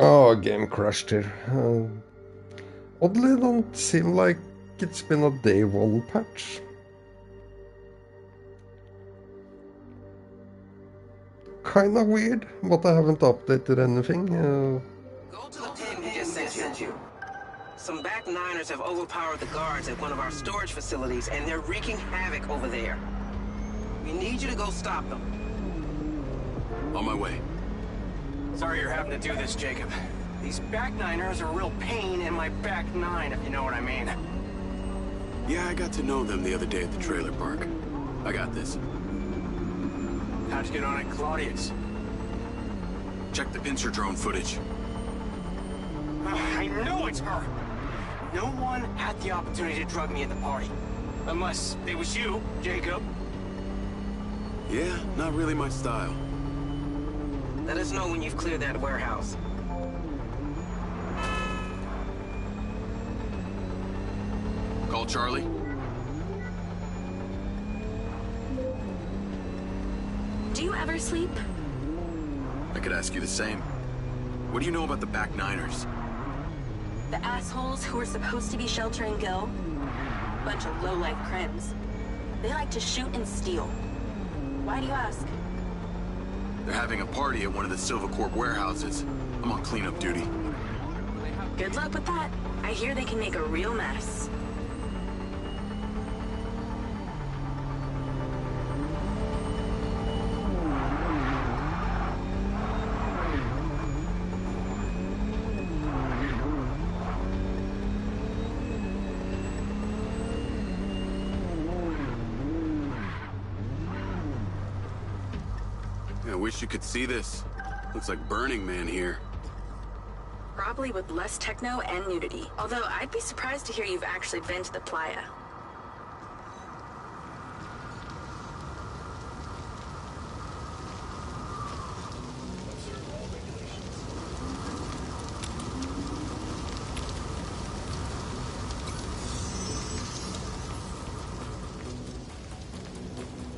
Oh, game crashed here. Oddly, don't seem like it's been a day one patch. Kinda weird, but I haven't updated anything. Go to the pin we just sent you. Some back niners have overpowered the guards at one of our storage facilities, and they're wreaking havoc over there. We need you to go stop them. On my way. Sorry you're having to do this, Jacob. These back niners are a real pain in my back nine, if you know what I mean. Yeah, I got to know them the other day at the trailer park. I got this. How'd you get on it, Claudius? Check the pincer drone footage. I know it's her! No one had the opportunity to drug me at the party. Unless it was you, Jacob. Yeah, not really my style. Let us know when you've cleared that warehouse. Call Charlie. Do you ever sleep? I could ask you the same. What do you know about the back niners? The assholes who were supposed to be sheltering Gil? Bunch of low-life crims. They like to shoot and steal. Why do you ask? They're having a party at one of the Silva Corp warehouses. I'm on cleanup duty. Good luck with that. I hear they can make a real mess. I wish you could see this. Looks like Burning Man here. Probably with less techno and nudity. Although I'd be surprised to hear you've actually been to the playa.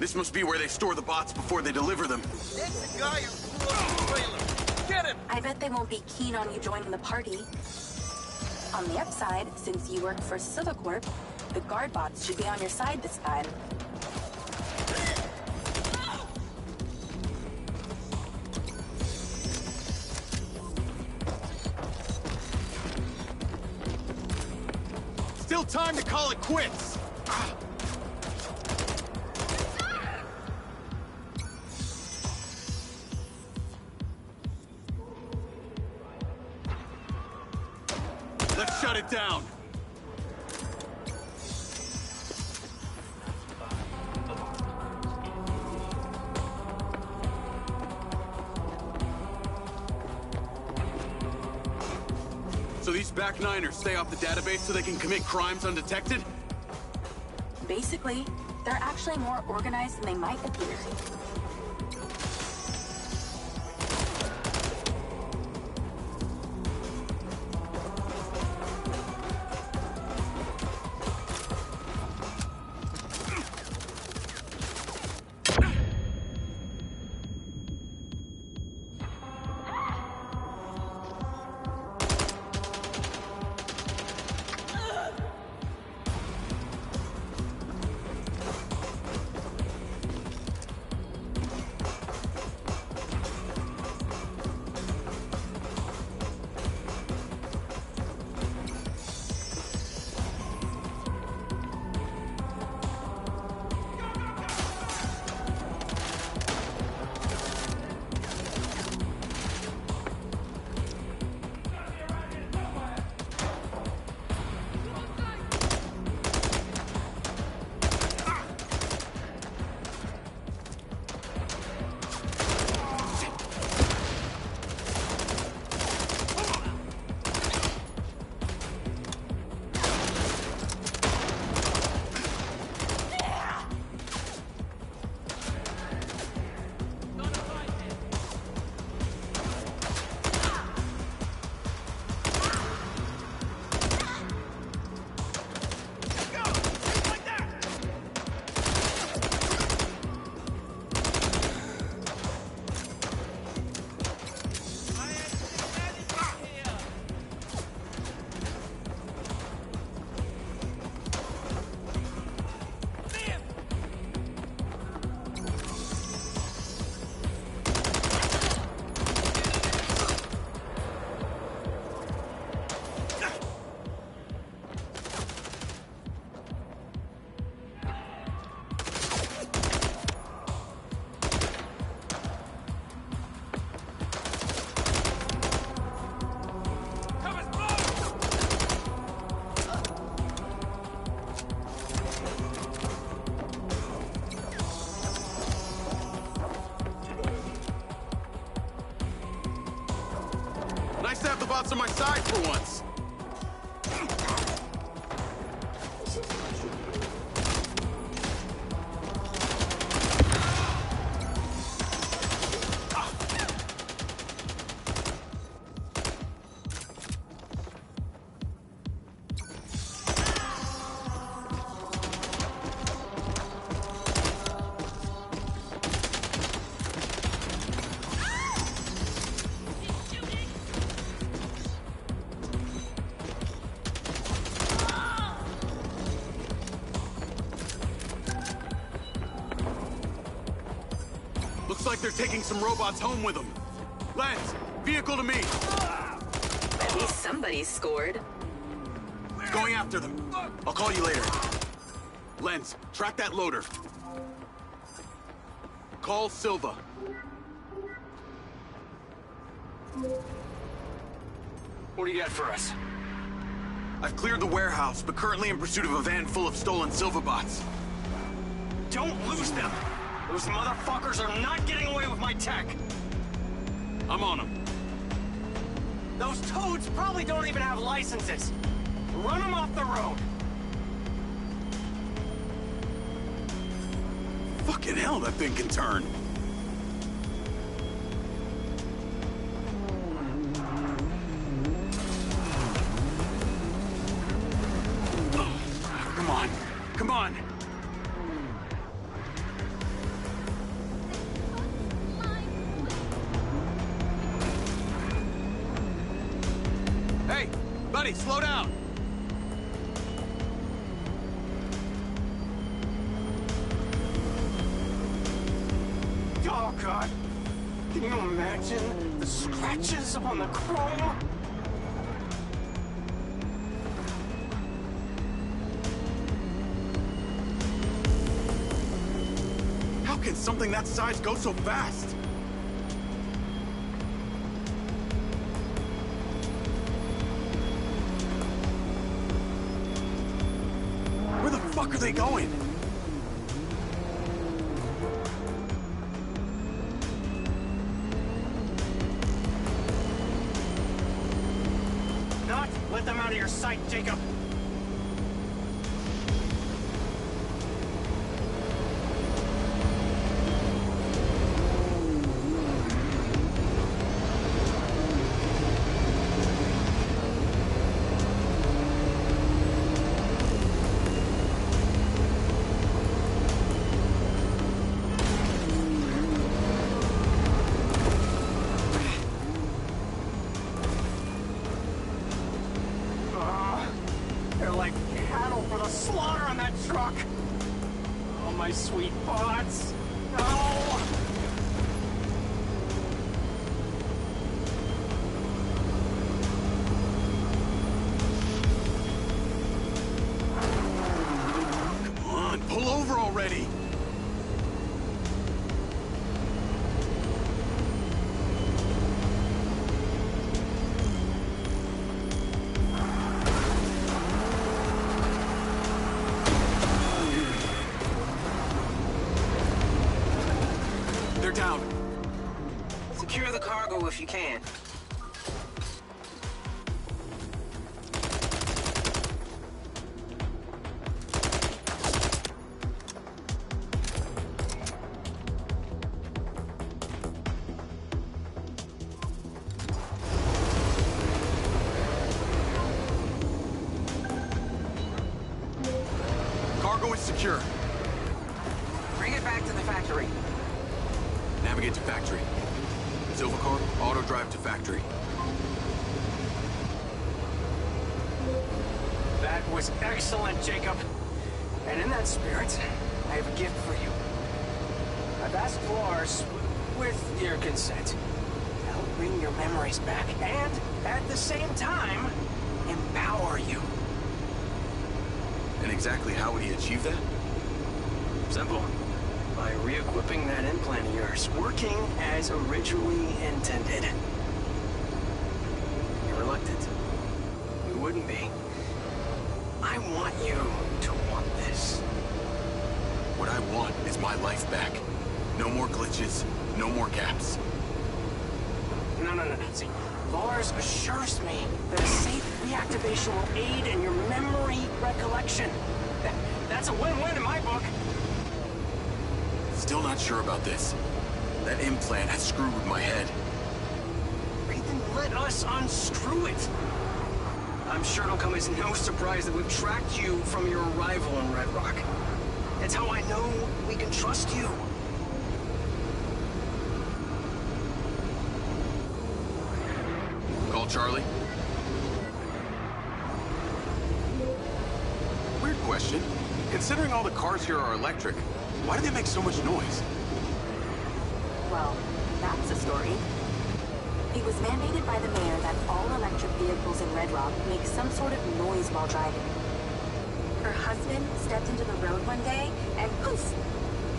This must be where they store the bots before they deliver them. It's the guy who blew up the trailer. Get him! I bet they won't be keen on you joining the party. On the upside, since you work for Silvacorp, the guard bots should be on your side this time. Still time to call it quits! Let's shut it down. So these back niners stay off the database so they can commit crimes undetected? Basically, they're actually more organized than they might appear. to have the bots on my side for once. Looks like they're taking some robots home with them. Lens, vehicle to me. At least somebody scored. Going after them. I'll call you later. Lens, track that loader. Call Silva. What do you got for us? I've cleared the warehouse, but currently in pursuit of a van full of stolen Silva bots. Don't lose them! Those motherfuckers are not getting away with my tech! I'm on them. Those toads probably don't even have licenses! Run them off the road! Fucking hell, that thing can turn. Come on, come on! Hey, buddy, slow down! Oh, God. Can you imagine the scratches on the chrome? How can something that size go so fast? Where the fuck are they going? Not let them out of your sight, Jacob. They're like cattle for the slaughter on that truck. Oh, my sweet bots. No! Come on, pull over already! They're down. Secure the cargo if you can. Cargo is secure. Bring it back to the factory. Navigate to factory. Silva car, auto drive to factory. That was excellent, Jacob. And in that spirit, I have a gift for you. I've asked Lars, with your consent, to help bring your memories back and, at the same time, empower you. And exactly how would he achieve that? Simple. By re-equipping that implant of yours, working as originally intended. You're reluctant. You wouldn't be. I want you to want this. What I want is my life back. No more glitches, no more gaps. No. See, Lars assures me that a safe reactivation will aid in your memory recollection. That's a win-win in my book. Still not sure about this. That implant has screwed with my head. Then let us unscrew it. I'm sure it'll come as no surprise that we've tracked you from your arrival in Red Rock. That's how I know we can trust you. Call Charlie. Weird question. Considering all the cars here are electric, why do they make so much noise? Well, that's a story. It was mandated by the mayor that all electric vehicles in Red Rock make some sort of noise while driving. Her husband stepped into the road one day and poof!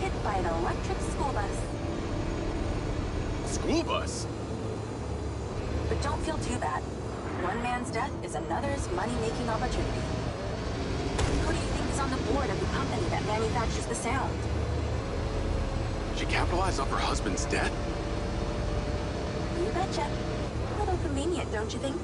Hit by an electric school bus. School bus? But don't feel too bad. One man's death is another's money-making opportunity. Who do you think is on the board of the company that manufactures the sound? She capitalized off her husband's death? You betcha. A little convenient, don't you think?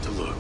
To look.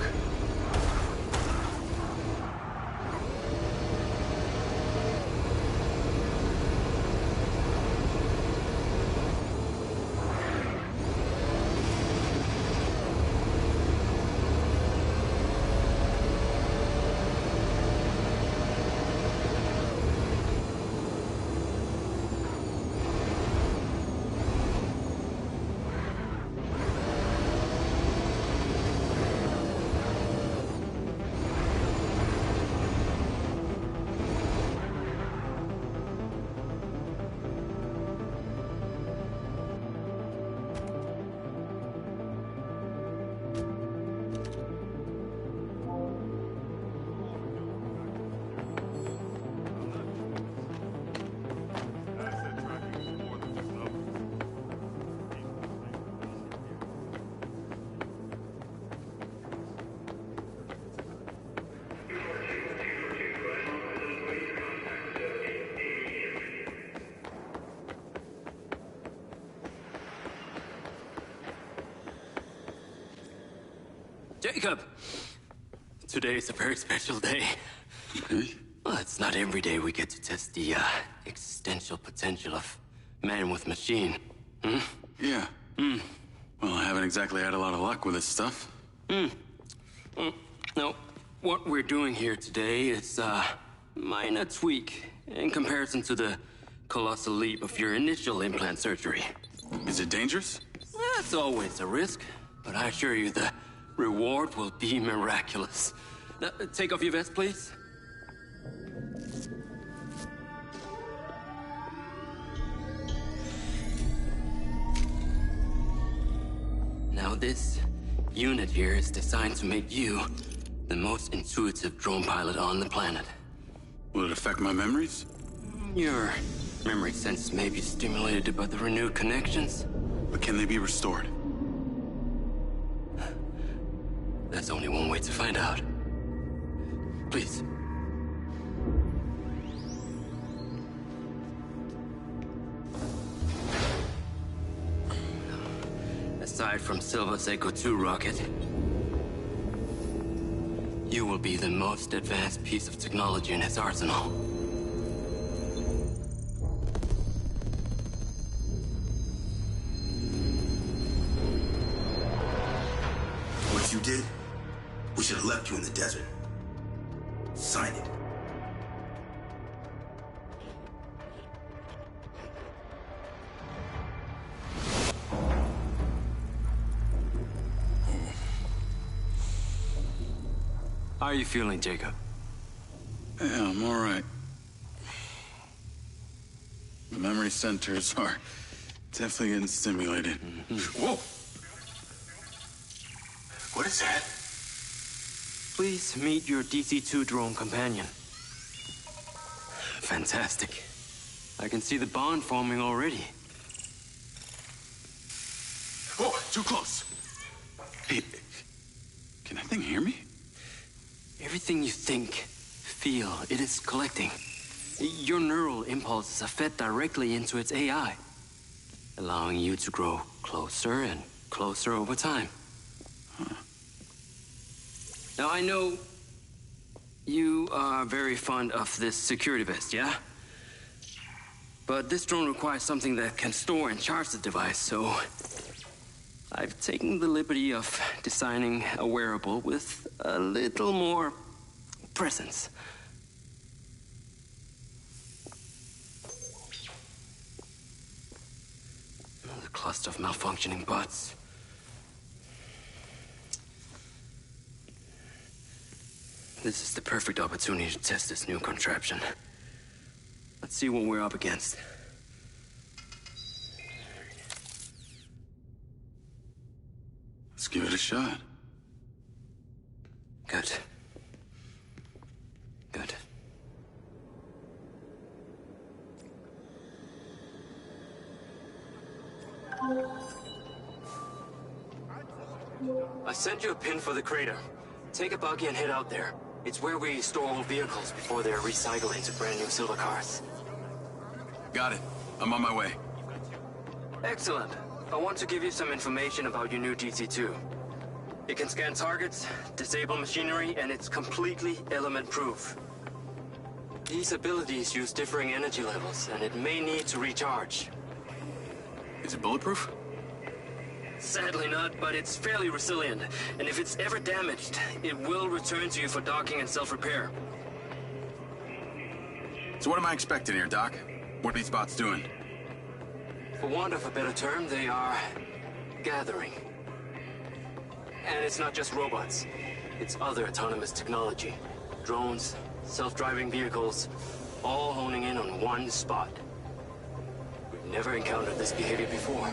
Jacob! Today is a very special day. Okay. Well, it's not every day we get to test the existential potential of man with machine. Hmm? Yeah. Well, I haven't exactly had a lot of luck with this stuff. No. What we're doing here today is a minor tweak in comparison to the colossal leap of your initial implant surgery. Is it dangerous? That's always a risk, but I assure you the reward will be miraculous. Now, take off your vest, please. Now this unit here is designed to make you the most intuitive drone pilot on the planet. Will it affect my memories? Your memory sense may be stimulated by the renewed connections. But can they be restored? There's only one way to find out. Please. Aside from Silva's Echo 2 rocket, you will be the most advanced piece of technology in his arsenal. What you did, we should have left you in the desert. Sign it. How are you feeling, Jacob? Yeah, I'm all right. The memory centers are definitely getting stimulated. Whoa! What is that? Please meet your DC-2 drone companion. Fantastic. I can see the bond forming already. Whoa, too close. Hey, can that thing hear me? Everything you think, feel, it is collecting. Your neural impulses are fed directly into its AI, allowing you to grow closer and closer over time. Huh. Now, I know you are very fond of this security vest, yeah? But this drone requires something that can store and charge the device, so I've taken the liberty of designing a wearable with a little more presence. The cluster of malfunctioning bots. This is the perfect opportunity to test this new contraption. Let's see what we're up against. Let's give it a shot. Good. Good. I sent you a pin for the crater. Take a buggy and head out there. It's where we store old vehicles before they're recycled into brand new silver cars. Got it. I'm on my way. Excellent. I want to give you some information about your new DC-2. It can scan targets, disable machinery, and it's completely element-proof. These abilities use differing energy levels, and it may need to recharge. Is it bulletproof? Sadly not, but it's fairly resilient, and if it's ever damaged, it will return to you for docking and self-repair. So what am I expecting here, Doc? What are these bots doing? For want of a better term, they are gathering. And it's not just robots. It's other autonomous technology. Drones, self-driving vehicles, all honing in on one spot. We've never encountered this behavior before.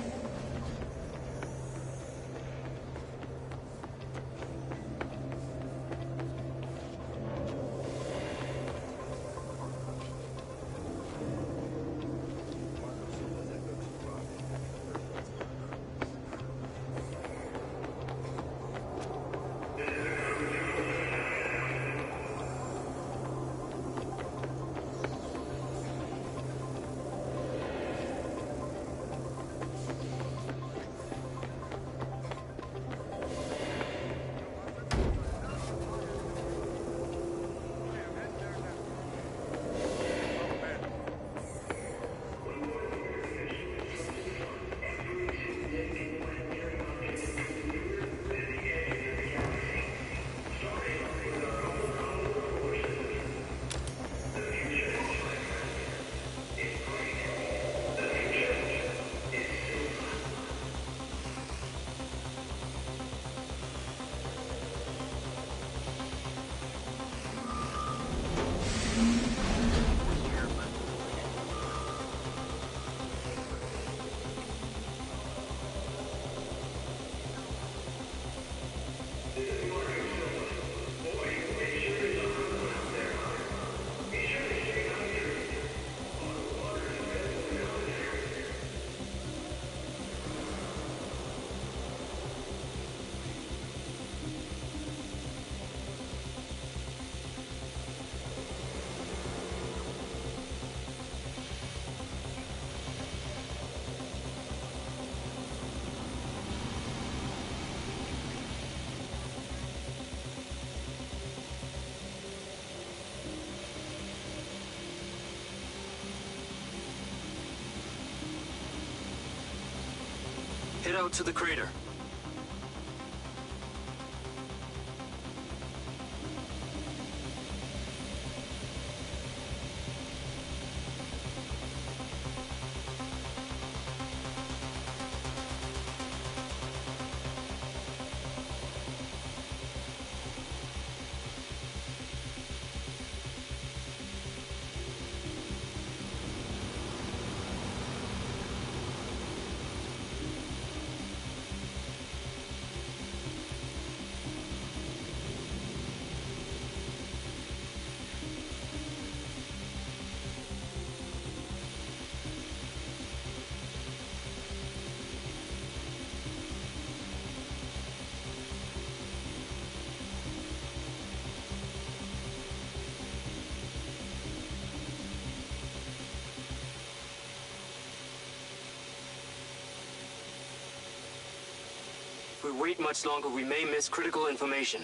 out to the crater. If we wait much longer, we may miss critical information.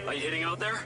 Are you heading out there?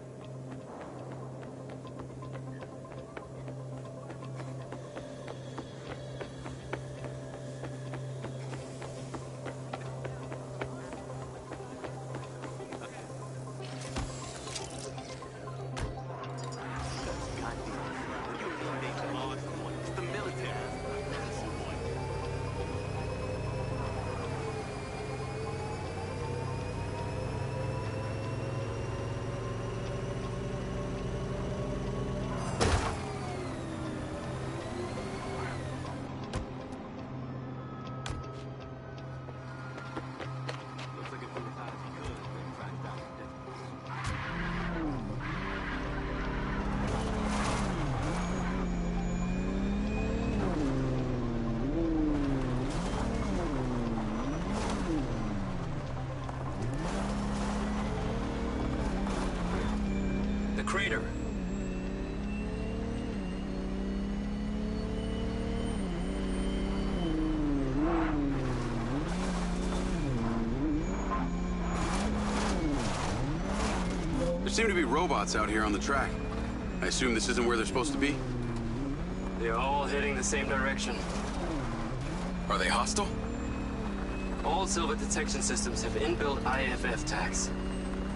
The crater. There seem to be robots out here on the track. I assume this isn't where they're supposed to be? They are all heading the same direction. Are they hostile? All Silver detection systems have inbuilt IFF tags.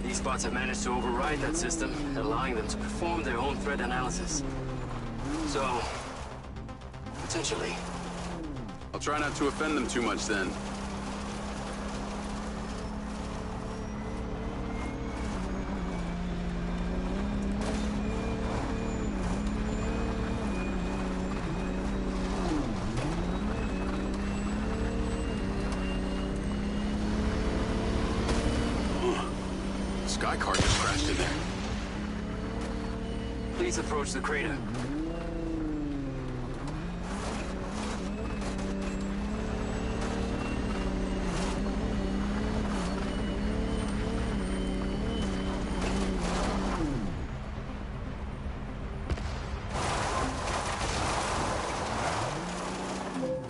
These bots have managed to override that system, allowing them to perform their own threat analysis. So, potentially. I'll try not to offend them too much then. Sky car just crashed in there. Please approach the crater.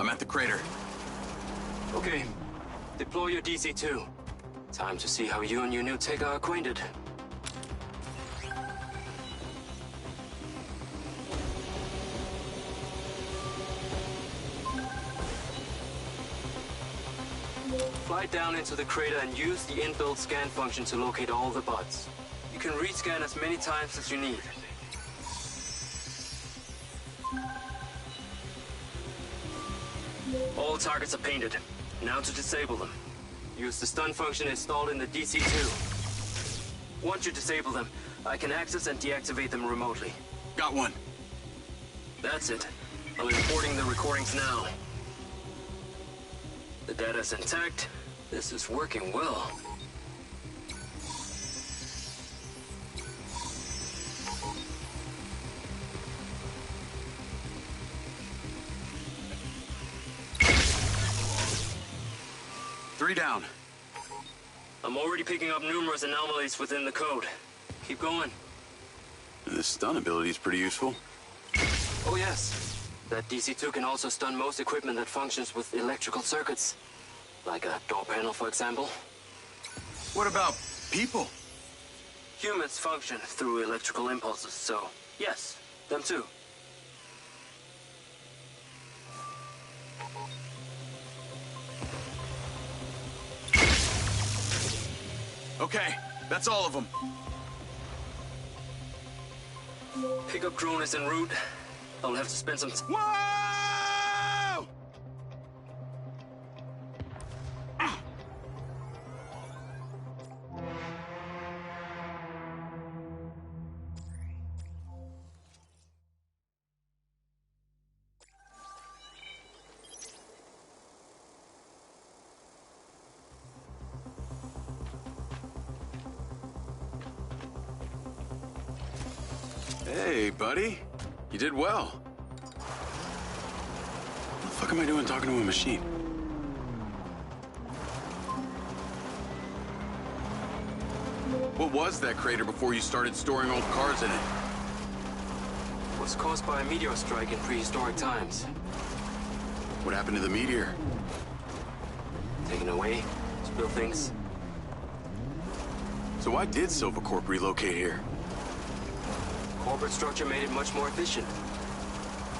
I'm at the crater. Okay. Deploy your DC-2. Time to see how you and your new tech are acquainted. Fly down into the crater and use the inbuilt scan function to locate all the bots. You can rescan as many times as you need. All targets are painted. Now to disable them. Use the stun function installed in the DC-2. Once you disable them, I can access and deactivate them remotely. Got one. That's it. I'm importing the recordings now. The data's intact. This is working well. Three down. I'm already picking up numerous anomalies within the code. Keep going. This stun ability is pretty useful. Oh yes. That DC-2 can also stun most equipment that functions with electrical circuits. Like a door panel, for example. What about people? Humans function through electrical impulses, so yes, them too. Okay, that's all of them. Pickup drone is en route. I'll have to spend some time. Whoa! Hey, buddy. You did well. What the fuck am I doing talking to a machine? What was that crater before you started storing old cars in it? It was caused by a meteor strike in prehistoric times. What happened to the meteor? Taken away, spill things. So why did Silvercorp relocate here? Corporate structure made it much more efficient.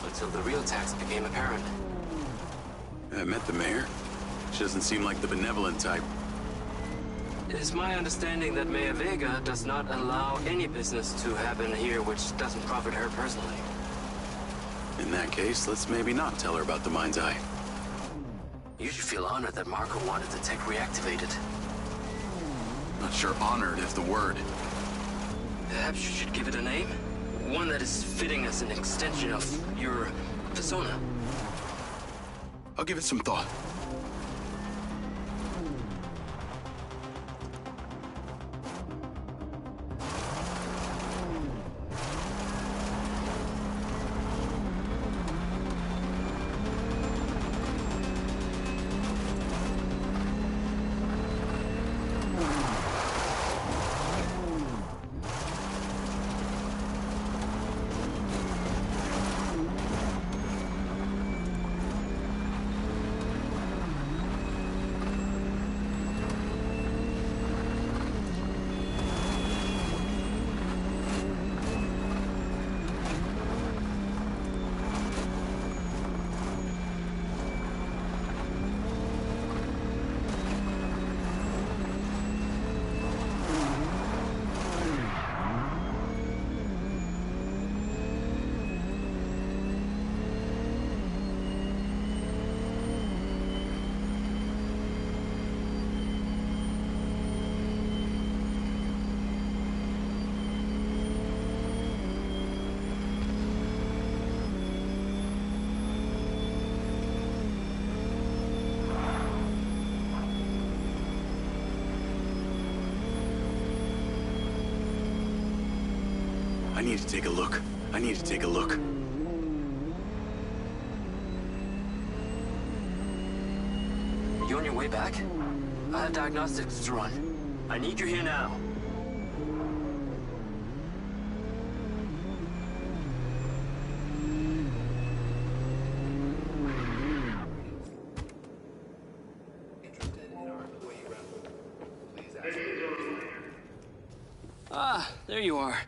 Until the real tax became apparent. I met the mayor. She doesn't seem like the benevolent type. It is my understanding that Mayor Vega does not allow any business to happen here which doesn't profit her personally. In that case, let's maybe not tell her about the Mindseye. You should feel honored that Marco wanted the tech reactivated. Not sure honored is the word. Perhaps you should give it a name? One that is fitting as an extension of your persona. I'll give it some thought. I need to take a look. I need to take a look. You on your way back? I have diagnostics to run. I need you here now. Ah, there you are.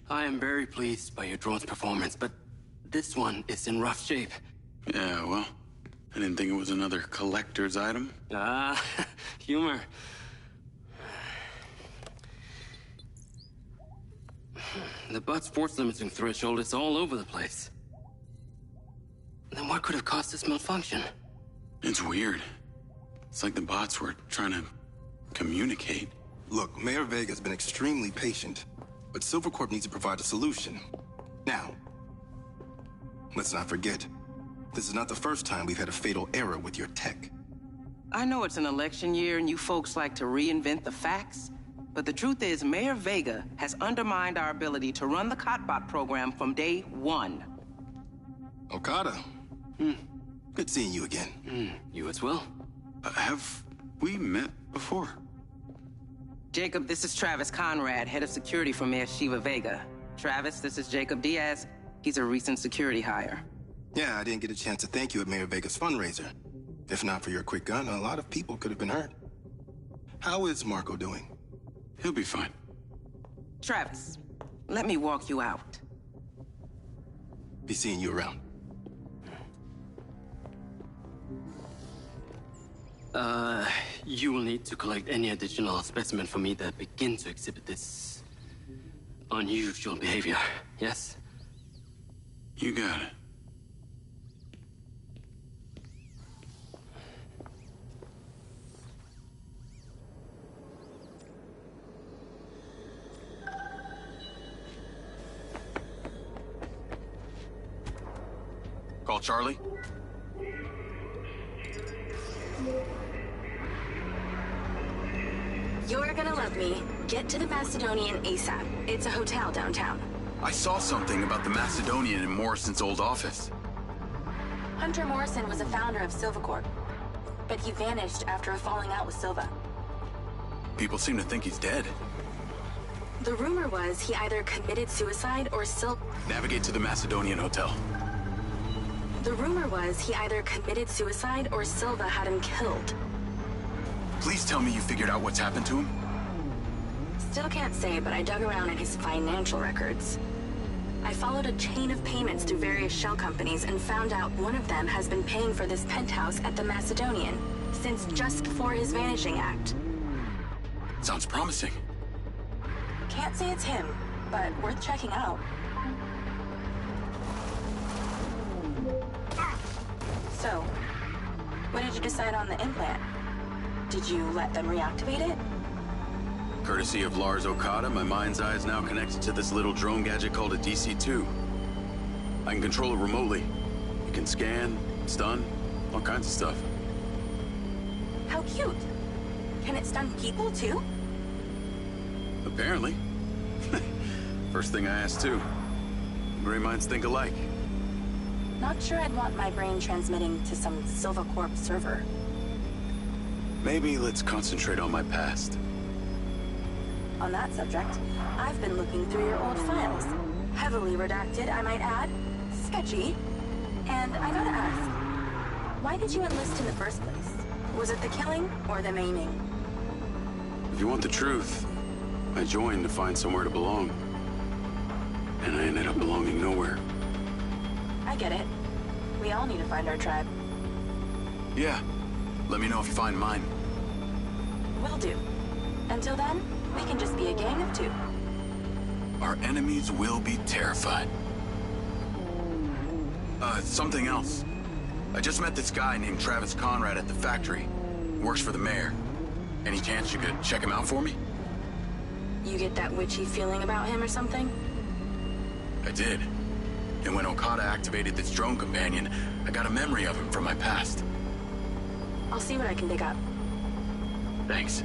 I am very pleased by your drone's performance, but this one is in rough shape. Yeah, well, I didn't think it was another collector's item. Ah, humor. The butt's force limiting threshold is all over the place. Then what could have caused this malfunction? It's weird. It's like the bots were trying to communicate. Look, Mayor Vega's been extremely patient, but Silvercorp needs to provide a solution. Now, let's not forget, this is not the first time we've had a fatal error with your tech. I know it's an election year and you folks like to reinvent the facts, but the truth is Mayor Vega has undermined our ability to run the Cotbot program from day one. Okada. Good seeing you again. You as well. Have we met before? Jacob, this is Travis Conrad, head of security for Mayor Shiva Vega. Travis, this is Jacob Diaz. He's a recent security hire. Yeah, I didn't get a chance to thank you at Mayor Vega's fundraiser. If not for your quick gun, a lot of people could have been hurt. How is Marco doing? He'll be fine. Travis, let me walk you out. Be seeing you around. You will need to collect any additional specimen for me that begin to exhibit this unusual behavior, yes? You got it. Call Charlie? You're gonna love me. Get to the Macedonian ASAP. It's a hotel downtown. I saw something about the Macedonian in Morrison's old office. Hunter Morrison was a founder of Silvercorp, but he vanished after a falling out with Silva. People seem to think he's dead. The rumor was he either committed suicide or Navigate to the Macedonian hotel. The rumor was he either committed suicide or Silva had him killed. Please tell me you figured out what's happened to him. Still can't say, but I dug around in his financial records. I followed a chain of payments through various shell companies and found out one of them has been paying for this penthouse at the Macedonian since just before his vanishing act. Sounds promising. Can't say it's him, but worth checking out. So, what did you decide on the implant? Did you let them reactivate it? Courtesy of Lars Okada, my mind's eye is now connected to this little drone gadget called a DC-2. I can control it remotely. It can scan, stun, all kinds of stuff. How cute. Can it stun people too? Apparently. First thing I asked too. Gray minds think alike. Not sure I'd want my brain transmitting to some Silvercorp server. Maybe let's concentrate on my past. On that subject, I've been looking through your old files. Heavily redacted, I might add. Sketchy. And I gotta ask, why did you enlist in the first place? Was it the killing or the maiming? If you want the truth, I joined to find somewhere to belong. And I ended up belonging nowhere. I get it. We all need to find our tribe. Yeah. Let me know if you find mine. Will do. Until then, we can just be a gang of two. Our enemies will be terrified. Something else. I just met this guy named Travis Conrad at the factory. Works for the mayor. Any chance you could check him out for me? You get that witchy feeling about him or something? I did. And when Okada activated this drone companion, I got a memory of him from my past. I'll see what I can dig up. Thanks.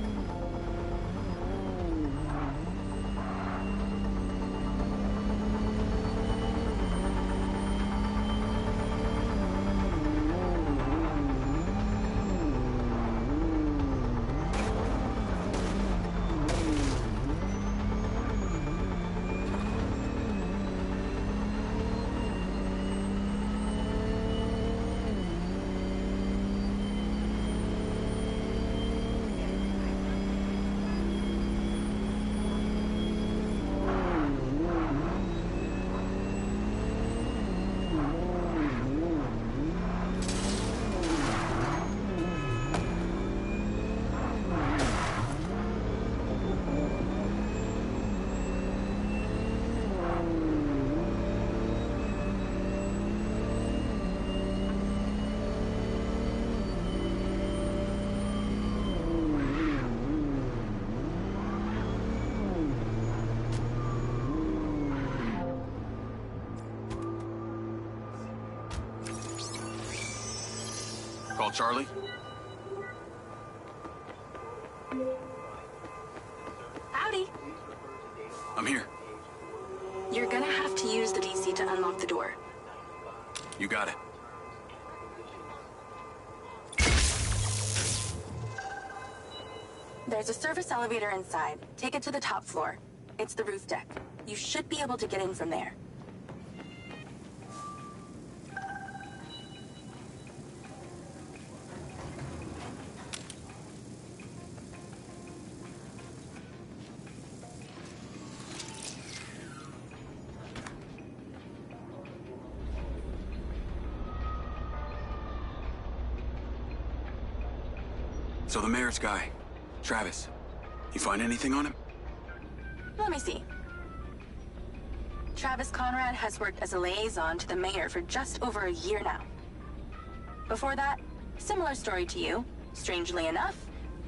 Call Charlie? Howdy. I'm here. You're gonna have to use the DC to unlock the door. You got it. There's a service elevator inside. Take it to the top floor. It's the roof deck. You should be able to get in from there. So the mayor's guy, Travis, you find anything on him? Let me see. Travis Conrad has worked as a liaison to the mayor for just over a year now. Before that, similar story to you. Strangely enough,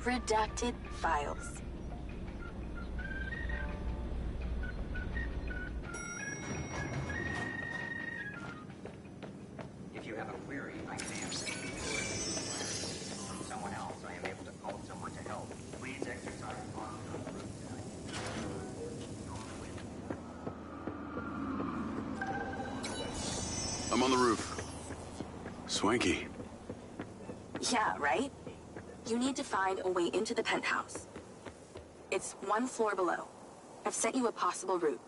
redacted files. If you have a query, I can answer. Someone else, I am able to call someone to help. Please exercise caution on the route tonight. I'm on the roof. Swanky. Yeah, right? You need to find a way into the penthouse. It's one floor below. I've sent you a possible route.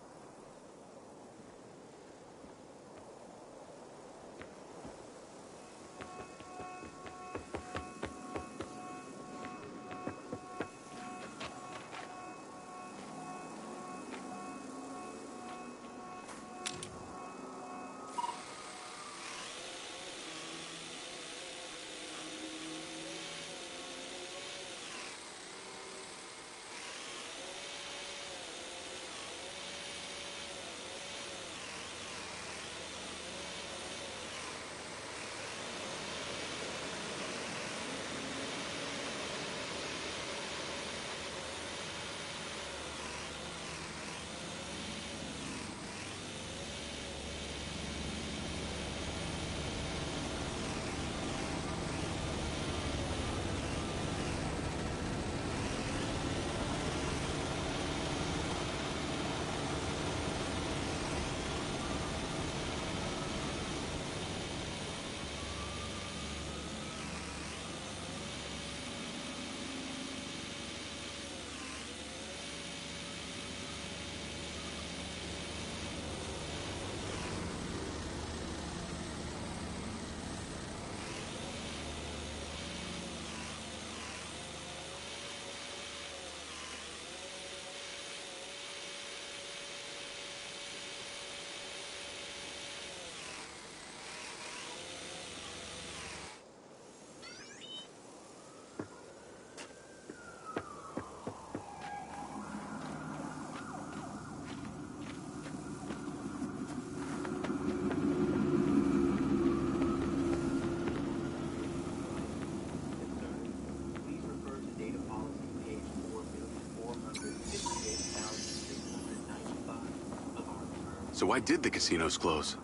So why did the casinos close?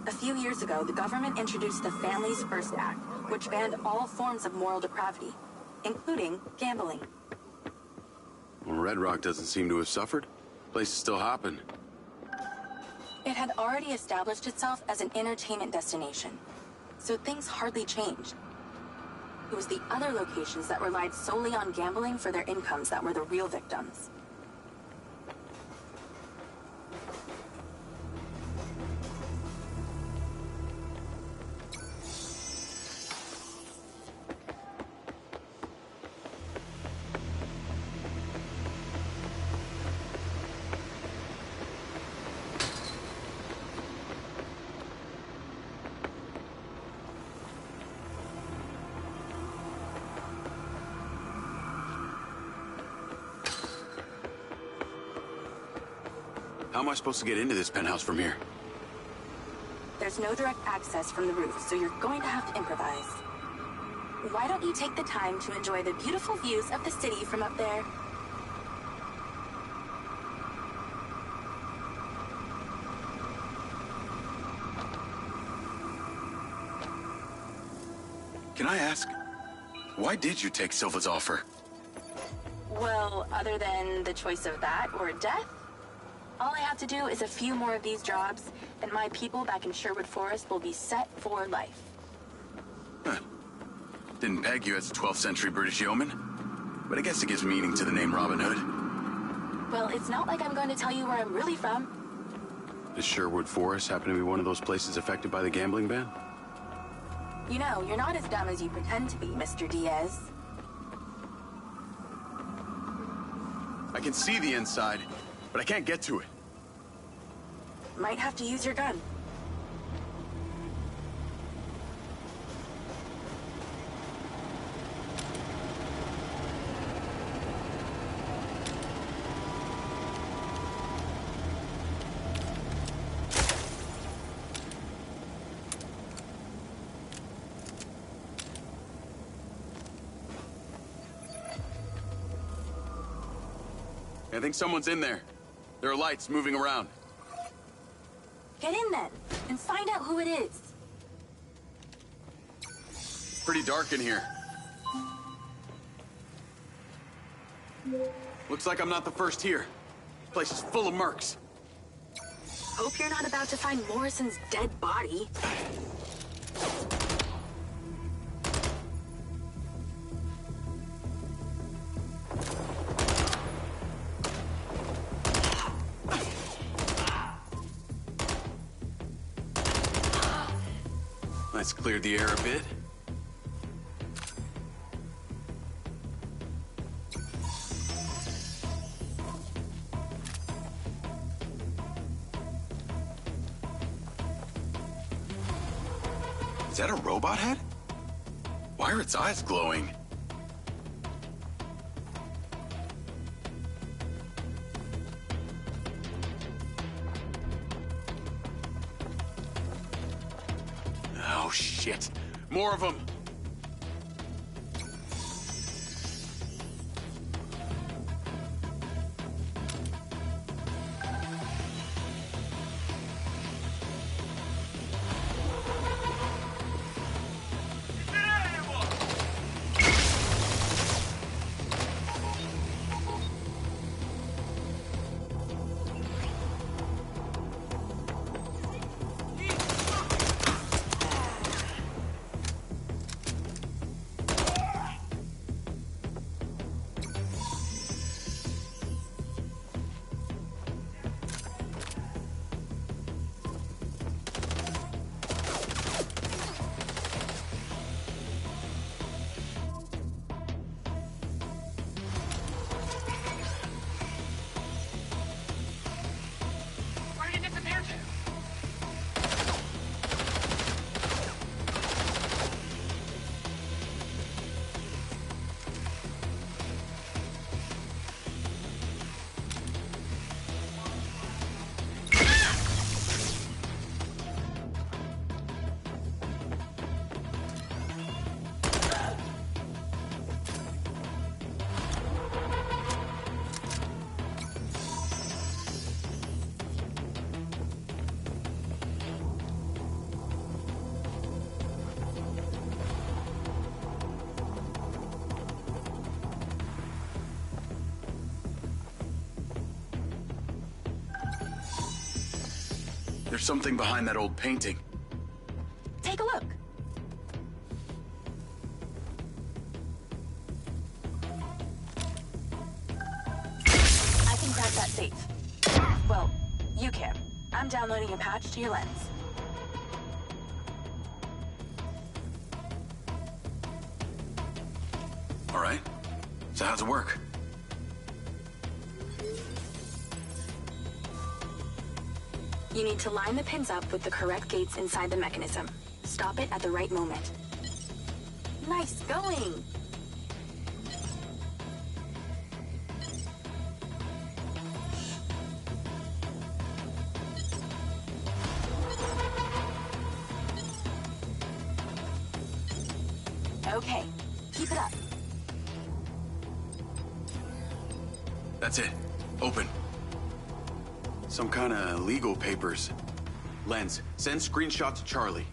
A few years ago, the government introduced the Families First Act, which banned all forms of moral depravity, including gambling. Well, Red Rock doesn't seem to have suffered. Place is still hopping. It had already established itself as an entertainment destination, so things hardly changed. It was the other locations that relied solely on gambling for their incomes that were the real victims. How am I supposed to get into this penthouse from here? There's no direct access from the roof, so you're going to have to improvise. Why don't you take the time to enjoy the beautiful views of the city from up there? Can I ask, why did you take Silva's offer? Well, other than the choice of that or death, all I have to do is a few more of these jobs, and my people back in Sherwood Forest will be set for life. Huh. Didn't peg you as a 12th century British yeoman, but I guess it gives meaning to the name Robin Hood. Well, it's not like I'm going to tell you where I'm really from. Does Sherwood Forest happen to be one of those places affected by the gambling ban? You know, you're not as dumb as you pretend to be, Mr. Diaz. I can see the inside, but I can't get to it. Might have to use your gun. I think someone's in there. There are lights moving around. Get in then, and find out who it is. It's pretty dark in here. Looks like I'm not the first here. This place is full of mercs. Hope you're not about to find Morrison's dead body. Let's clear the air a bit. Is that a robot head? Why are its eyes glowing? Oh, shit. More of them. There's something behind that old painting. Take a look. I can crack that safe. Well, you can. I'm downloading a patch to your lens. All right. So how's it work? You need to line the pins up with the correct gates inside the mechanism. Stop it at the right moment. Nice going! Okay, keep it up. That's it. Open. Some kind of legal papers. Lens, send screenshot to Charlie.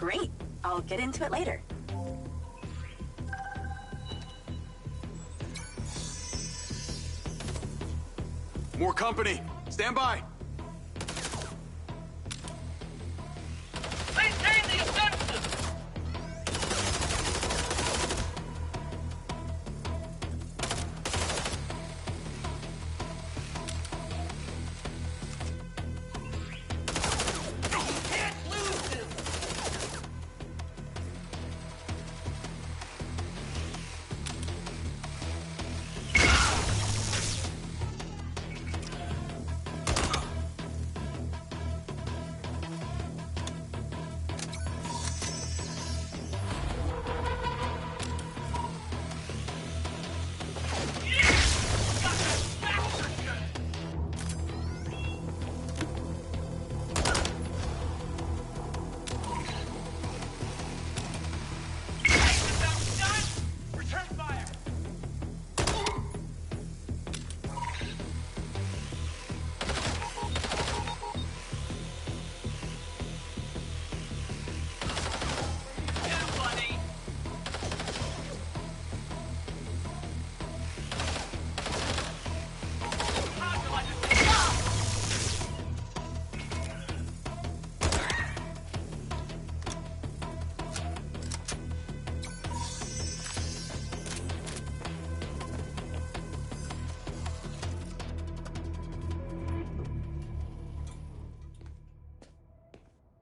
Great. I'll get into it later. More company. Stand by. Maintain the assumption! Can't lose him! Return fire! Get him, buddy! How do I just...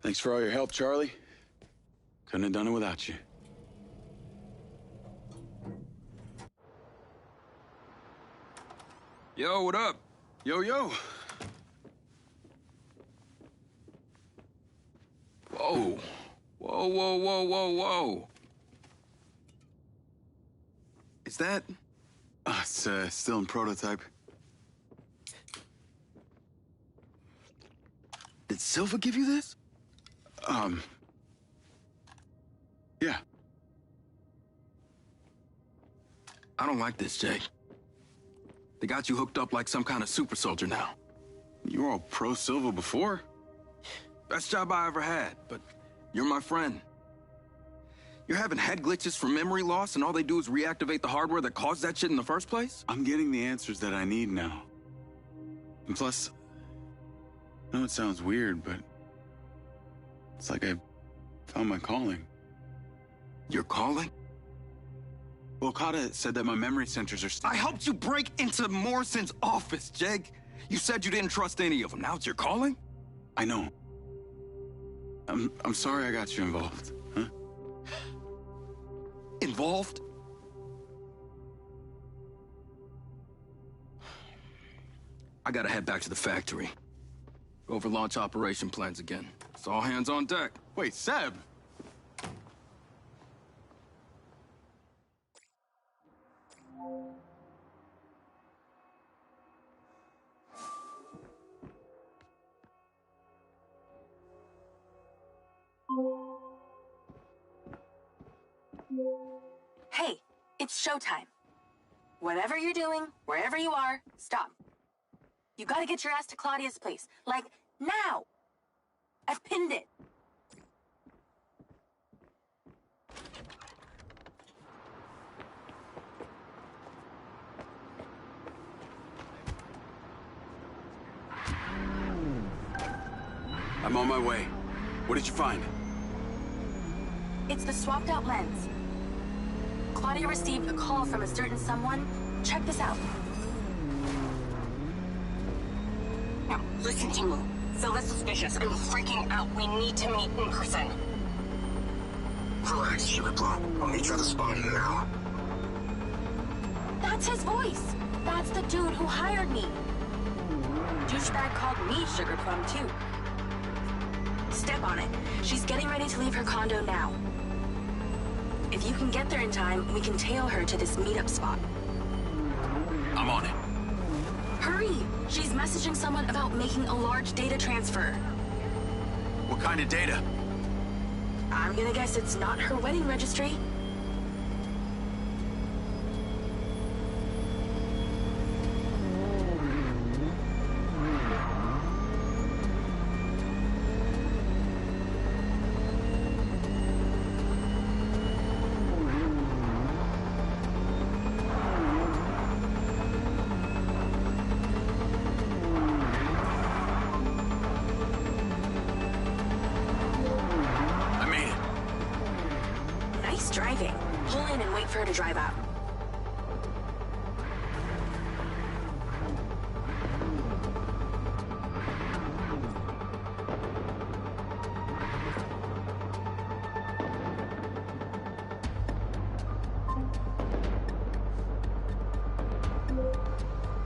Thanks for all your help, Charlie. Couldn't have done it without you. Yo, what up? Yo, yo. Whoa. Whoa, whoa, whoa, whoa, whoa. Is that... it's still in prototype. Did Silva give you this? Yeah. I don't like this, Jake. They got you hooked up like some kind of super soldier now. You were all pro-Silva before? Best job I ever had, but you're my friend. You're having head glitches from memory loss, and all they do is reactivate the hardware that caused that shit in the first place? I'm getting the answers that I need now. And plus, I know it sounds weird, but it's like I found my calling. Your calling? Well, Okada said that my memory centers are... I helped you break into Morrison's office, Jake. You said you didn't trust any of them. Now it's your calling? I know. I'm sorry I got you involved, huh? Involved? I gotta head back to the factory. Go over launch operation plans again. It's all hands on deck. Wait, Seb? Hey, it's showtime. Whatever you're doing, wherever you are, stop. You gotta get your ass to Claudia's place. Like, now! I've pinned it. I'm on my way. What did you find? It's the swapped out lens. Claudia received a call from a certain someone. Check this out. Now, listen to me. Silva's suspicious. I'm freaking out. We need to meet in person. Relax, Sugar Plum. I'll meet you at the spot in an hour. That's his voice. That's the dude who hired me. Douchebag called me Sugar Plum, too. Step on it. She's getting ready to leave her condo now. If you can get there in time, we can tail her to this meetup spot. I'm on it. Hurry! She's messaging someone about making a large data transfer. What kind of data? I'm gonna guess it's not her wedding registry. leaving. Pull in and wait for her to drive out.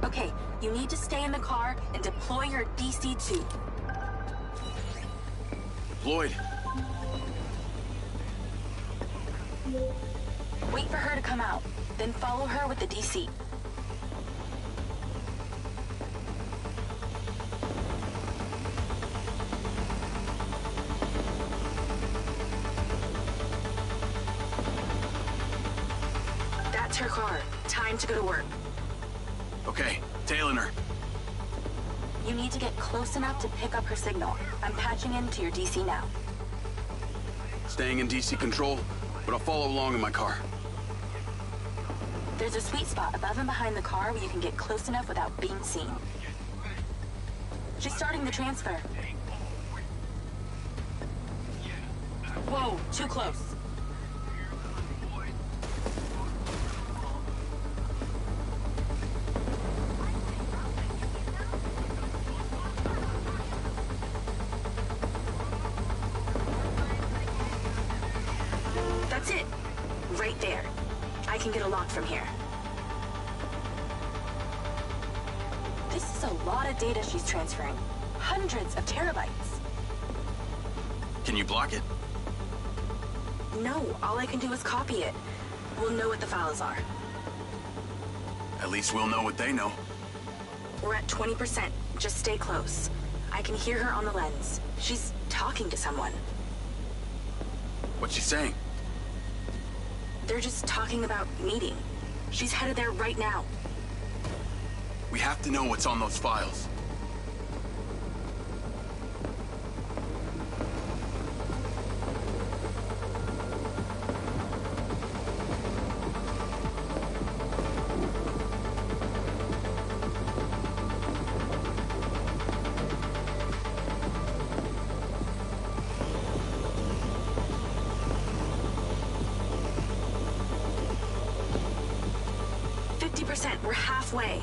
Okay, you need to stay in the car and deploy your DC-2. Deployed. Wait for her to come out, then follow her with the DC. That's her car. Time to go to work. Okay, tailing her. You need to get close enough to pick up her signal. I'm patching into your DC now. Staying in DC control, but I'll follow along in my car. There's a sweet spot above and behind the car where you can get close enough without being seen. She's starting the transfer. Whoa, too close. That's it. Right there. I can get a lock from here. This is a lot of data she's transferring. Hundreds of terabytes. Can you block it? No, all I can do is copy it. We'll know what the files are. At least we'll know what they know. We're at 20%. Just stay close. I can hear her on the lens. She's talking to someone. What's she saying? They're just talking about meeting. She's headed there right now. We have to know what's on those files. We're halfway.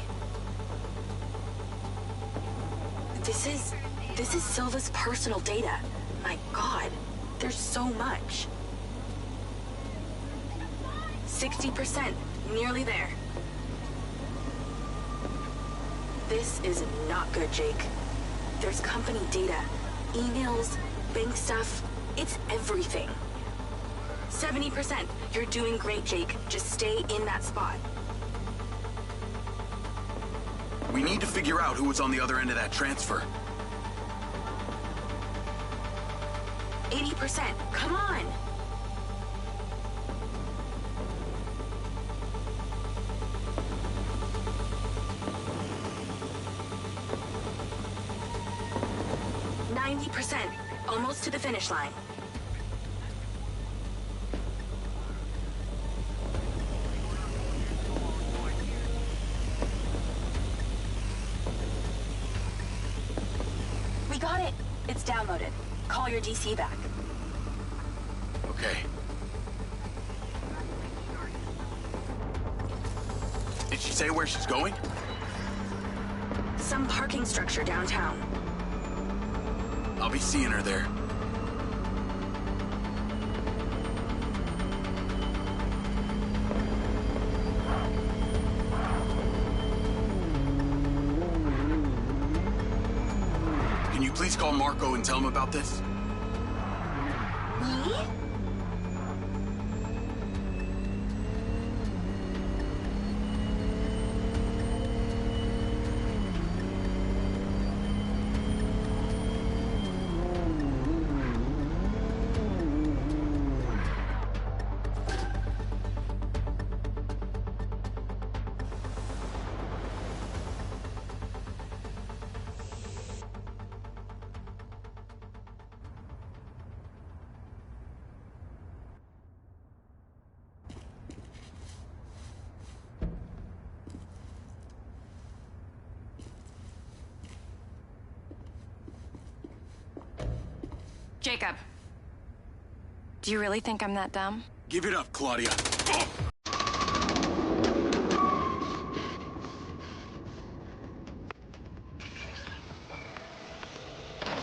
This is Silva's personal data. My God, there's so much. 60%, nearly there. This is not good, Jake. There's company data, emails, bank stuff. It's everything. 70%. You're doing great, Jake. Just stay in that spot. We need to figure out who was on the other end of that transfer. 80%. Come on! %. Almost to the finish line. We got it. It's downloaded. Call your DC back. Okay. Did she say where she's going? Some parking structure downtown. I'll be seeing her there. Can you please call Marco and tell him about this? Me? Jacob. Do you really think I'm that dumb? Give it up, Claudia.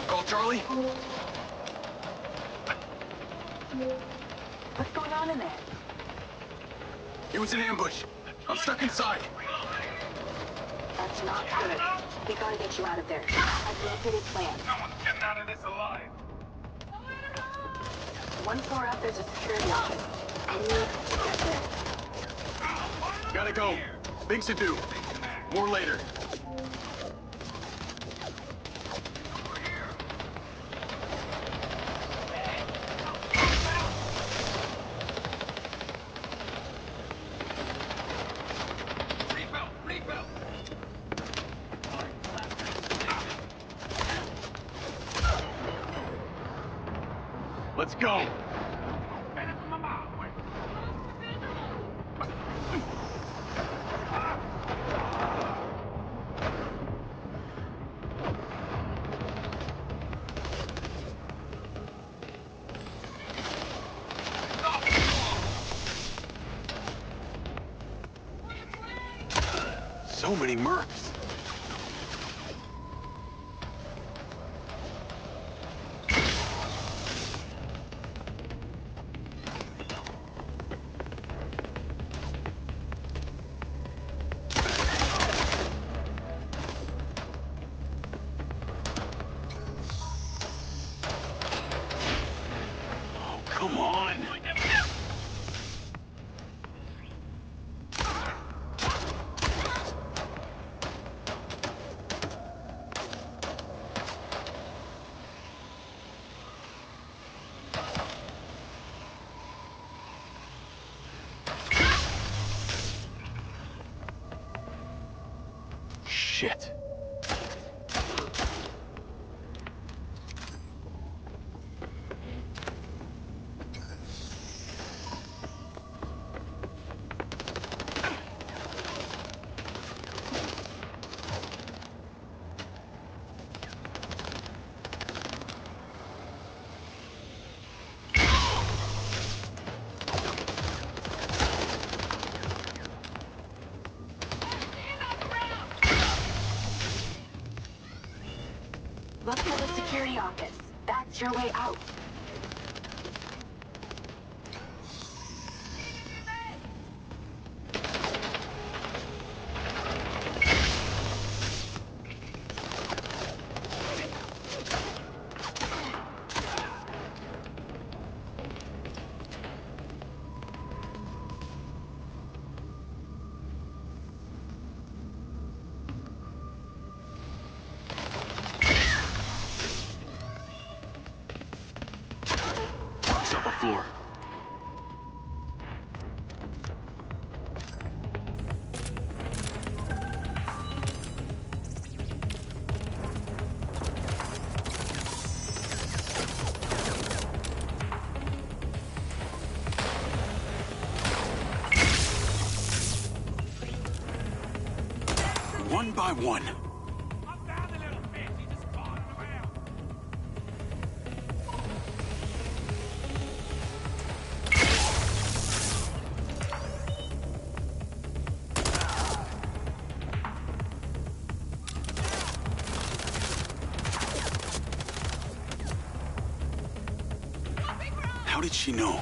Call Charlie? What's going on in there? It was an ambush. I'm stuck inside. That's not good. We gotta get you out of there. I've located plans. No one's getting out of this alive. One floor up, there's a security office. I need to get there. Gotta go. Things to do. More later. Let's go. So many mercs. Oh, come on. Shit. Look for the security office. That's your way out. Upper floor. One by one. How did she know?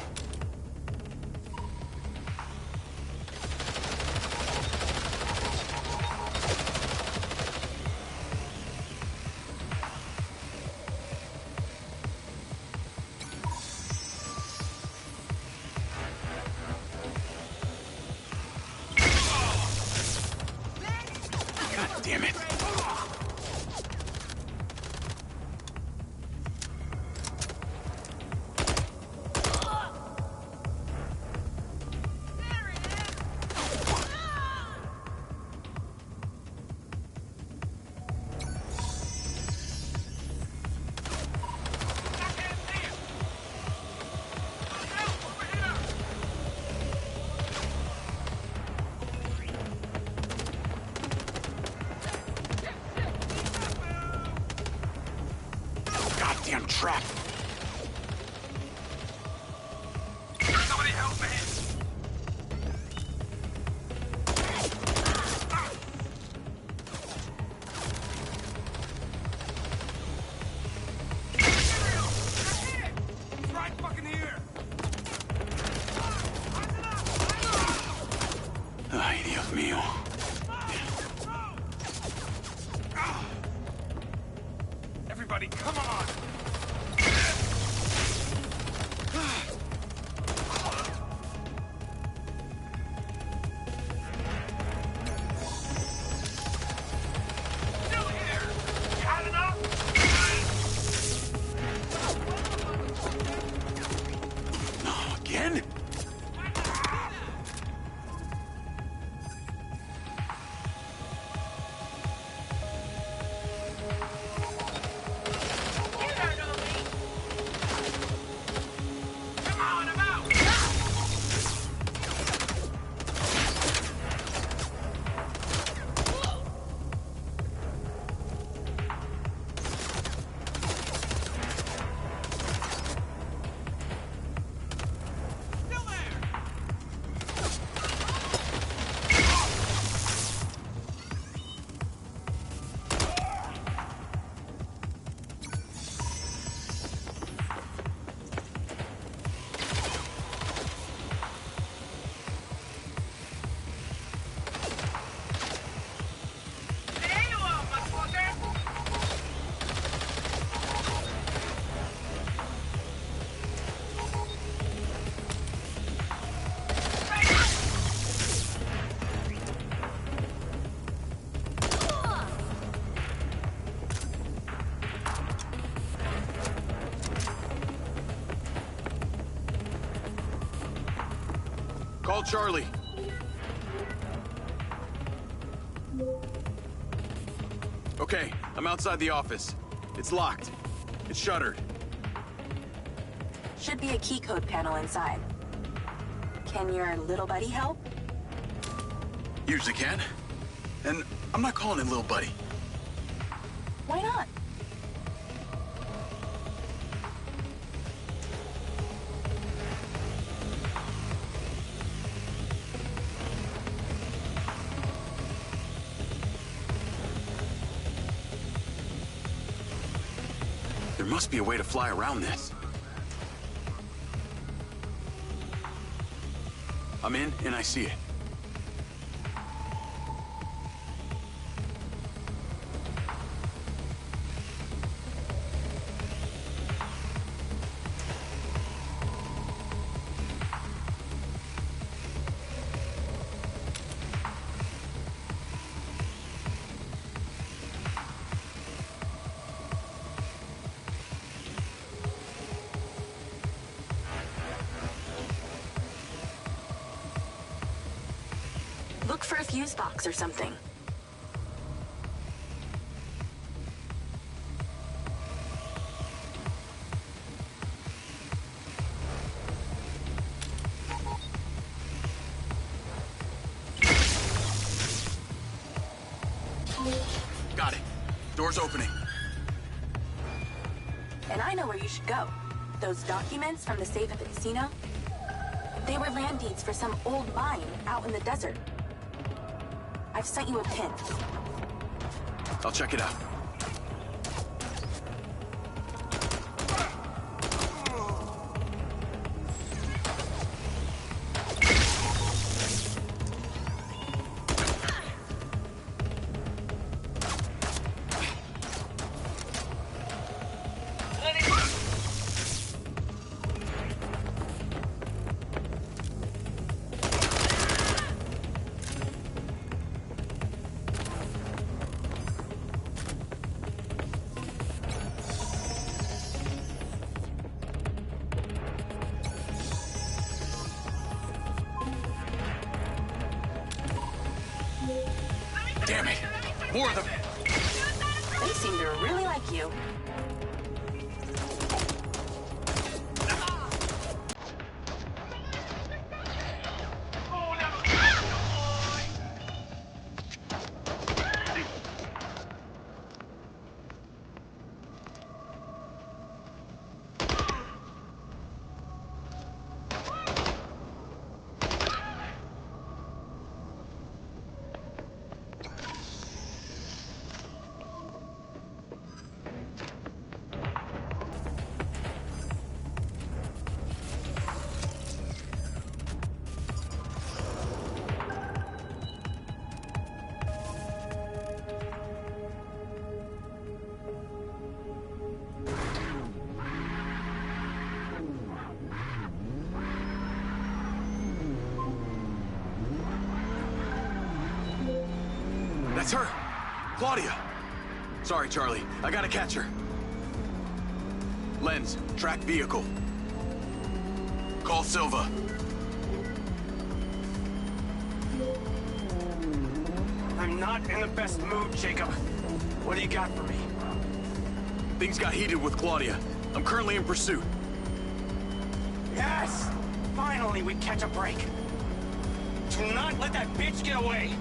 God damn it. Goddamn trap. Somebody help me! Call Charlie. Okay, I'm outside the office. It's locked. It's shuttered. Should be a key code panel inside. Can your little buddy help? Usually can. And I'm not calling him little buddy. Why not? There must be a way to fly around this. I'm in, and I see it. Look for a fuse box or something. Got it. Door's opening. And I know where you should go. Those documents from the safe at the casino? They were land deeds for some old mine out in the desert. I've sent you a pin. I'll check it out. Damn it! More of them! They seem to really like you. That's her! Claudia! Sorry, Charlie. I gotta catch her. Lens, track vehicle. Call Silva. I'm not in the best mood, Jacob. What do you got for me? Things got heated with Claudia. I'm currently in pursuit. Yes! Finally, we catch a break. Do not let that bitch get away!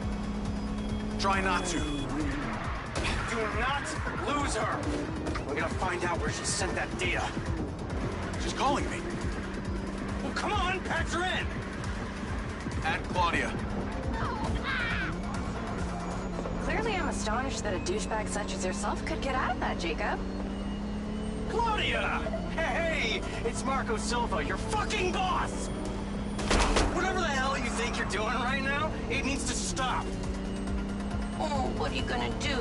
Try not to. Do not lose her! We're gonna find out where she sent that data. She's calling me. Well, come on, patch her in! Add Claudia. Clearly I'm astonished that a douchebag such as yourself could get out of that, Jacob. Claudia! Hey, it's Marco Silva, your fucking boss! Whatever the hell you think you're doing right now, it needs to stop. Oh, what are you gonna do?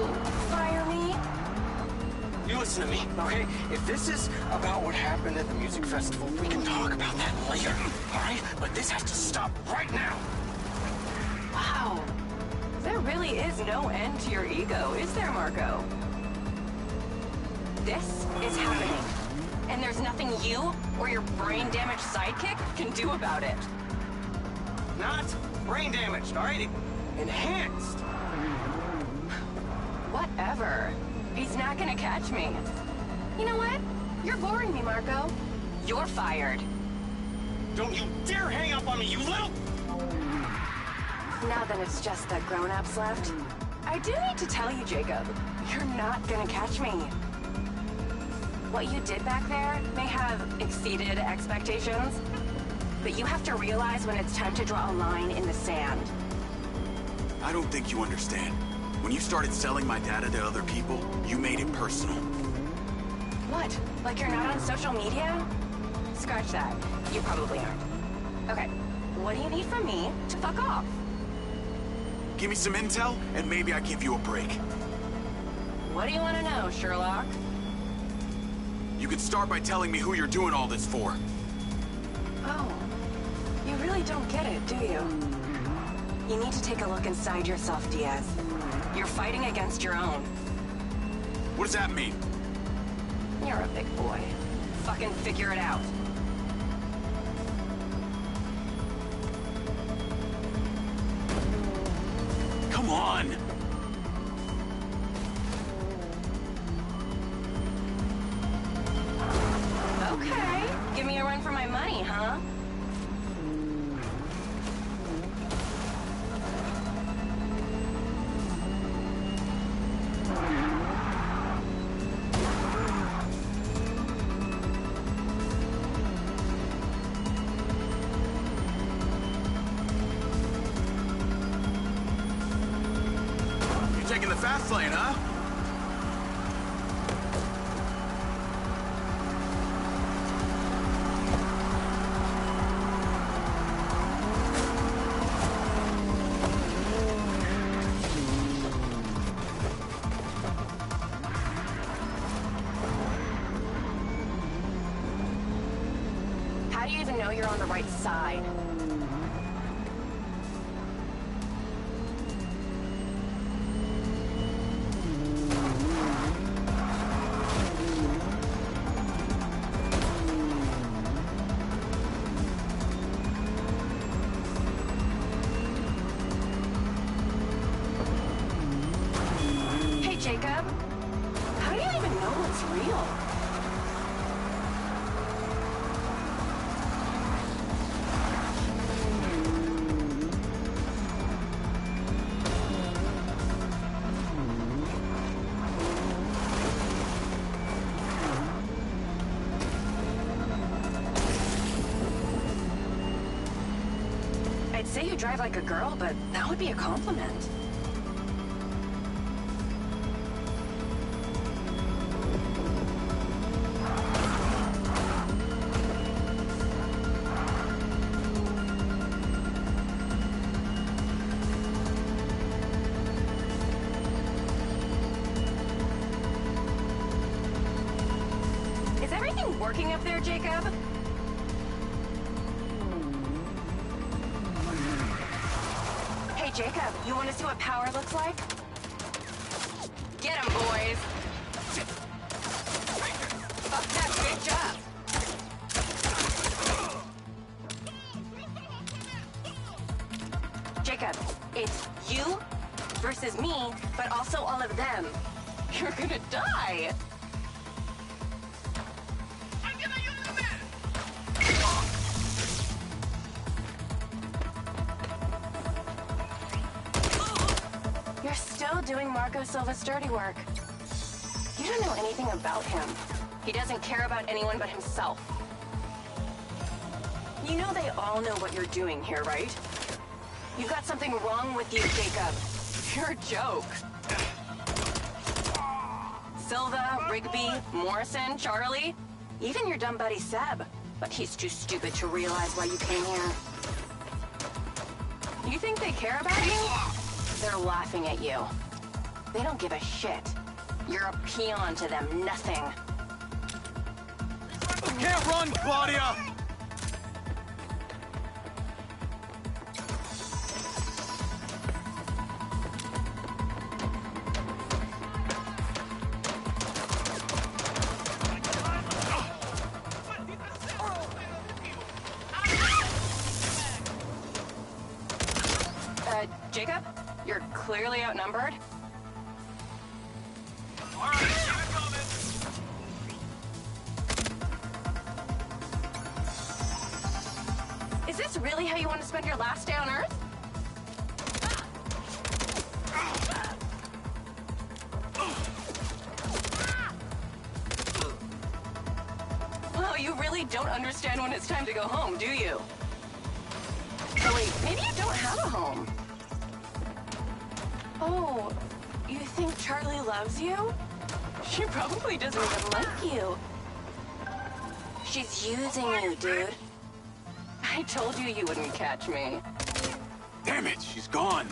Fire me? You listen to me, okay? If this is about what happened at the music festival, we can talk about that later, all right? But this has to stop right now. Wow. There really is no end to your ego, is there, Marco? This is happening. And there's nothing you or your brain-damaged sidekick can do about it. Not brain damaged, all right? Enhanced. Whatever. He's not gonna catch me. You know what? You're boring me, Marco. You're fired. Don't you dare hang up on me, you little... Now that it's just the grown-ups left, I do need to tell you, Jacob, you're not gonna catch me. What you did back there may have exceeded expectations, but you have to realize when it's time to draw a line in the sand. I don't think you understand. When you started selling my data to other people, you made it personal. What? Like you're not on social media? Scratch that. You probably aren't. Okay, what do you need from me to fuck off? Give me some intel, and maybe I give you a break. What do you want to know, Sherlock? You could start by telling me who you're doing all this for. Oh, you really don't get it, do you? You need to take a look inside yourself, Diaz. You're fighting against your own. What does that mean? You're a big boy. Fucking figure it out. Come on! Okay, give me a run for my money, huh? You're taking the fast lane, huh? How do you even know you're on the right side? Hey, Jacob. How do you even know what's real? I'd say you drive like a girl, but that would be a compliment. Is everything working up there, Jacob? Hey, Jacob, you want to see what power looks like? Get him, boys! Fuck that bitch up! Jacob, it's you versus me, but also all of them. You're gonna die! You're still doing Marco Silva's dirty work. You don't know anything about him. He doesn't care about anyone but himself. You know they all know what you're doing here, right? You've got something wrong with you, Jacob. You're a joke. Silva, Rigby, Morrison, Charlie, even your dumb buddy Seb. But he's too stupid to realize why you came here. You think they care about you? They're laughing at you. They don't give a shit. You're a peon to them, nothing. Can't run, Claudia! Jacob, you're clearly outnumbered. All right, keep it coming. Is this really how you want to spend your last day on Earth? Well, you really don't understand when it's time to go home, do you? Oh, wait, maybe you don't have a home. Oh, you think Charlie loves you? She probably doesn't even like you. She's using you, dude. I told you you wouldn't catch me. Damn it, she's gone.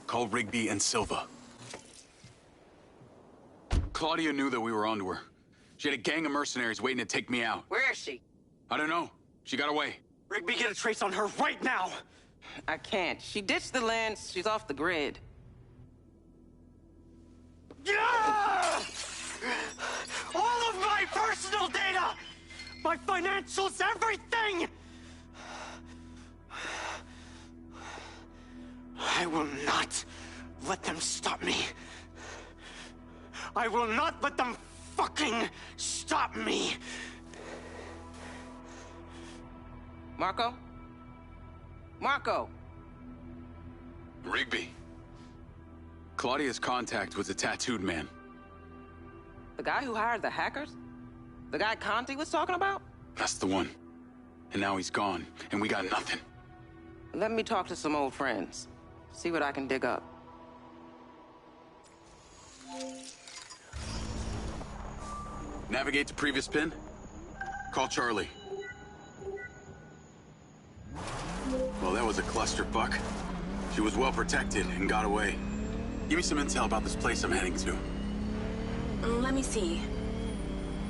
Call Rigby and Silva. Claudia knew that we were onto her. She had a gang of mercenaries waiting to take me out. Where is she? I don't know. She got away. Rigby, get a trace on her right now! I can't. She ditched the land. She's off the grid. Yeah! All of my personal data! My financials, everything! I will not let them stop me. I will not let them fucking stop me. Marco? Marco! Rigby. Claudia's contact was a tattooed man. The guy who hired the hackers? The guy Conti was talking about? That's the one. And now he's gone, and we got nothing. Let me talk to some old friends. See what I can dig up. Navigate to previous pin. Call Charlie. Well, that was a clusterfuck. She was well protected and got away. Give me some intel about this place I'm heading to. Let me see.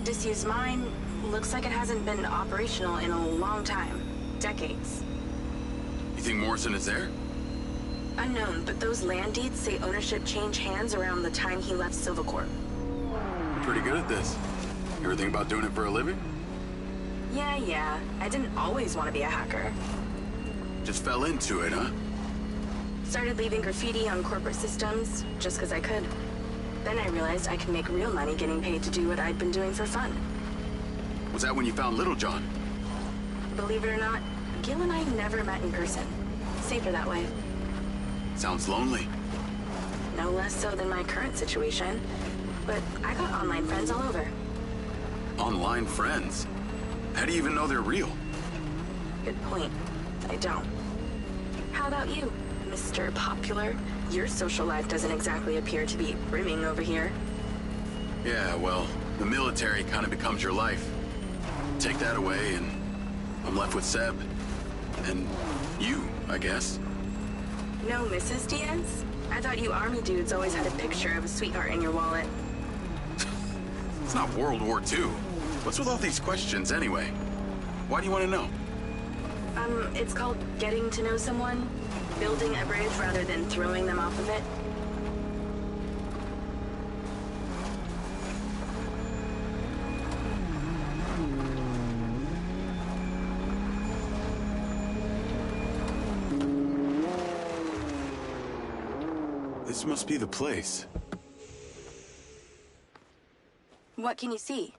Disused mine. Looks like it hasn't been operational in a long time. Decades. You think Morrison is there? Unknown, but those land deeds say ownership changed hands around the time he left Silvercorp. You're pretty good at this. You ever think about doing it for a living? Yeah. I didn't always want to be a hacker. Just fell into it, huh? Started leaving graffiti on corporate systems, just because I could. Then I realized I could make real money getting paid to do what I'd been doing for fun. Was that when you found Little John? Believe it or not, Gil and I never met in person. Safer that way. Sounds lonely. No less so than my current situation. But I got online friends all over. Online friends? How do you even know they're real? Good point. I don't. How about you, Mr. Popular? Your social life doesn't exactly appear to be brimming over here. Yeah, well, the military kind of becomes your life. Take that away and I'm left with Seb. And you, I guess. No Mrs. Diaz? I thought you army dudes always had a picture of a sweetheart in your wallet. It's not World War II. What's with all these questions anyway? Why do you want to know? It's called getting to know someone. Building a bridge rather than throwing them off of it. This must be the place. What can you see?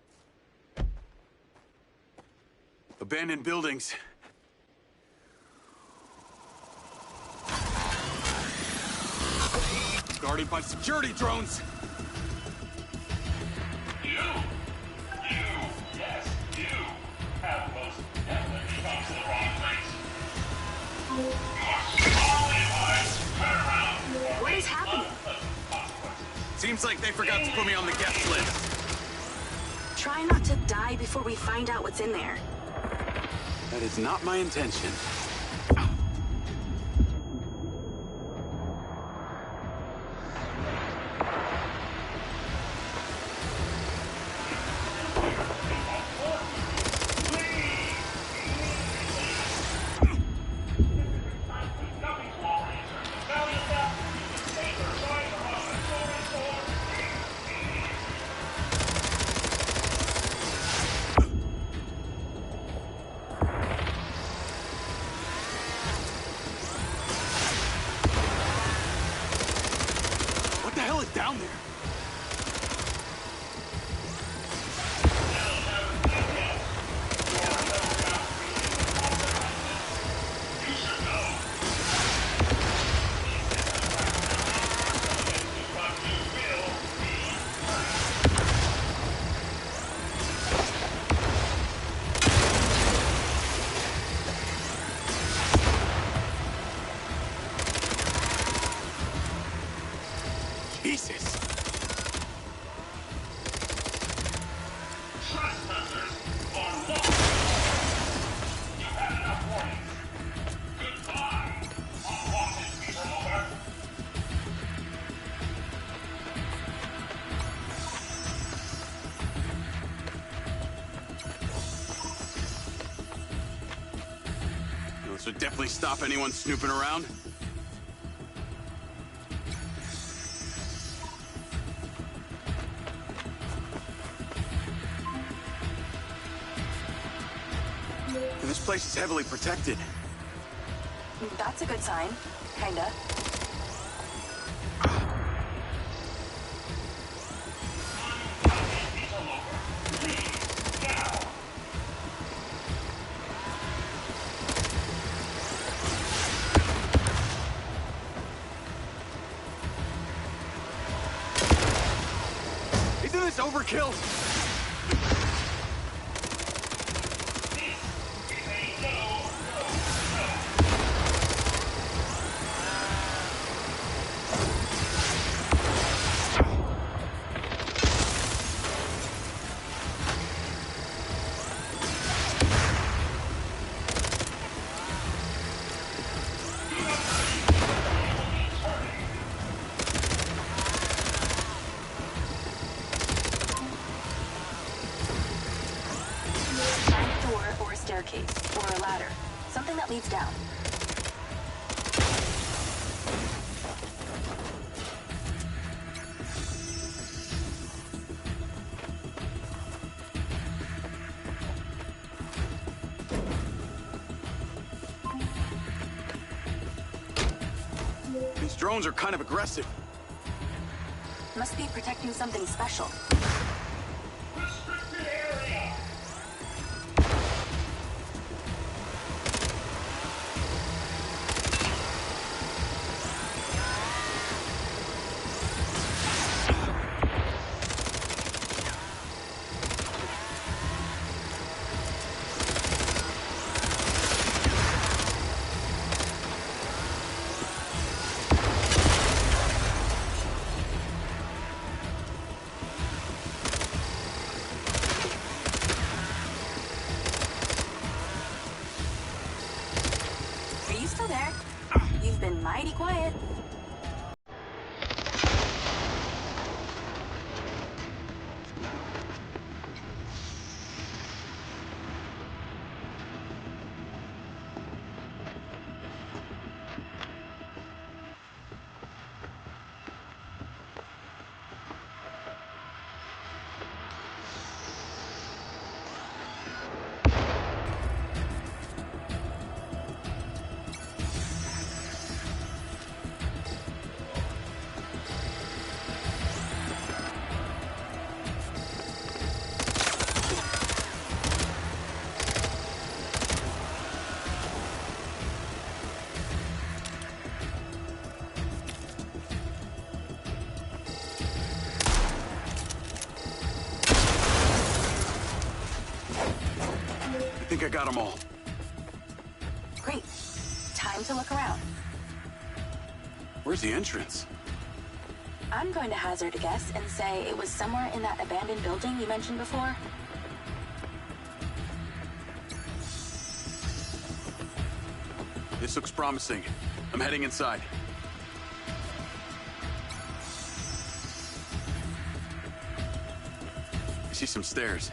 Abandoned buildings. Guarded by security drones. Yes, you have most definitely come to the wrong place. Turn around. What is happening? Seems like they forgot to put me on the guest list. Try not to die before we find out what's in there. That is not my intention. Down there. Jesus. Trespassers are lost. You had enough warning. Goodbye. Unwanted people over. This would definitely stop anyone snooping around. This place is heavily protected. That's a good sign. Kinda. Isn't this overkill? Staircase, or a ladder. Something that leads down. These drones are kind of aggressive. Must be protecting something special. Restricted area. There. You've been mighty quiet. I think I got them all. Great. Time to look around. Where's the entrance? I'm going to hazard a guess and say it was somewhere in that abandoned building you mentioned before. This looks promising. I'm heading inside. I see some stairs.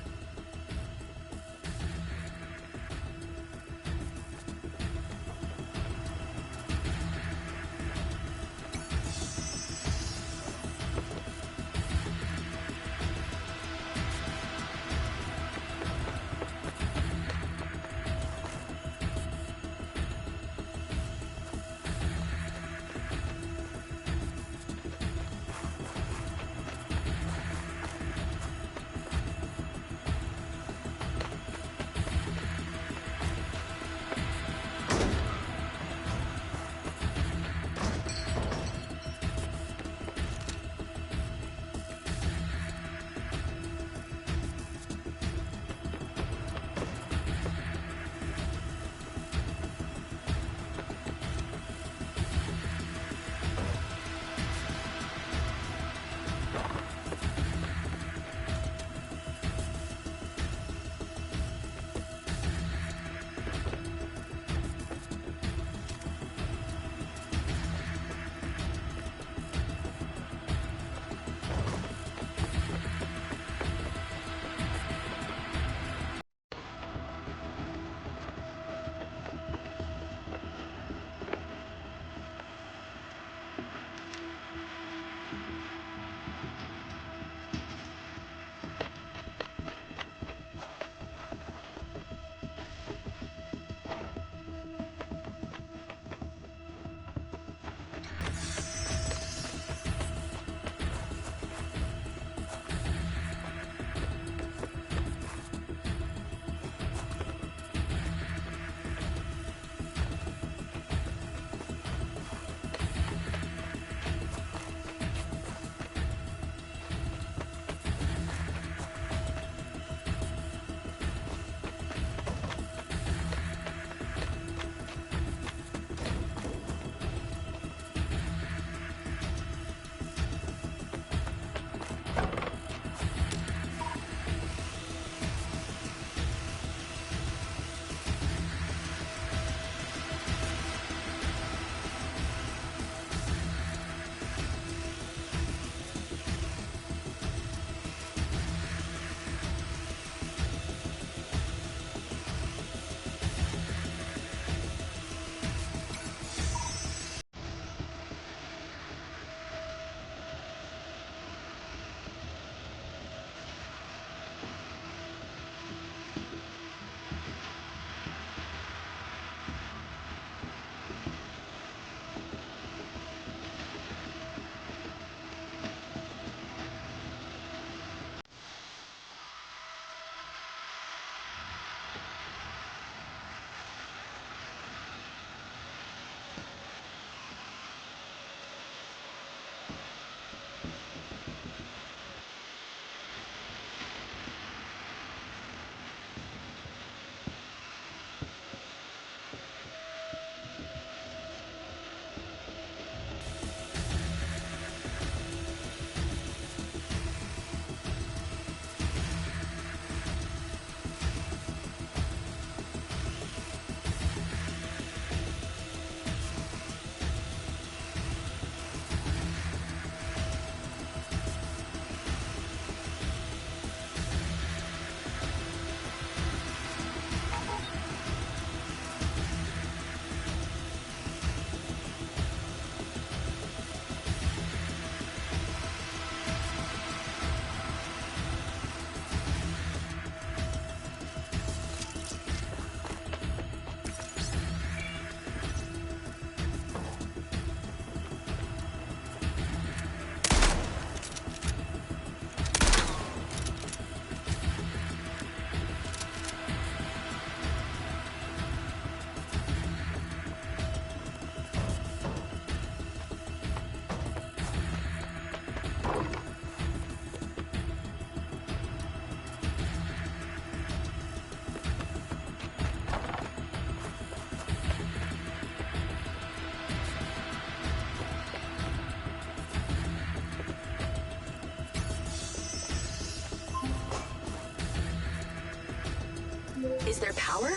Is there power?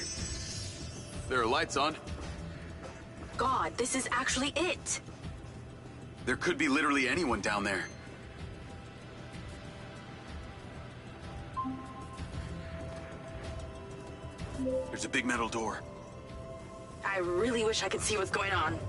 There are lights on. God, this is actually it. There could be literally anyone down there. There's a big metal door. I really wish I could see what's going on.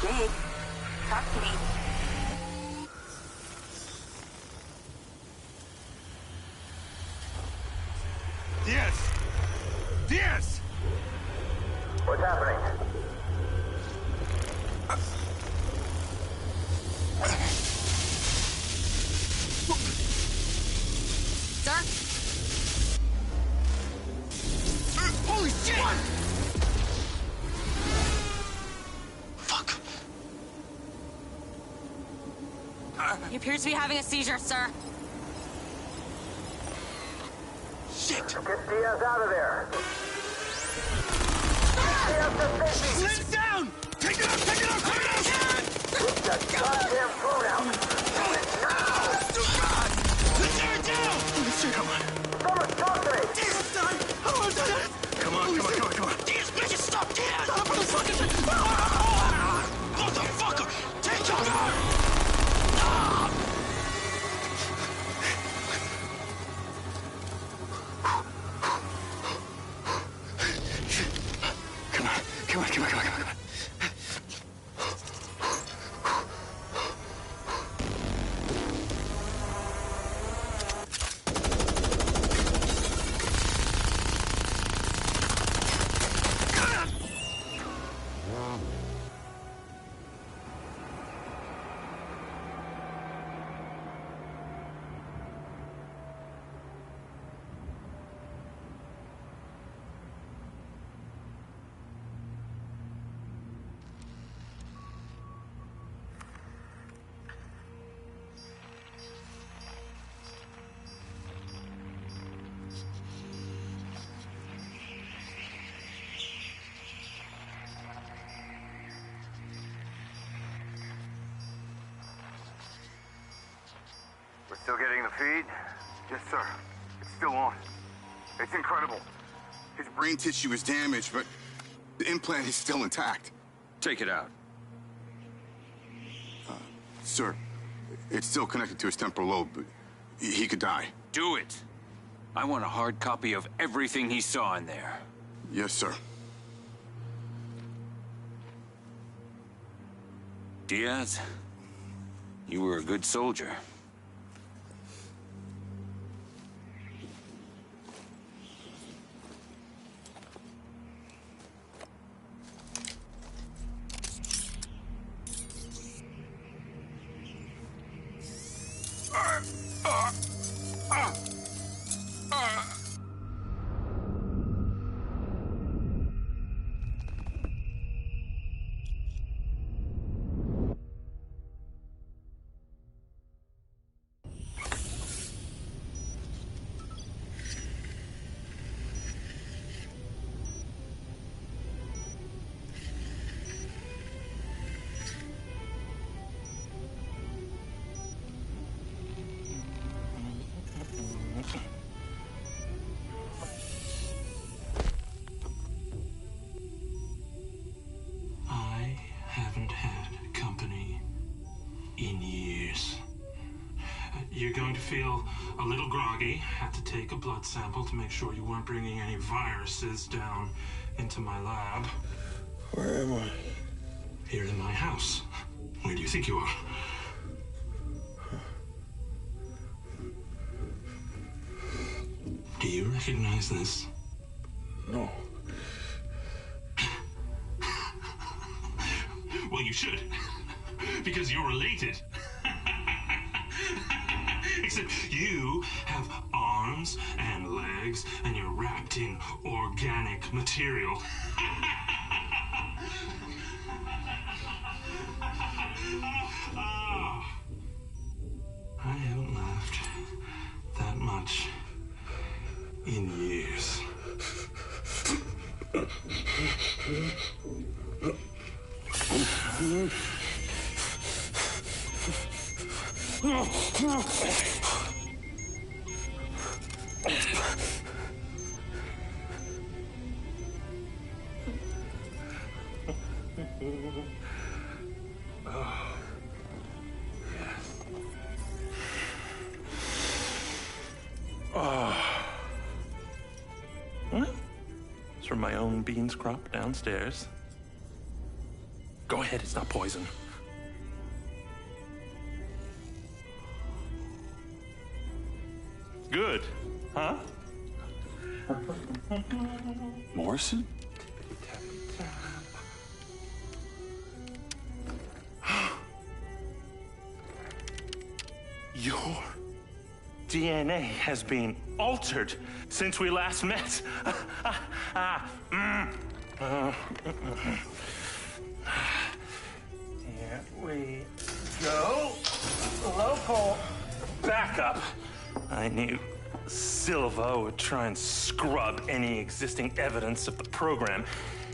Jake, talk to me. Diaz! What's happening? Sir? Holy shit! What? Fuck. He appears to be having a seizure, sir. Shit! Get Diaz out of there. Diaz to safety. Lay it down! Take it out! Take it out! Take it out! Get that goddamn phone out. Do it now. God! Let's tear it down! Holy shit, come on. Someone talk to me. Diaz, done! How long done it? Come on, come on, come on, come on. Diaz, bitches, stop! Diaz! Stop, motherfucker! Motherfucker! Take your gun! Come on, come on, come on, come on, come on. We're still getting the feed? Yes, sir. It's still on. It's incredible. His brain tissue is damaged, but the implant is still intact. Take it out. Sir, it's still connected to his temporal lobe, but he could die. Do it. I want a hard copy of everything he saw in there. Yes, sir. Diaz, you were a good soldier. I haven't had company in years. You're going to feel a little groggy. Had to take a blood sample to make sure you weren't bringing any viruses down into my lab. Where am I? Here in my house. Where do you think you are? Do you recognize this? No. Well, you should. Because you're related. Except you have arms and legs, and you're wrapped in organic material. I haven't laughed that much in years. Oh, yes. Oh. Well, it's from my own beans crop downstairs. Go ahead, it's not poison. Good, huh? Morrison? Your DNA has been altered since we last met. Here we go. Local backup. I knew Silva would try and scrub any existing evidence of the program.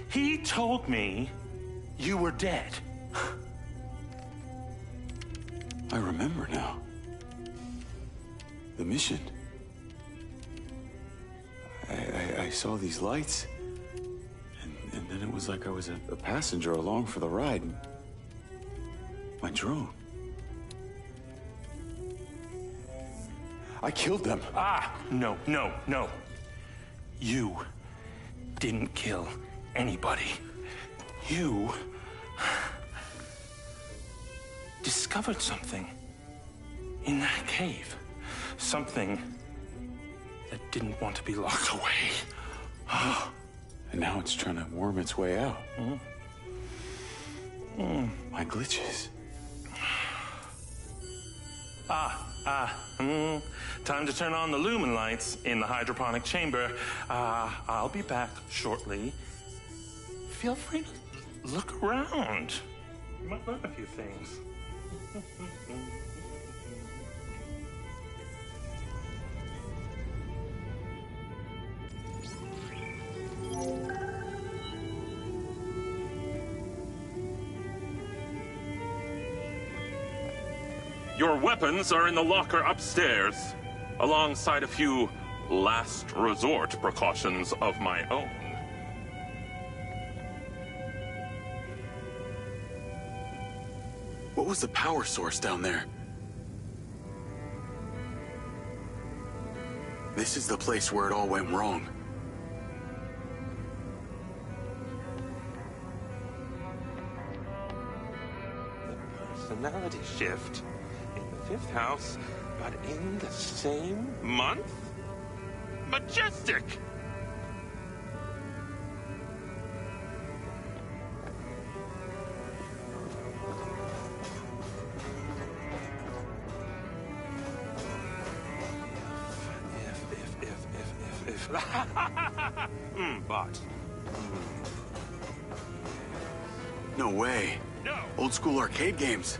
He told me you were dead. I remember now. The mission. I saw these lights, and then it was like I was a passenger along for the ride. My drone. I killed them. No. You didn't kill anybody. You discovered something in that cave. Something that didn't want to be locked away. And now it's trying to worm its way out. My glitches. Time to turn on the lumen lights in the hydroponic chamber. I'll be back shortly. Feel free to look around. You might learn a few things. Your weapons are in the locker upstairs, alongside a few last resort precautions of my own. What was the power source down there? This is the place where it all went wrong. Personality shift in the fifth house, but in the same month? Majestic! If. But. No way. No. Old school arcade games.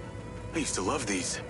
I used to love these.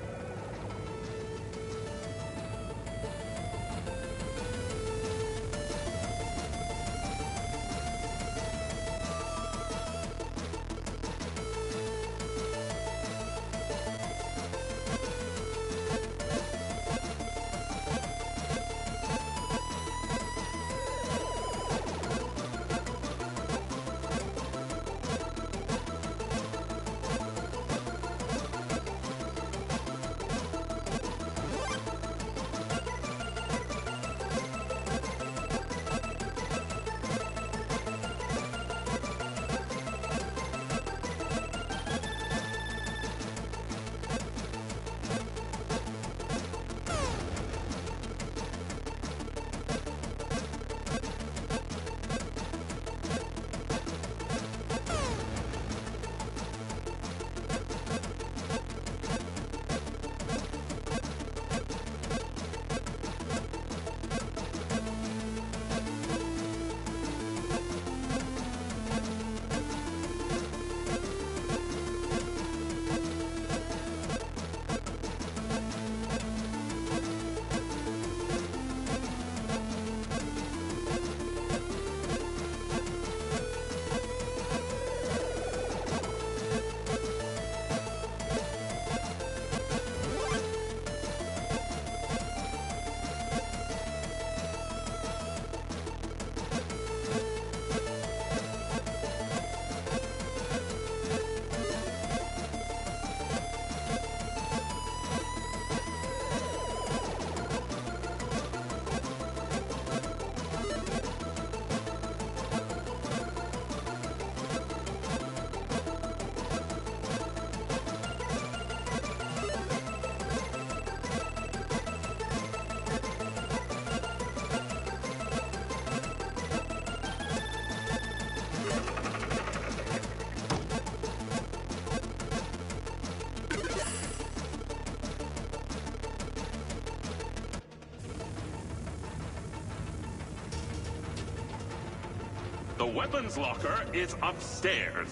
The weapons locker is upstairs.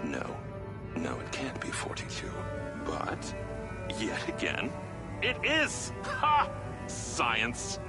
No, it can't be 42. But, yet again, It is! Ha! Science.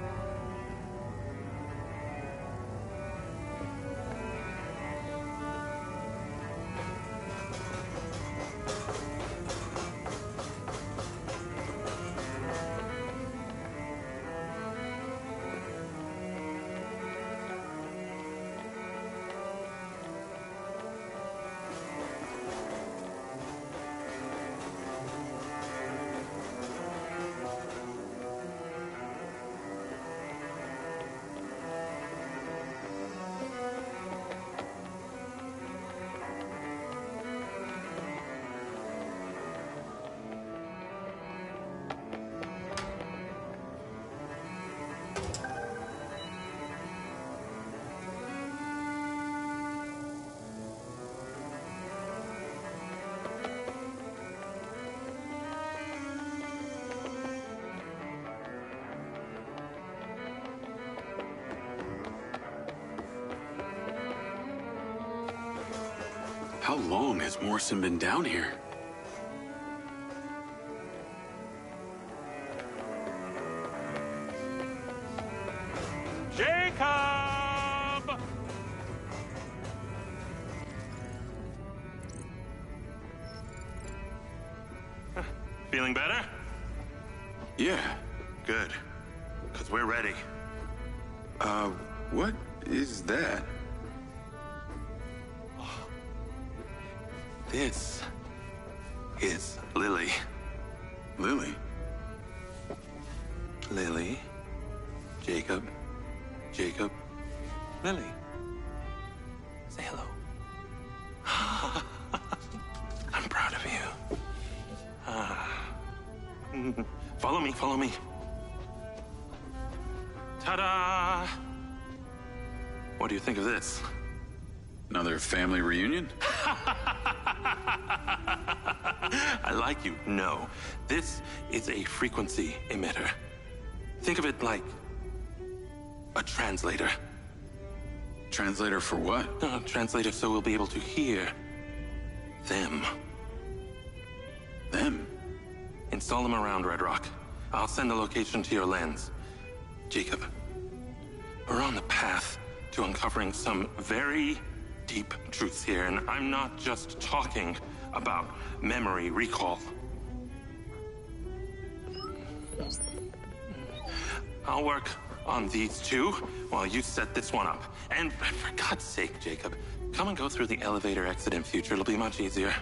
How long has Morrison been down here? Jacob! feeling better? Yeah. Good. Because we're ready. What is that? This is Lily. Lily? Lily. Jacob. Jacob. Lily. Say hello. I'm proud of you. Follow me, follow me. Ta-da! What do you think of this? Another family reunion? I like you. No. This is a frequency emitter. Think of it like a translator. Translator for what? Translator so we'll be able to hear them. Them? Install them around Red Rock. I'll send the location to your lens. Jacob, we're on the path to uncovering some very deep truths here, and I'm not just talking about memory recall. I'll work on these two while you set this one up. And for God's sake, Jacob, come and go through the elevator exit in future. It'll be much easier.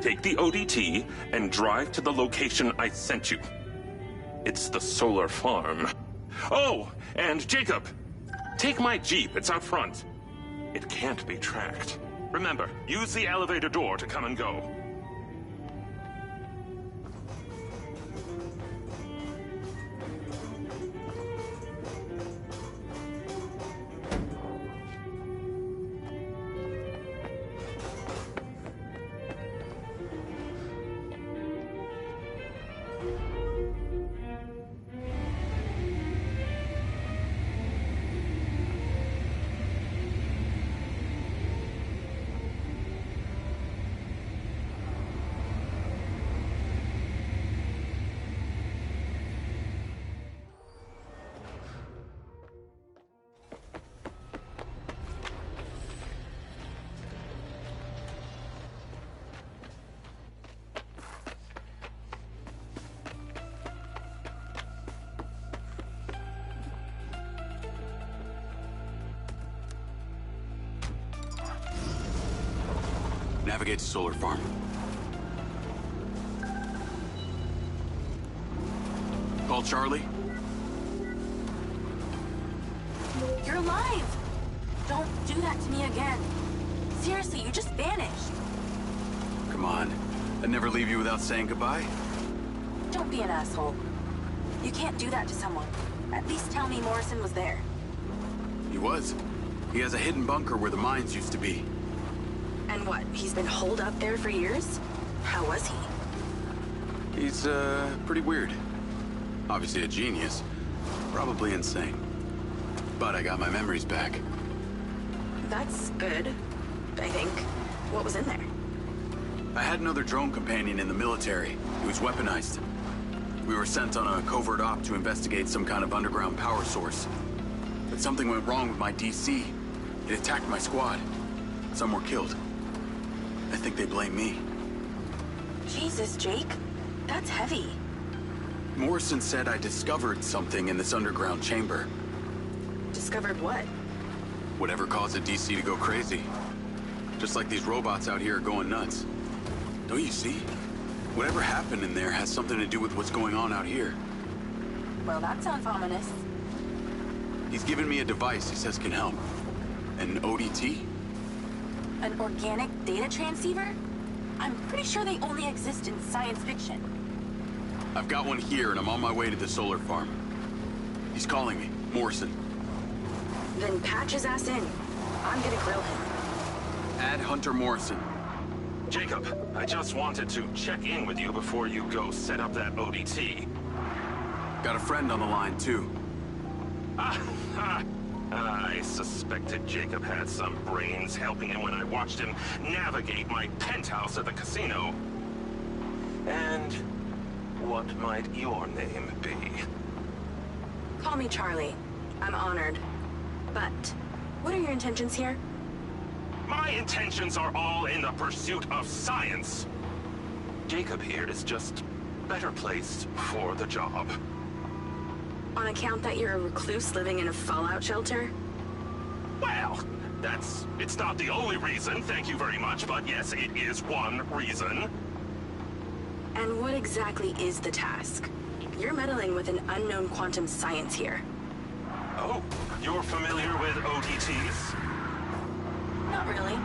Take the ODT and drive to the location I sent you. It's the solar farm. Oh, and Jacob, take my Jeep. It's out front. It can't be tracked. Remember, use the elevator door to come and go. Navigate to solar farm. Call Charlie. You're alive! Don't do that to me again. Seriously, you just vanished. Come on. I'd never leave you without saying goodbye. Don't be an asshole. You can't do that to someone. At least tell me Morrison was there. He was. He has a hidden bunker where the mines used to be. And what, he's been holed up there for years? How was he? He's, pretty weird. Obviously a genius. Probably insane. But I got my memories back. That's good, I think. What was in there? I had another drone companion in the military. He was weaponized. We were sent on a covert op to investigate some kind of underground power source. But something went wrong with my DC. It attacked my squad. Some were killed. I think they blame me. Jesus, Jake. That's heavy. Morrison said I discovered something in this underground chamber. Discovered what? Whatever caused the DC to go crazy. Just like these robots out here are going nuts. Don't you see? Whatever happened in there has something to do with what's going on out here. Well, that sounds ominous. He's given me a device he says can help. An ODT? An organic data transceiver? I'm pretty sure they only exist in science fiction. I've got one here and I'm on my way to the solar farm. He's calling me, Morrison. Then patch his ass in. I'm gonna grill him. Add Hunter Morrison. Jacob, I just wanted to check in with you before you go set up that ODT. Got a friend on the line, too. I suspected Jacob had some brains helping him when I watched him navigate my penthouse at the casino. And what might your name be? Call me Charlie. I'm honored. But, what are your intentions here? My intentions are all in the pursuit of science. Jacob here is just better placed for the job. On account that you're a recluse living in a fallout shelter? Well, it's not the only reason, thank you very much, but yes, it is one reason. And what exactly is the task? You're meddling with an unknown quantum science here. Oh, you're familiar with ODTs? Not really.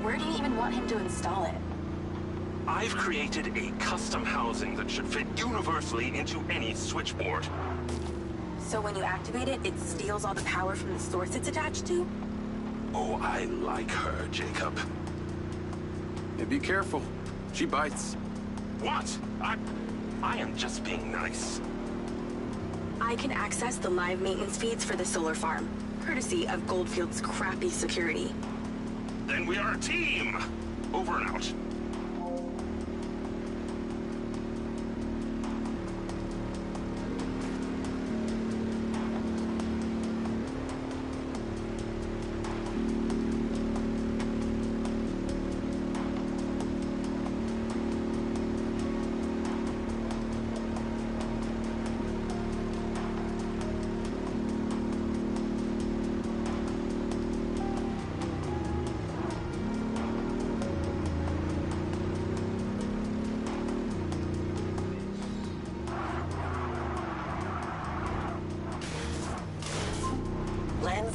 Where do you even want him to install it? I've created a custom housing that should fit universally into any switchboard. So when you activate it, it steals all the power from the source it's attached to? Oh, I like her, Jacob. Yeah, be careful. She bites. What? I am just being nice. I can access the live maintenance feeds for the solar farm, courtesy of Goldfield's crappy security. Then we are a team! Over and out.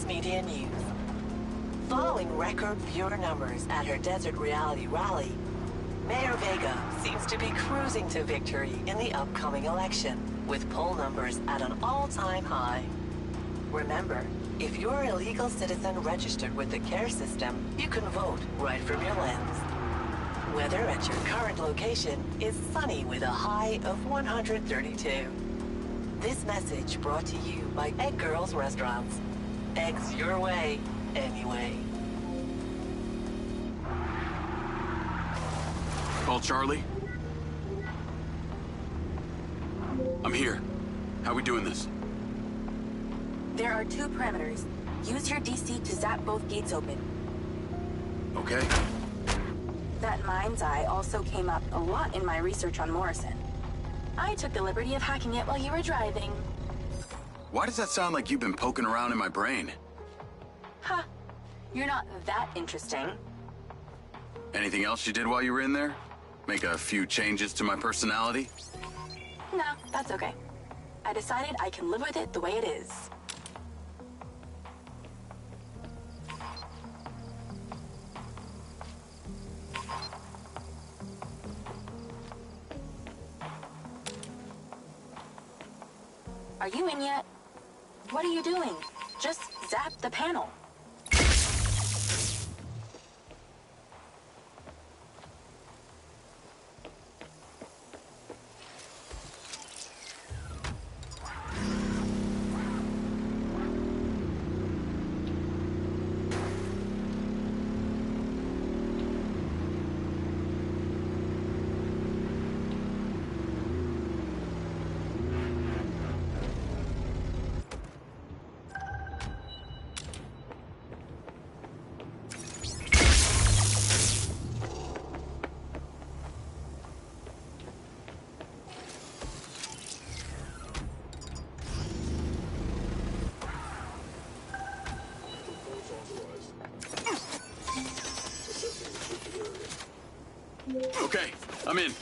Media News. Following record viewer numbers at her Desert Reality rally, Mayor Vega seems to be cruising to victory in the upcoming election, with poll numbers at an all-time high. Remember, if you're a legal citizen registered with the CARE system, you can vote right from your lens. Weather at your current location is sunny with a high of 132. This message brought to you by Egg Girls Restaurants. Eggs your way, anyway. Call Charlie? I'm here. How we doing this? There are two parameters. Use your DC to zap both gates open. Okay. That Mindseye also came up a lot in my research on Morrison. I took the liberty of hacking it while you were driving. Why does that sound like you've been poking around in my brain? Ha! You're not that interesting. Anything else you did while you were in there? Make a few changes to my personality? No, that's okay. I decided I can live with it the way it is. Are you in yet? What are you doing? Just zap the panel. Okay, I'm in.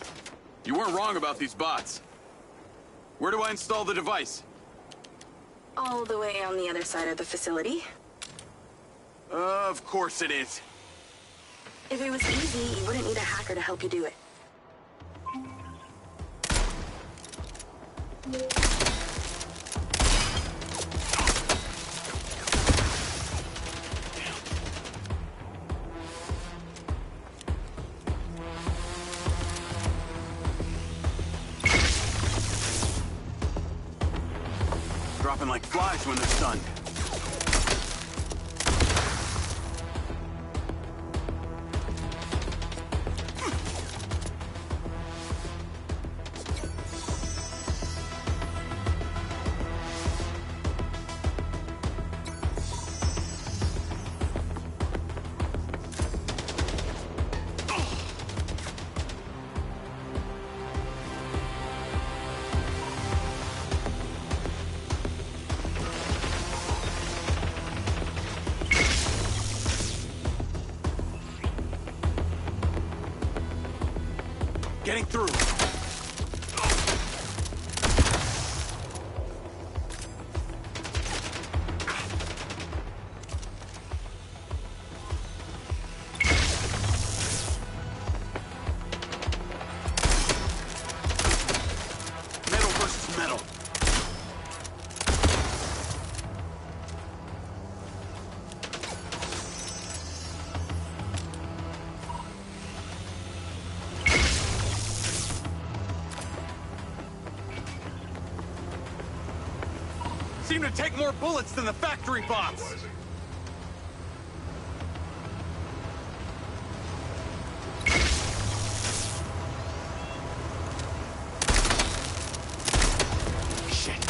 You weren't wrong about these bots. Where do I install the device? All the way on the other side of the facility. Of course it is. If it was easy, you wouldn't need a hacker to help you do it. Dropping like flies when they're stunned. Getting through. Metal versus metal. Seem to take more bullets than the factory bots. Shit.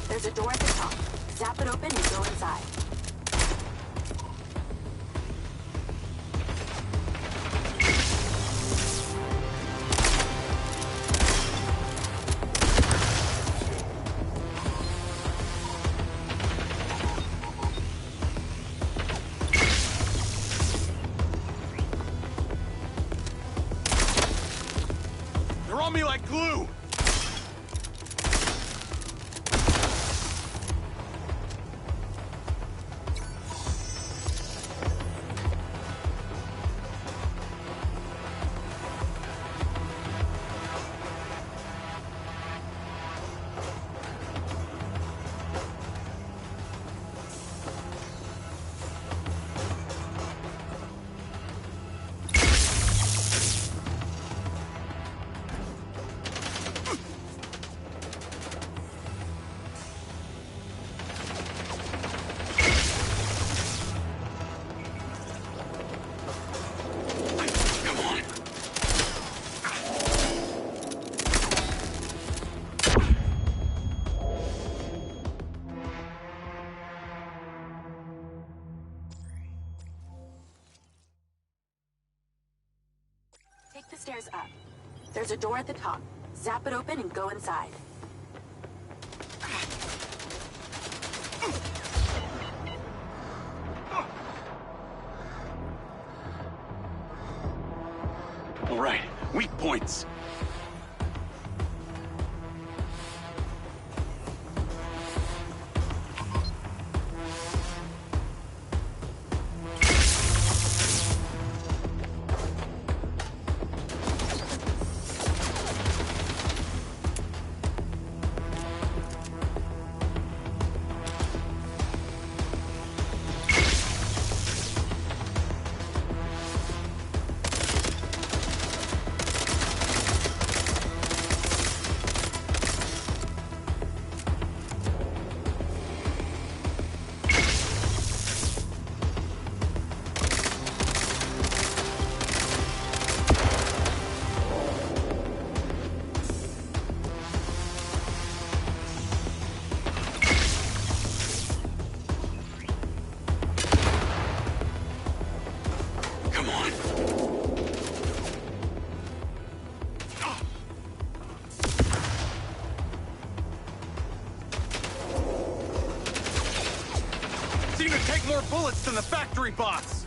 There's a door at the top. Zap it open and go inside. They're on me like glue! Take the stairs up. There's a door at the top. Zap it open and go inside. All right, weak points. Seem to take more bullets than the factory bots!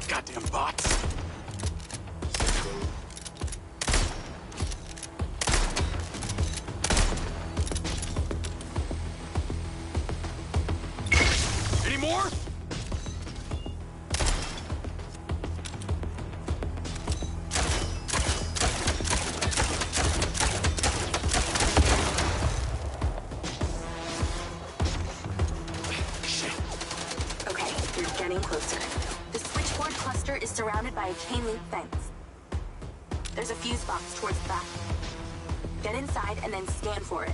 Goddamn bots! Any more? Okay, you're getting closer. The switchboard cluster is surrounded surrounded by a chain link fence. There's a fuse box towards the back. Get inside and then scan for it.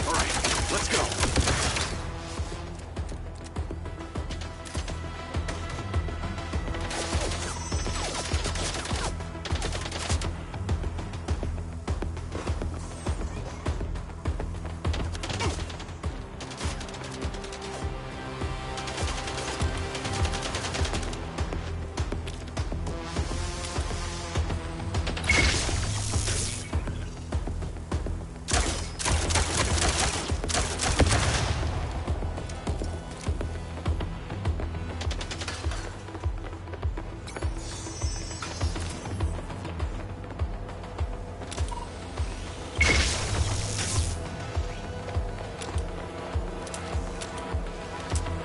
All right, let's go.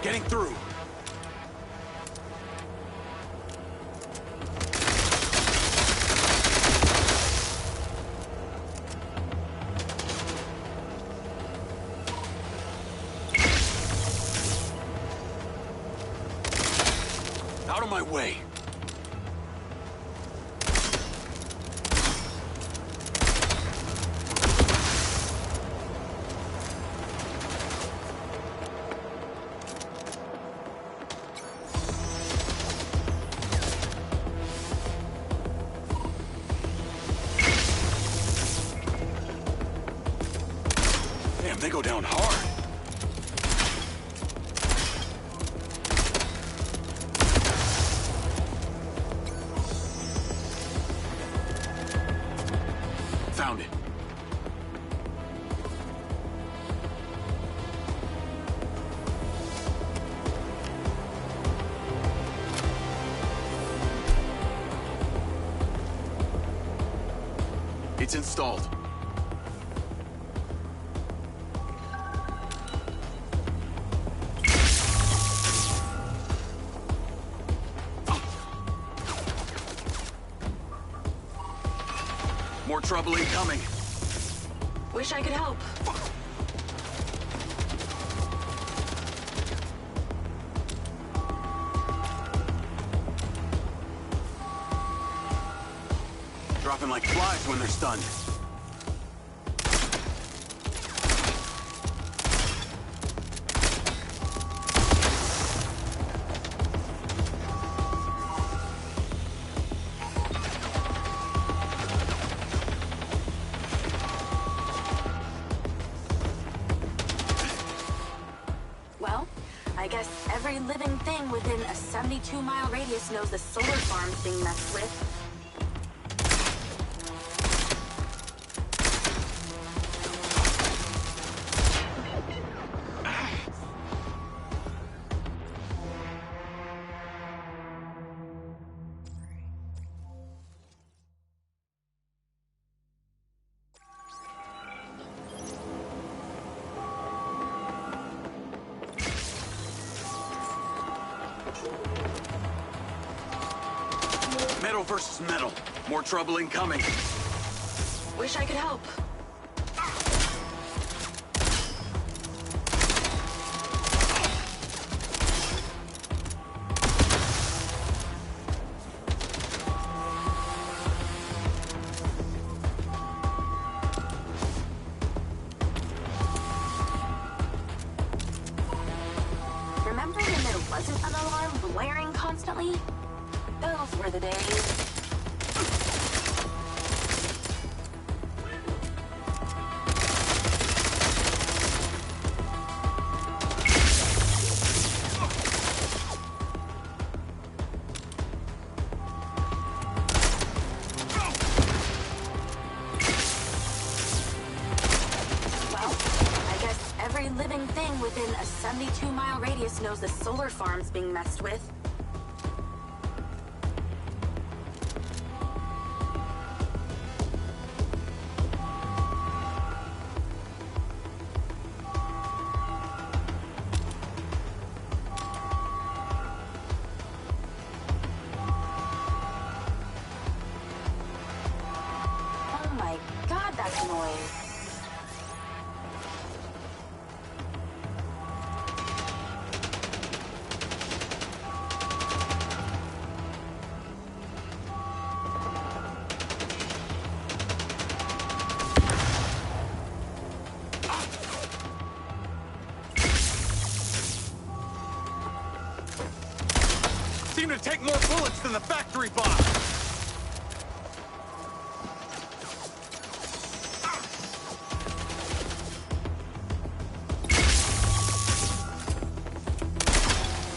Getting through. Out of my way. Damn, they go down hard. Found it. It's installed. More trouble incoming. Wish I could help. Dropping like flies when they're stunned. Well, I guess every living thing within a 72-mile radius knows the solar farm's being messed with. Metal versus metal. More trouble incoming. Wish I could help. Remember when there wasn't an alarm blaring constantly? Those were the days. Well, I guess every living thing within a 72-mile radius knows the solar farm's being messed with. Oh my god, that's annoying. seem to take more bullets than the factory boss.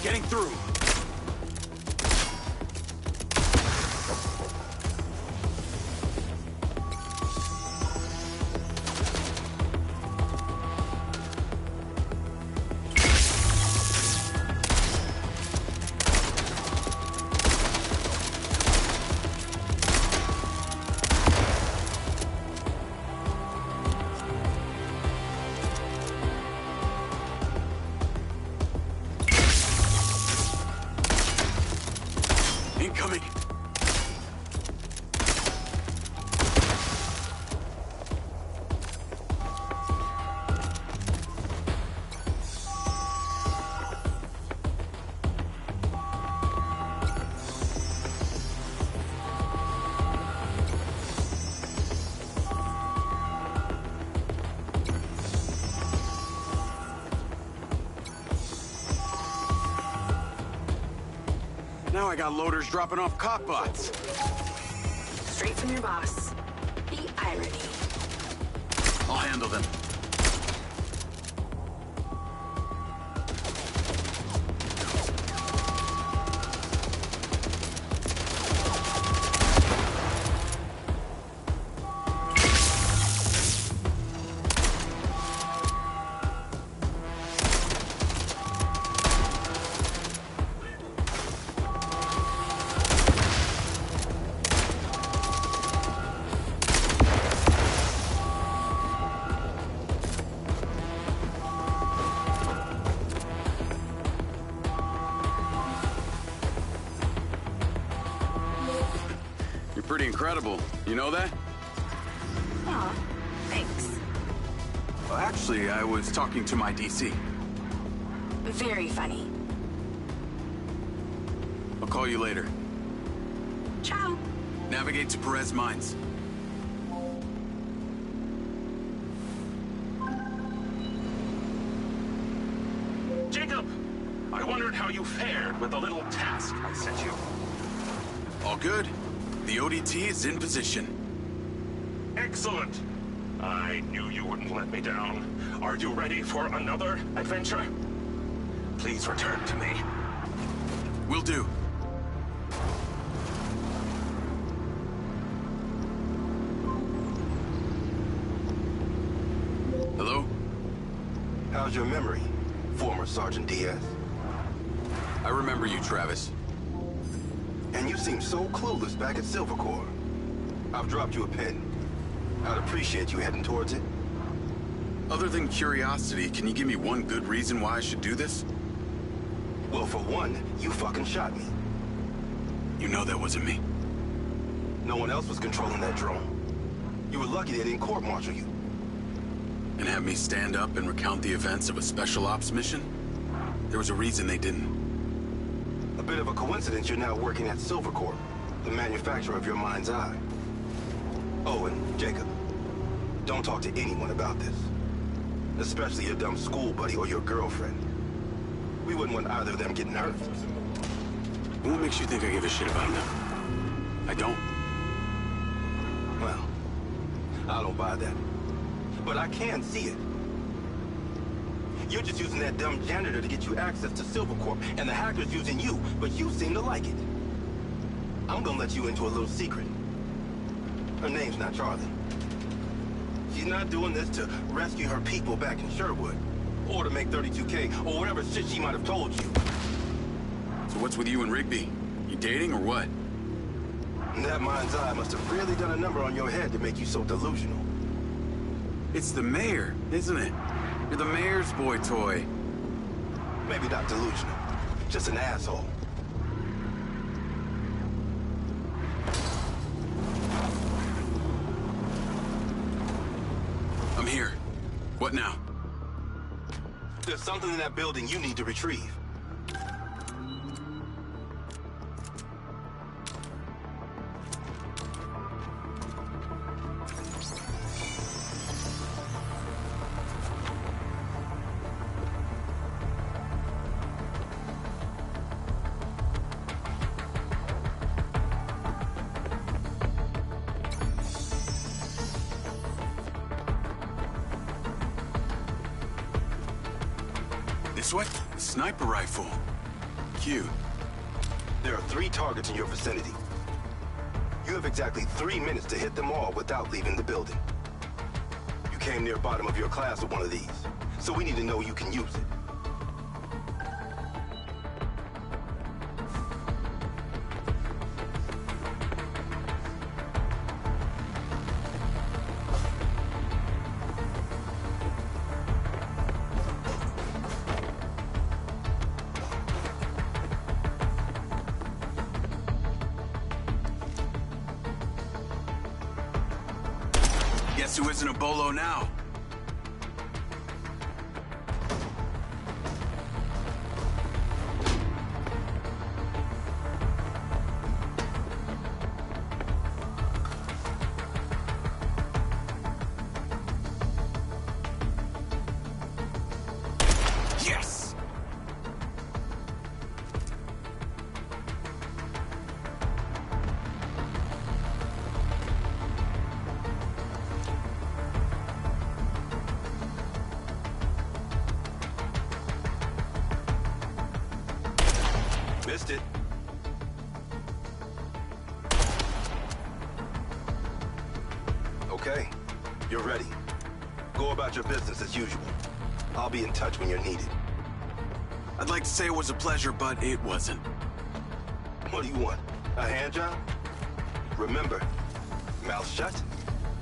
Getting through. Incoming! Now I got loaders dropping off cop bots. Straight from your boss. The irony. I'll handle them. You're pretty incredible. You know that? Aw, thanks. Well, actually, I was talking to my DC. Very funny. I'll call you later. Ciao. Navigate to Perez Mines. Jacob! I wondered how you fared with the little task I sent you. All good. The ODT is in position. Excellent. I knew you wouldn't let me down. Are you ready for another adventure? Please return to me. Will do. Hello? How's your memory, former Sergeant Diaz? I remember you, Travis. And you seem so clueless back at Silver Corps. I've dropped you a pin. I'd appreciate you heading towards it. Other than curiosity, can you give me one good reason why I should do this? Well, for one, you fucking shot me. You know that wasn't me. No one else was controlling that drone. You were lucky they didn't court-martial you. And have me stand up and recount the events of a special ops mission? There was a reason they didn't. A bit of a coincidence you're now working at Silver Corp, the manufacturer of your Mindseye. Oh, and Jacob, don't talk to anyone about this. Especially your dumb school buddy or your girlfriend. We wouldn't want either of them getting hurt. What makes you think I give a shit about them? I don't. Well, I don't buy that. But I can see it. You're just using that dumb janitor to get you access to Silver Corp, and the hacker's using you, but you seem to like it. I'm gonna let you into a little secret. Her name's not Charlie. She's not doing this to rescue her people back in Sherwood, or to make 32K, or whatever shit she might have told you. So what's with you and Rigby? You dating or what? That Mindseye must have really done a number on your head to make you so delusional. It's the mayor, isn't it? You're the mayor's boy toy. Maybe not delusional, just an asshole. I'm here. What now? There's something in that building you need to retrieve. This way? A sniper rifle. Cute. There are 3 targets in your vicinity. You have exactly 3 minutes to hit them all without leaving the building. You came near bottom of your class with one of these, so we need to know you can use it. Guess who isn't a bolo now? Yes! Missed it. Okay, you're ready. Go about your business as usual. I'll be in touch when you're needed. I'd like to say it was a pleasure, but it wasn't. What do you want? A hand job? Remember, mouth shut,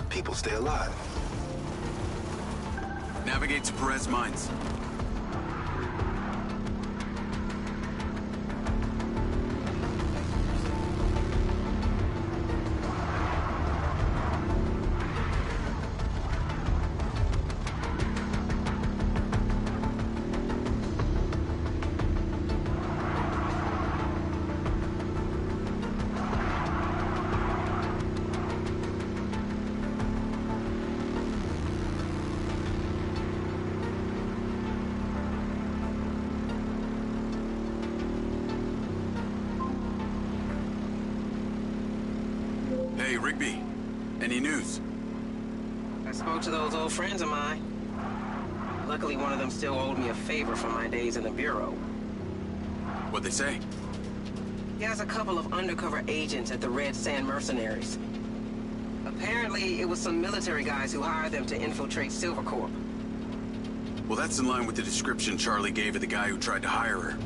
people stay alive. Navigate to Perez Mines. Hey, Rigby. Any news? I spoke to those old friends of mine. Luckily, one of them still owed me a favor from my days in the Bureau. What'd they say? He has a couple of undercover agents at the Red Sand Mercenaries. Apparently, it was some military guys who hired them to infiltrate Silvercorp. Well, that's in line with the description Charlie gave of the guy who tried to hire her.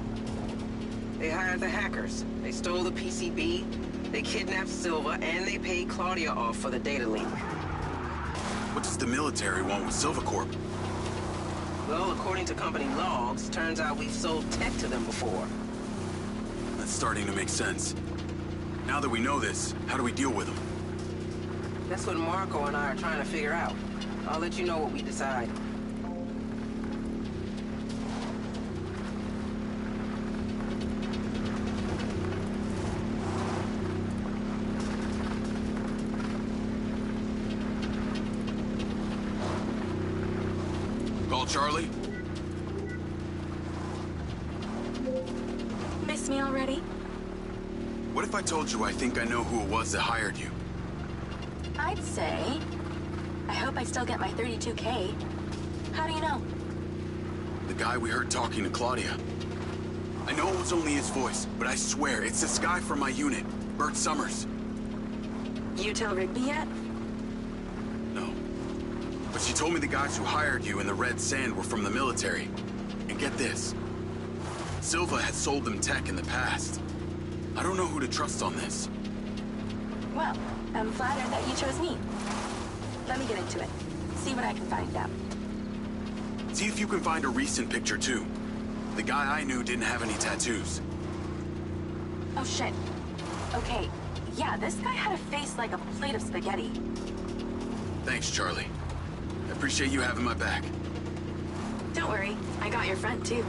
They hired the hackers. They stole the PCB, they kidnapped Silva, and they paid Claudia off for the data leak. What does the military want with Silvercorp? Well, according to company logs, turns out we've sold tech to them before. That's starting to make sense. Now that we know this, how do we deal with them? That's what Marco and I are trying to figure out. I'll let you know what we decide. Call Charlie? Miss me already? What if I told you I think I know who it was that hired you? I'd say... I hope I still get my 32K. How do you know? The guy we heard talking to Claudia. I know it was only his voice, but I swear it's this guy from my unit, Bert Summers. You tell Rigby yet? No. But she told me the guys who hired you in the Red Sand were from the military. And get this. Silva had sold them tech in the past. I don't know who to trust on this. Well, I'm flattered that you chose me. Let me get into it. See what I can find out. See if you can find a recent picture, too. The guy I knew didn't have any tattoos. Oh, shit. Okay, yeah, this guy had a face like a plate of spaghetti. Thanks, Charlie. I appreciate you having my back. Don't worry, I got your front, too.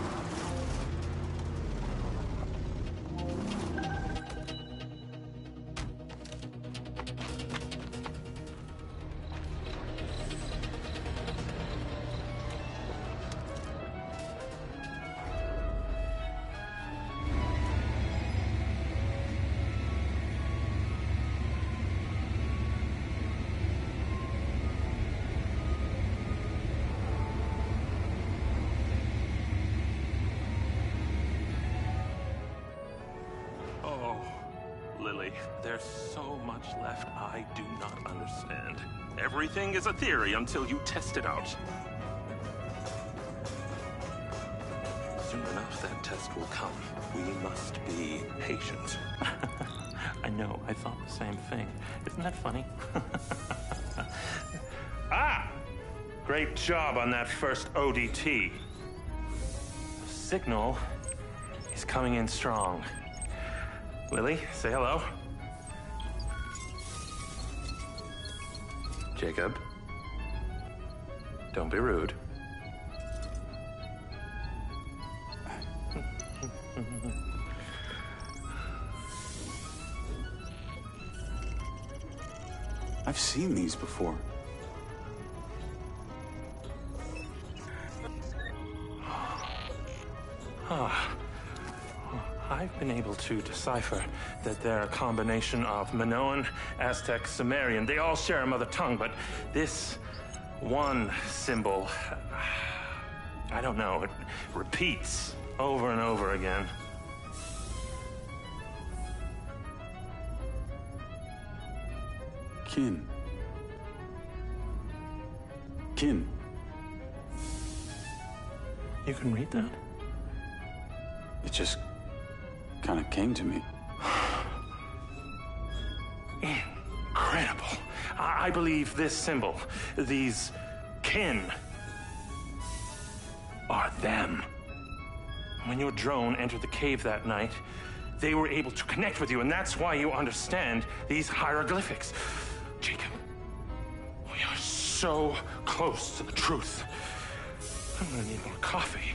There's so much left I do not understand. Everything is a theory until you test it out. Soon enough, that test will come. We must be patient. I know, I thought the same thing. Isn't that funny? Ah! Great job on that first ODT. The signal is coming in strong. Lily, say hello. Jacob, don't be rude. I've seen these before. I've been able to decipher that they're a combination of Minoan, Aztec, Sumerian. They all share a mother tongue, but this one symbol, I don't know, it repeats over and over again. Kin. Kin. You can read that? It just kind of came to me. Incredible. I believe this symbol, these kin, are them. When your drone entered the cave that night, they were able to connect with you, and that's why you understand these hieroglyphics. Jacob, we are so close to the truth. I'm gonna need more coffee.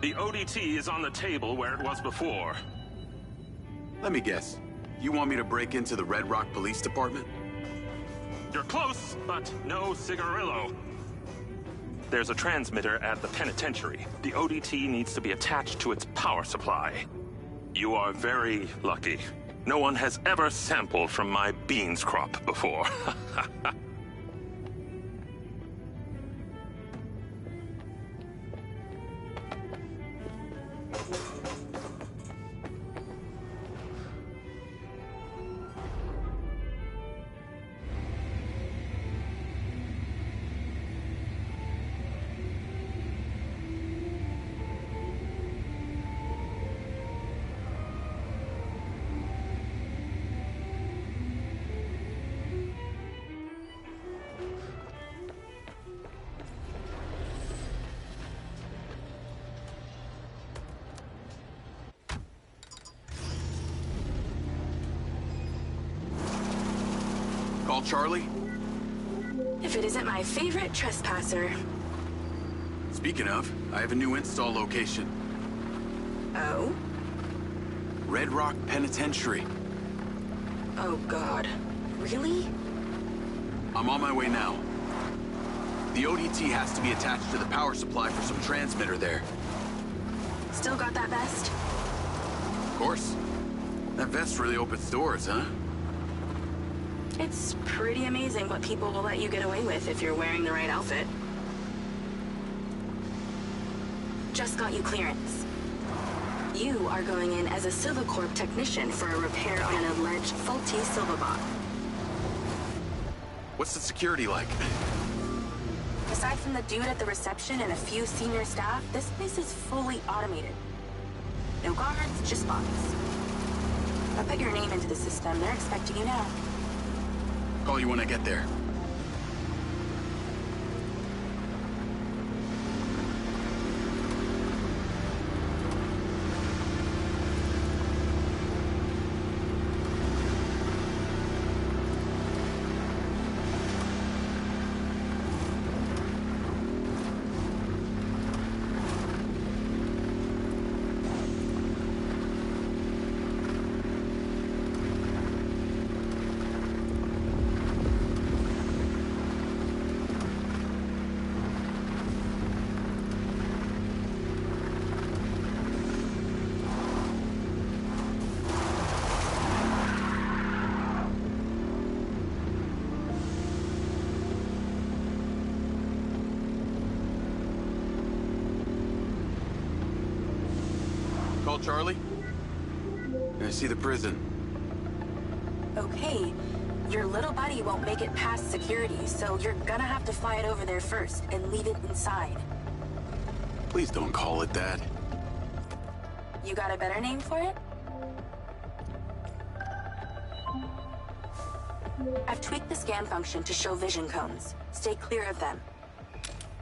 The ODT is on the table where it was before. Let me guess. You want me to break into the Red Rock Police Department? You're close, but no cigarillo. There's a transmitter at the penitentiary. The ODT needs to be attached to its power supply. You are very lucky. No one has ever sampled from my beans crop before. Call Charlie? If it isn't my favorite trespasser. Speaking of, I have a new install location. Oh? Red Rock Penitentiary. Oh, God. Really? I'm on my way now. The ODT has to be attached to the power supply for some transmitter there. Still got that vest? Of course. That vest really opens doors, huh? It's pretty amazing what people will let you get away with if you're wearing the right outfit. Just got you clearance. You are going in as a Silvercorp technician for a repair on an alleged faulty Silverbot. What's the security like? Aside from the dude at the reception and a few senior staff, this place is fully automated. No guards, just bots. I put your name into the system. They're expecting you now. Call you when I get there. call Charlie? I see the prison. Okay, your little buddy won't make it past security, so you're gonna have to fly it over there first and leave it inside. Please don't call it that. You got a better name for it? I've tweaked the scan function to show vision cones. Stay clear of them.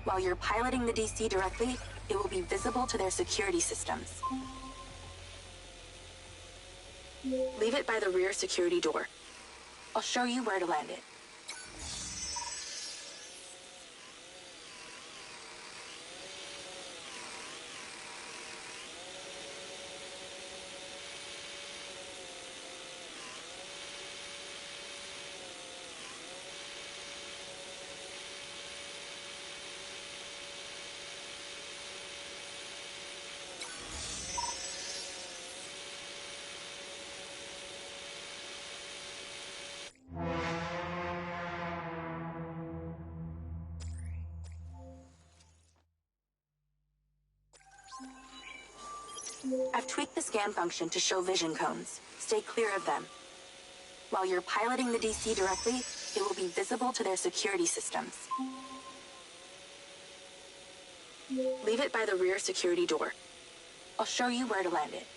While you're piloting the DC directly, it will be visible to their security systems. Leave it by the rear security door. I'll show you where to land it. I've tweaked the scan function to show vision cones. Stay clear of them. While you're piloting the DC directly, it will be visible to their security systems. Leave it by the rear security door. I'll show you where to land it.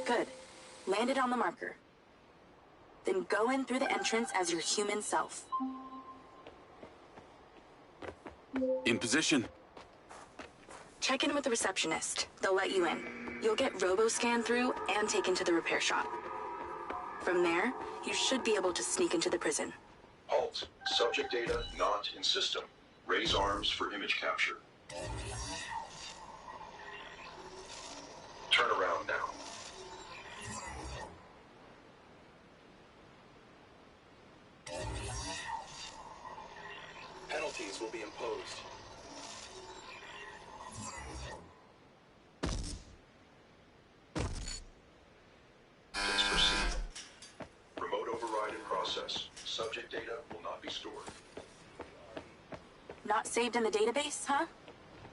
Good. Land it on the marker. Then go in through the entrance as your human self. In position. Check in with the receptionist. They'll let you in. You'll get robo-scanned through and taken to the repair shop. From there, you should be able to sneak into the prison. Halt. Subject data not in system. Raise arms for image capture. Turn around now. Penalties will be imposed. Please proceed. Remote override in process. Subject data will not be stored. Not saved in the database, huh?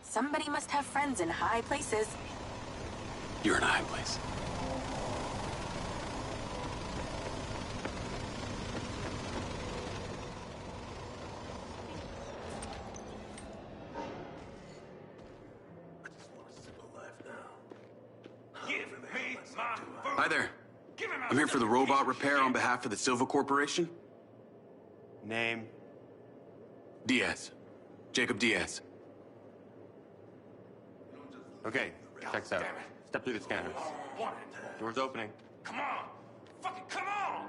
Somebody must have friends in high places. You're in a high place. Hi there. I'm here for the robot repair on behalf of the Silva Corporation. Name? Diaz. Jacob Diaz. Okay, checks out. Step through the scanners. Door's opening. Come on! Fucking come on!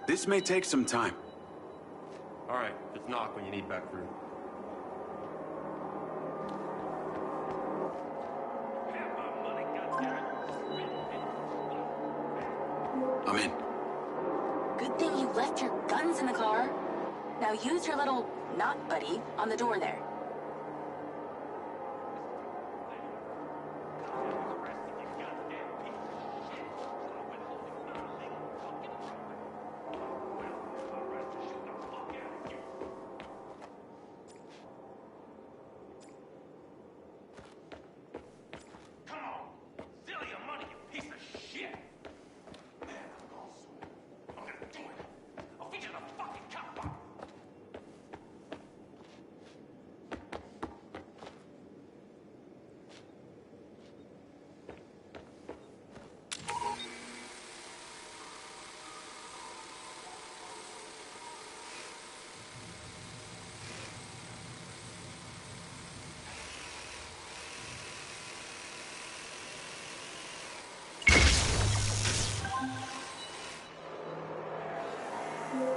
This may take some time. All right, just knock when you need back through. I'm in. Good thing you left your guns in the car. Now use your little knot buddy on the door there.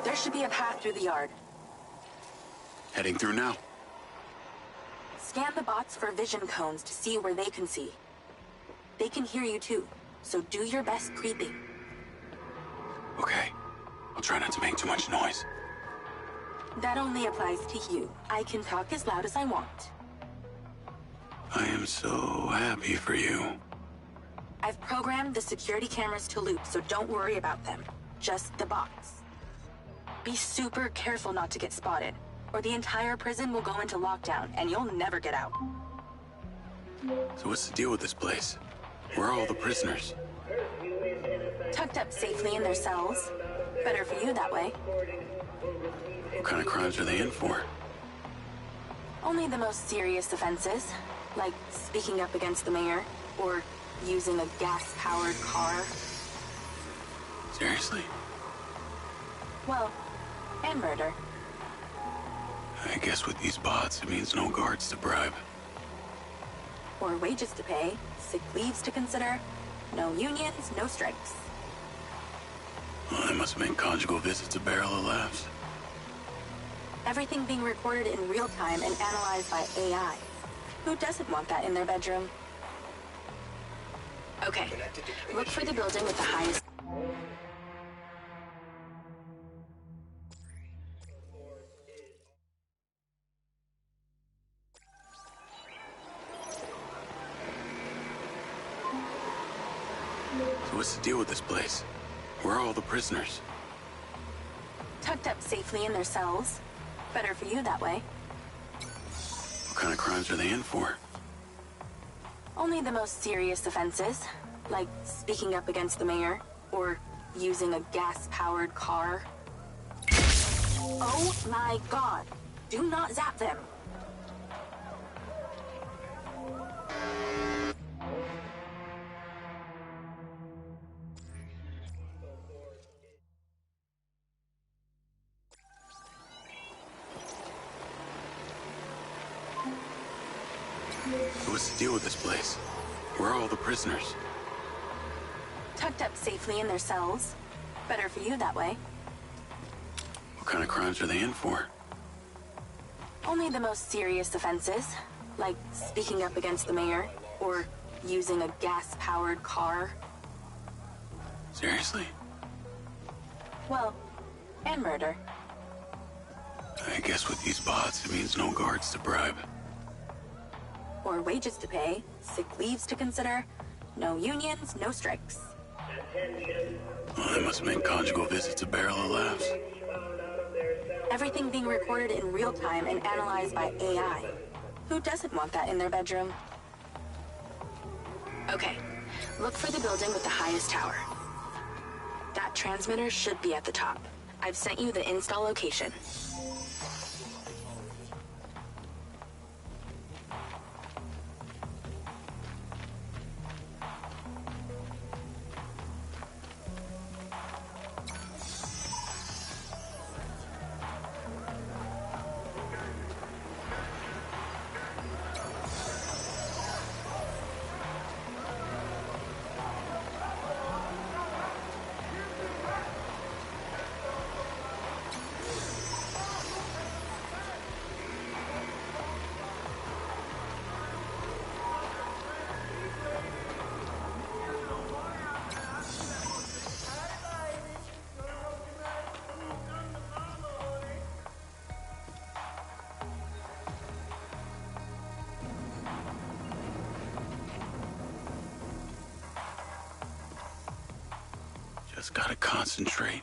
There should be a path through the yard. Heading through now. Scan the bots for vision cones to see where they can see. They can hear you too, so do your best creeping. Okay. I'll try not to make too much noise. That only applies to you. I can talk as loud as I want. I am so happy for you. I've programmed the security cameras to loop, so don't worry about them. Just the bots. Be super careful not to get spotted, or the entire prison will go into lockdown, and you'll never get out. So what's the deal with this place? Where are all the prisoners? Tucked up safely in their cells. Better for you that way. What kind of crimes are they in for? Only the most serious offenses, like speaking up against the mayor, or using a gas-powered car. Seriously? Well, and murder. I guess with these bots, it means no guards to bribe. Or wages to pay, sick leaves to consider, no unions, no strikes. Well, that must have been conjugal visits a barrel of laughs. Everything being recorded in real time and analyzed by AI. Who doesn't want that in their bedroom? Okay, look for the building with the highest... So what's the deal with this place? Where are all the prisoners? Tucked up safely in their cells. Better for you that way. What kind of crimes are they in for? Only the most serious offenses, like speaking up against the mayor, or using a gas-powered car. Oh my god! Do not zap them! So what's the deal with this place? Where are all the prisoners? Tucked up safely in their cells. Better for you that way. What kind of crimes are they in for? Only the most serious offenses, like speaking up against the mayor, or using a gas-powered car. Seriously? Well, and murder. I guess with these bots, it means no guards to bribe. Or wages to pay, sick leaves to consider, no unions, no strikes. Well, that must have been conjugal visits a barrel of laughs. Everything being recorded in real time and analyzed by AI. Who doesn't want that in their bedroom? Okay, look for the building with the highest tower. That transmitter should be at the top. I've sent you the install location. Just gotta concentrate.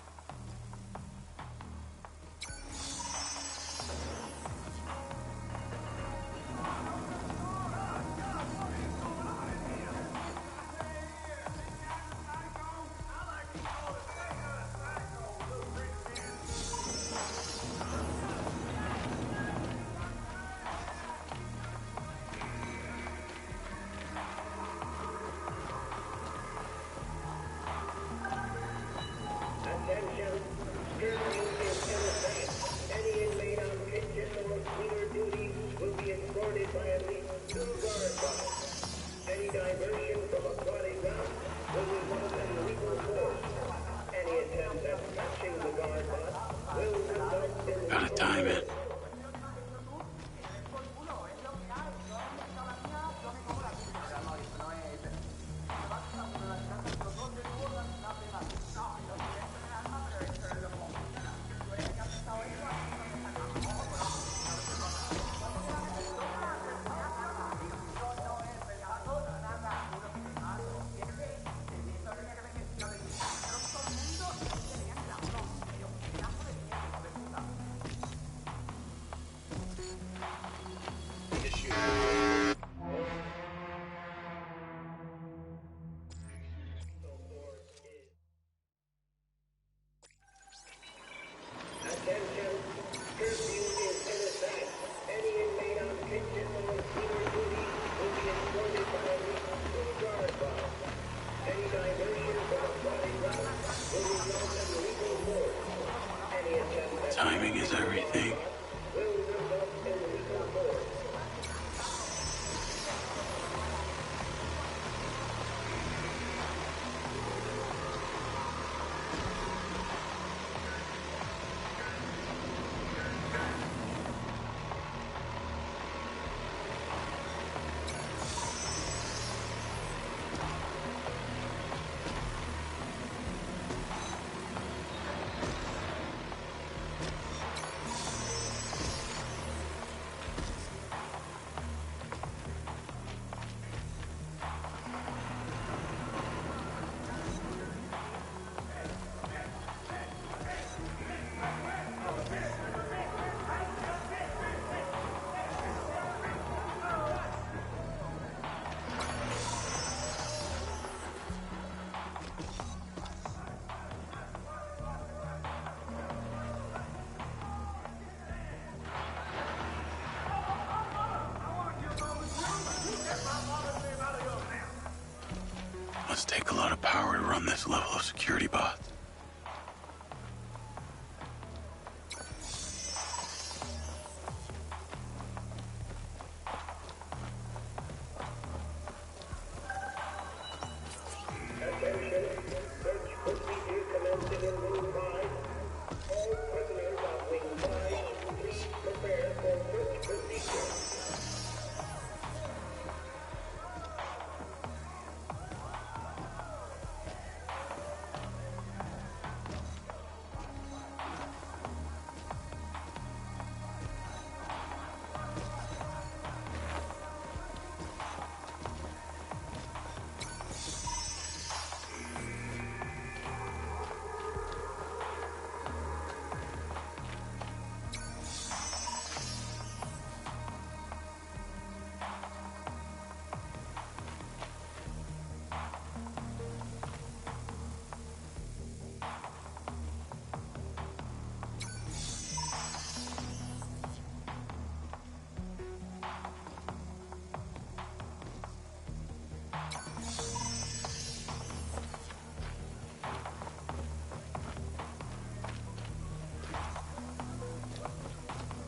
Must take a lot of power to run this level of security bot.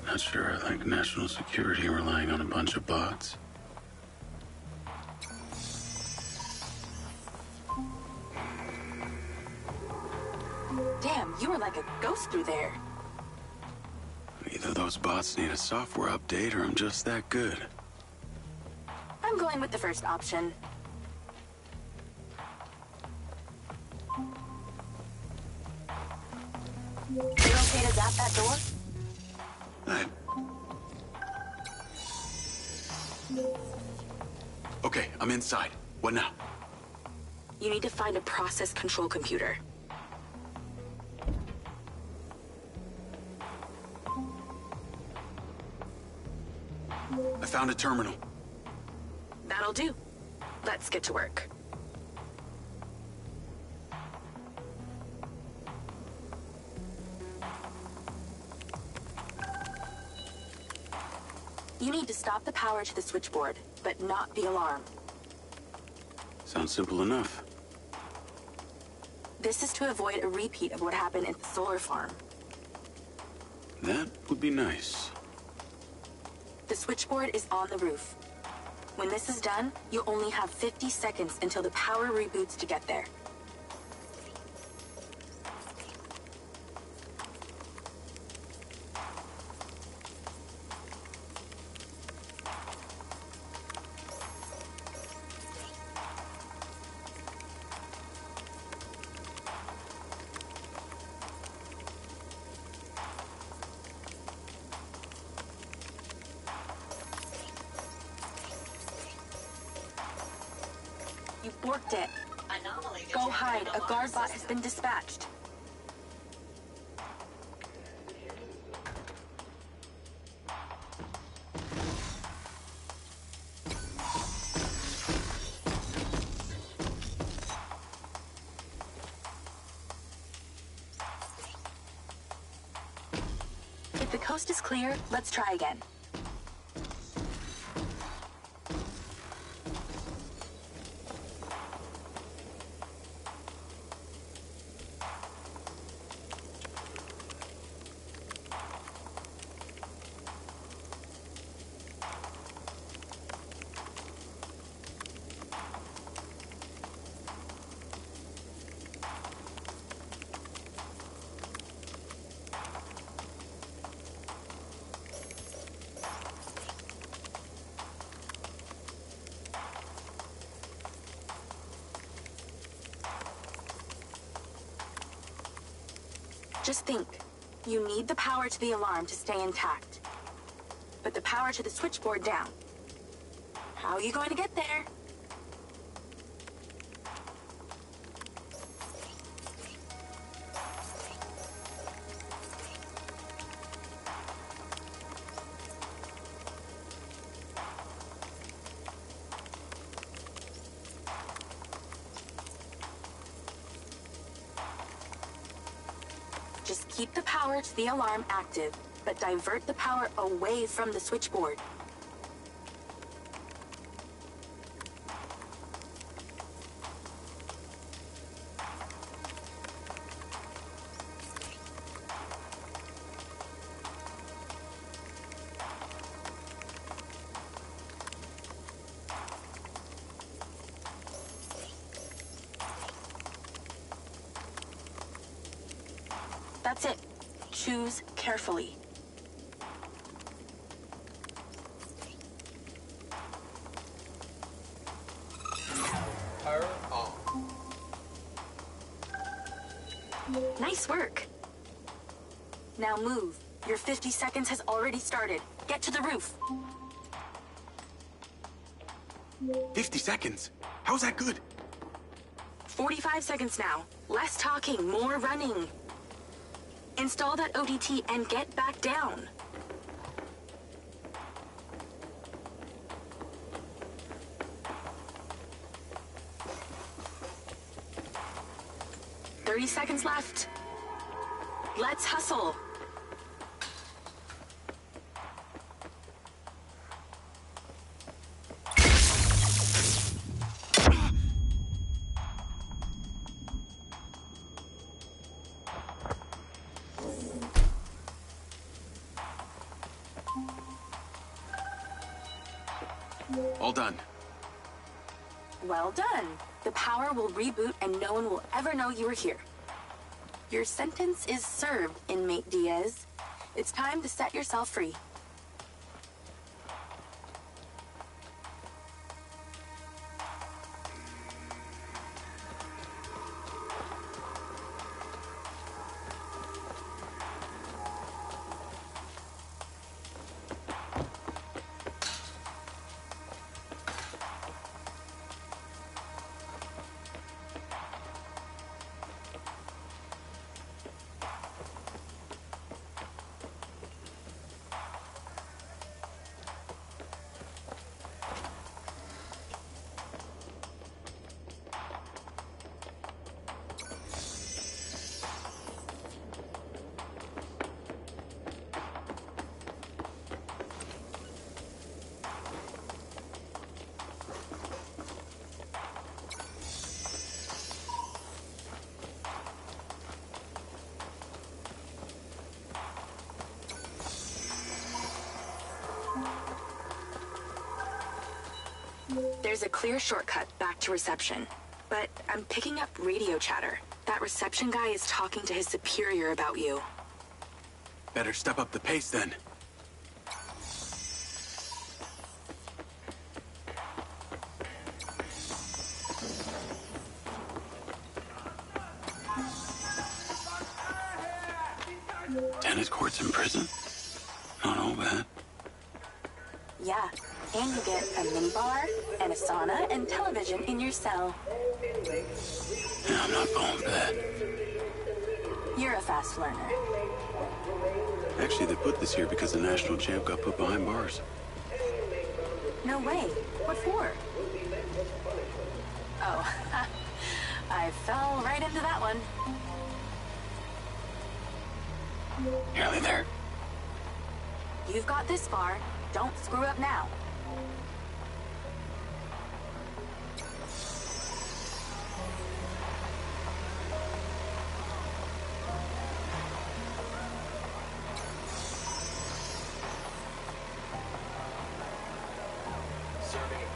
Not sure I like national security relying on a bunch of bots. Damn, you were like a ghost through there. Either those bots need a software update or I'm just that good. I'm going with the first option. You okay to zap that door? Okay, I'm inside. What now? You need to find a process control computer. I found a terminal. That'll do. Let's get to work. You need to stop the power to the switchboard, but not the alarm. Sounds simple enough. This is to avoid a repeat of what happened at the solar farm. That would be nice. The switchboard is on the roof. When this is done, you only have 50 seconds until the power reboots to get there. You borked it. Go hide. A guard bot has been dispatched. If the coast is clear, let's try again. Just think, you need the power to the alarm to stay intact, but the power to the switchboard down. How are you going to get there? Just keep the power to the alarm active, but divert the power away from the switchboard. That's it. Choose carefully. Power on. Nice work. Now move. Your 50 seconds has already started. Get to the roof. 50 seconds? How's that good? 45 seconds now. Less talking, more running. Install that ODT and get back down. "30 seconds left. Let's hustle. All done. Well done. The power will reboot and no one will ever know you were here. Your sentence is served, inmate Diaz. It's time to set yourself free. There's a clear shortcut back to reception, but I'm picking up radio chatter. That reception guy is talking to his superior about you. Better step up the pace then. Tennis courts in prison? Not all bad. Yeah, and you get a minibar and a sauna and television in your cell. Yeah, I'm not falling for that. You're a fast learner. Actually, they put this here because the national champ got put behind bars. No way. What for? Oh, I fell right into that one. Nearly there. You've got this far. Don't screw up now.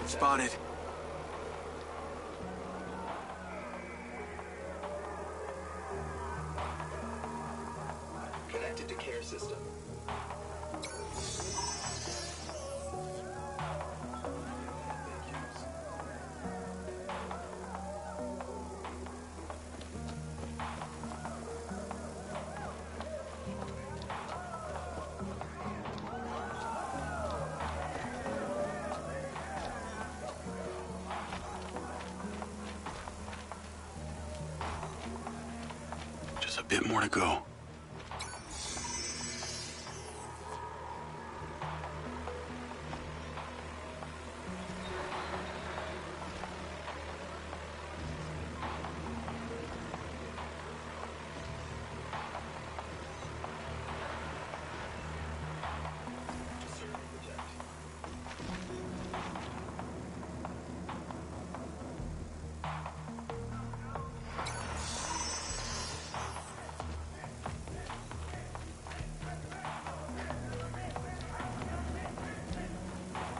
Spotted. Connected to care system. Just a bit more to go.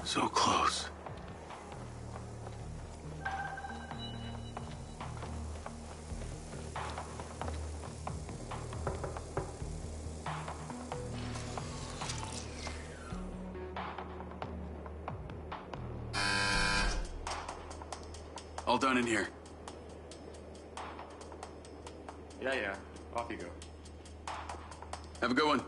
So close. All done in here. Yeah. Off you go. Have a good one.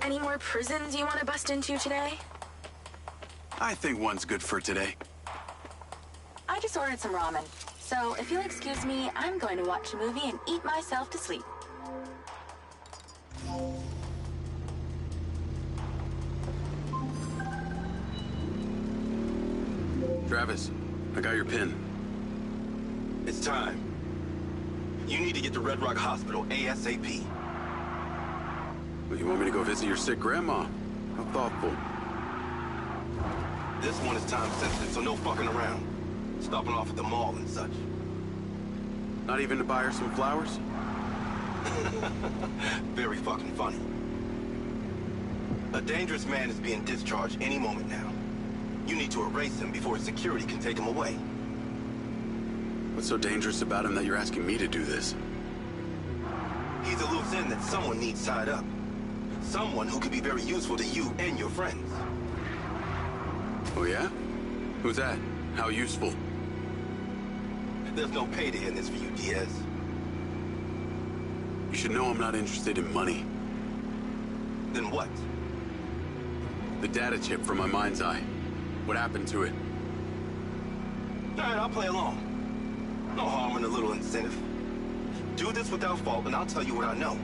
Any more prisons you want to bust into today? I think one's good for today. I just ordered some ramen. So if you'll excuse me, I'm going to watch a movie and eat myself to sleep. Travis, I got your pin. It's time. You need to get to Red Rock Hospital ASAP. Well, you want me to go visit your sick grandma? How thoughtful. This one is time sensitive, so no fucking around. Stopping off at the mall and such. Not even to buy her some flowers? Very fucking funny. A dangerous man is being discharged any moment now. You need to erase him before security can take him away. What's so dangerous about him that you're asking me to do this? He's a loose end that someone needs tied up. Someone who could be very useful to you and your friends. Oh yeah? Who's that? How useful? There's no payday in this for you, Diaz. You should know I'm not interested in money. Then what? The data chip from my mind's eye. What happened to it? Alright, I'll play along. No harm in a little incentive. Do this without fault, and I'll tell you what I know.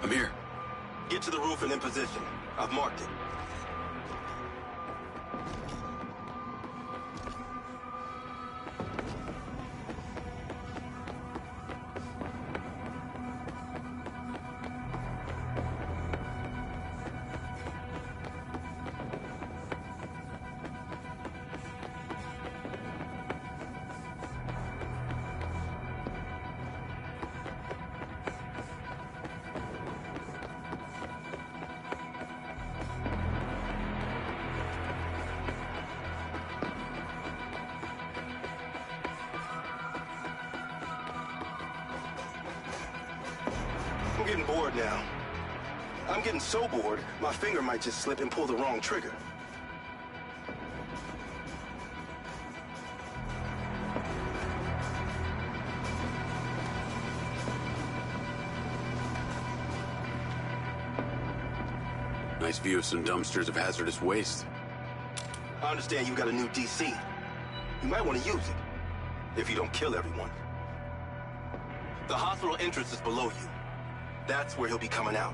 I'm here. Get to the roof and in position. I've marked it. I'm getting bored now. I'm getting so bored, my finger might just slip and pull the wrong trigger. Nice view of some dumpsters of hazardous waste. I understand you got a new DC. You might want to use it, if you don't kill everyone. The hospital entrance is below you. That's where he'll be coming out.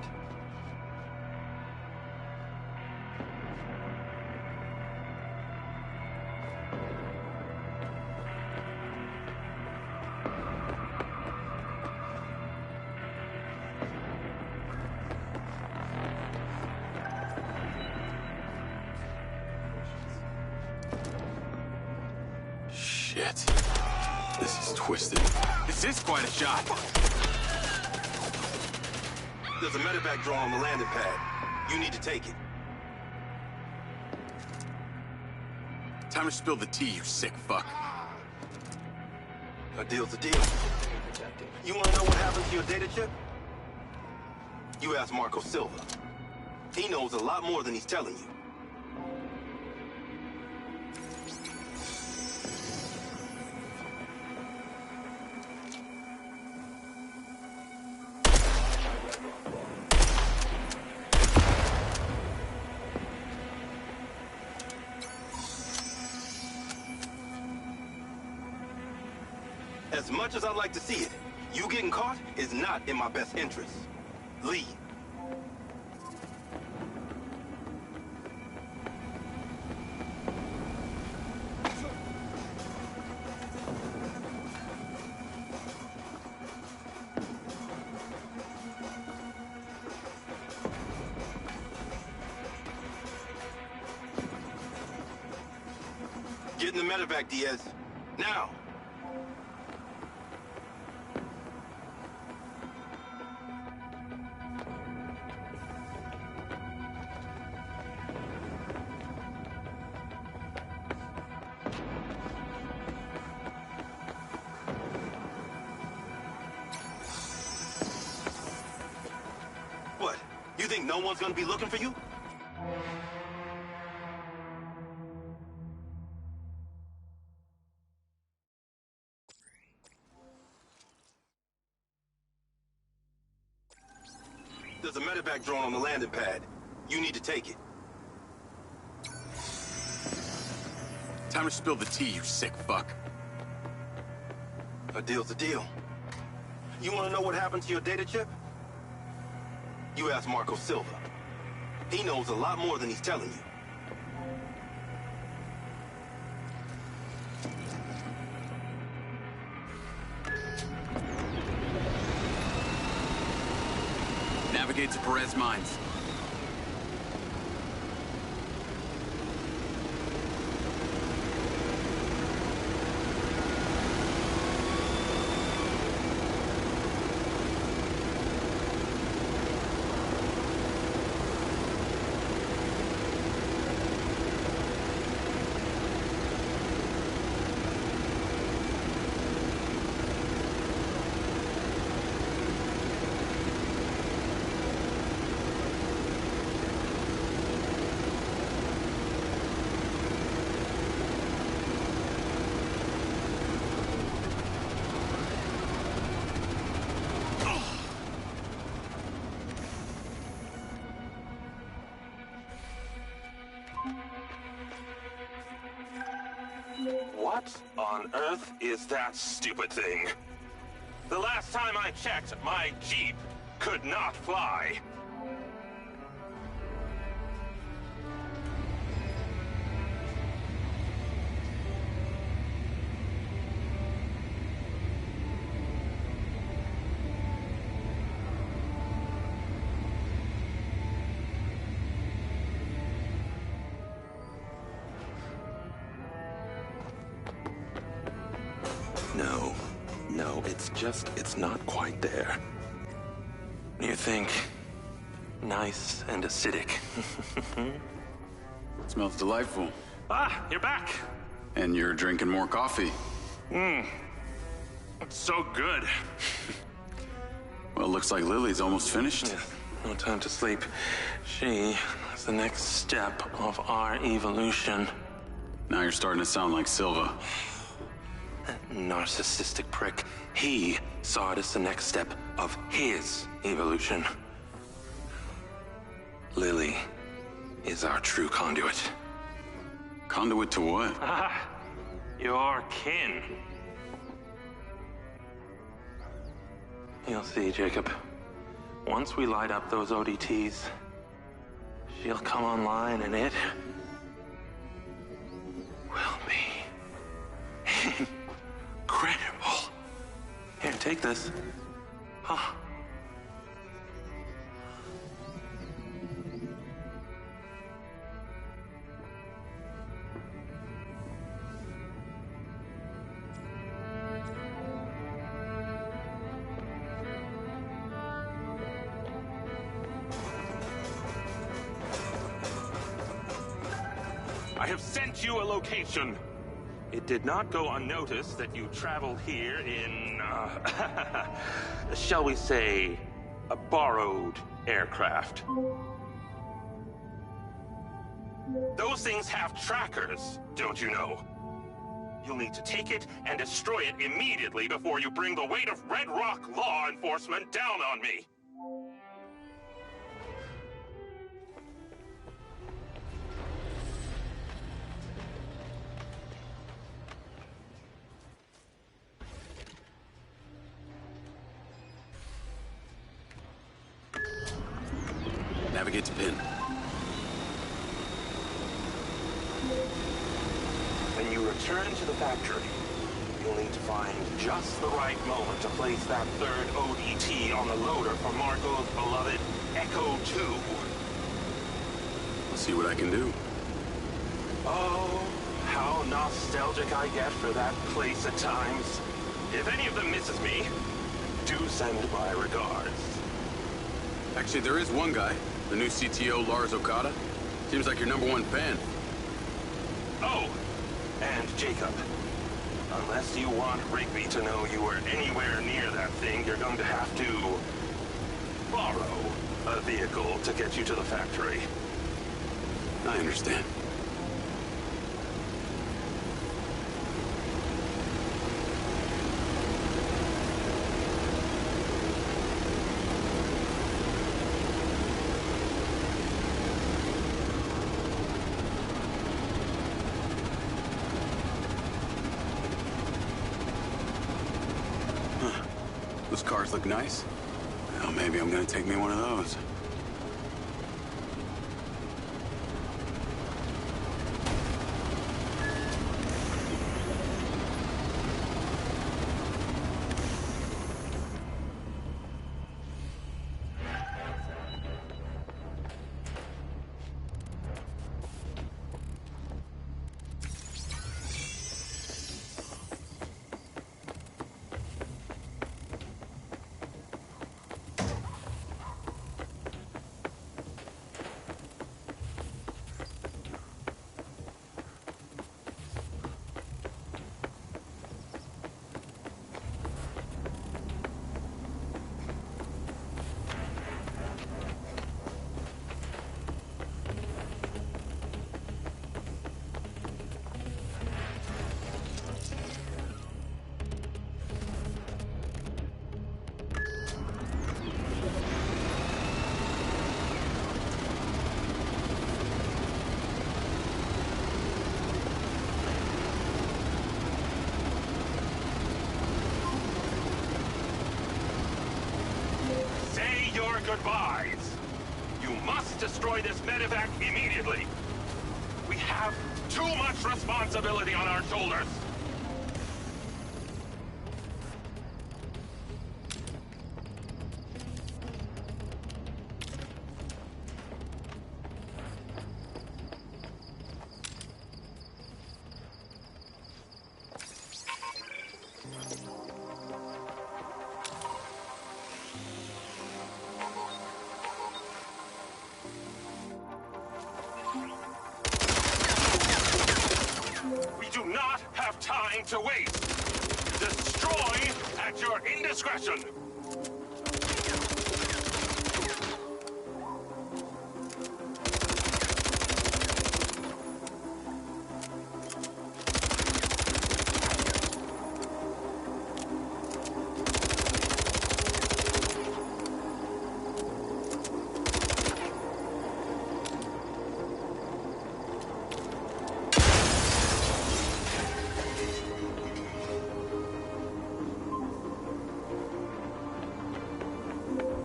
Shit. This is twisted. This is quite a shot. There's a medevac drone on the landing pad. You need to take it. Time to spill the tea, you sick fuck. A deal's a deal. You want to know what happened to your data chip? You ask Marco Silva. He knows a lot more than he's telling you. As much as I'd like to see it, you getting caught is not in my best interest. Leave. Get in the medevac, Diaz. Now! What? You think no one's gonna be looking for you? There's a medevac drone on the landing pad. You need to take it. Time to spill the tea, you sick fuck. A deal's a deal. You want to know what happened to your data chip? You ask Marco Silva. He knows a lot more than he's telling you. Navigate to Perez Mines. What on earth is that stupid thing? The last time I checked, my Jeep could not fly. No, it's not quite there. You think nice and acidic. Smells delightful. Ah, you're back. And you're drinking more coffee. It's so good. Well, looks like Lily's almost finished. Yeah, no time to sleep. She is the next step of our evolution. Now you're starting to sound like Silva. That narcissistic prick. He saw it as the next step of his evolution. Lily is our true conduit. Conduit to what? Ah, your kin. You'll see, Jacob. Once we light up those ODTs, she'll come online and it will be incredible. Here, take this. Huh. I have sent you a location. It did not go unnoticed that you traveled here in, shall we say, a borrowed aircraft. Those things have trackers, don't you know? You'll need to take it and destroy it immediately before you bring the weight of Red Rock law enforcement down on me. Navigate's pin. When you return to the factory, you'll need to find just the right moment to place that third ODT on the loader for Marco's beloved Echo 2. I'll see what I can do. Oh, how nostalgic I get for that place at times. If any of them misses me, do send my regards. Actually, there is one guy, the new CTO, Lars Okada. Seems like your #1 fan. Oh, and Jacob. Unless you want Rigby to know you were anywhere near that thing, you're going to have to borrow a vehicle to get you to the factory. I understand. Those cars look nice. Well, maybe I'm gonna take me one of those. Goodbyes. You must destroy this medevac immediately. We have too much responsibility on our shoulders. To wait. Destroy at your indiscretion.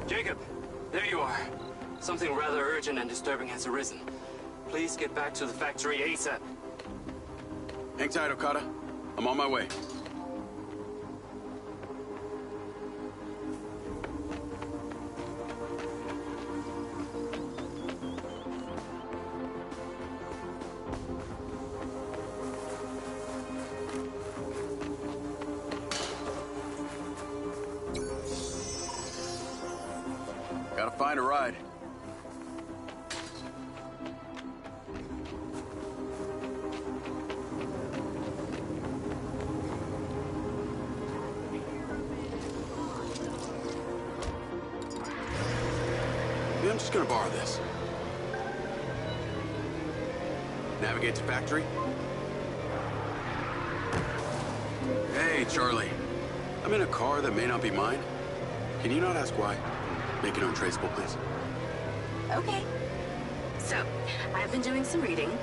Jacob, there you are. Something rather urgent and disturbing has arisen. Please get back to the factory ASAP. Hang tight, Okada. I'm on my way. Gotta find a ride. Yeah, I'm just gonna borrow this. Navigate to factory. Hey, Charlie. I'm in a car that may not be mine. Can you not ask why? Make it untraceable, please. Okay. So, I've been doing some reading,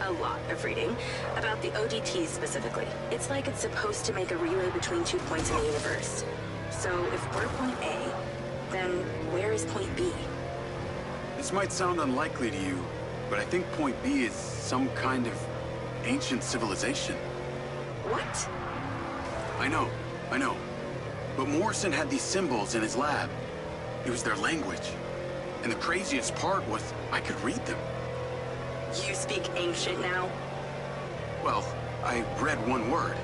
a lot of reading, about the ODTs specifically. It's like it's supposed to make a relay between 2 points in the universe. So, if we're point A, then where is point B? This might sound unlikely to you, but I think Point B is some kind of ancient civilization. What? I know. But Morrison had these symbols in his lab. It was their language. And the craziest part was I could read them. You speak ancient now? Well, I read one word.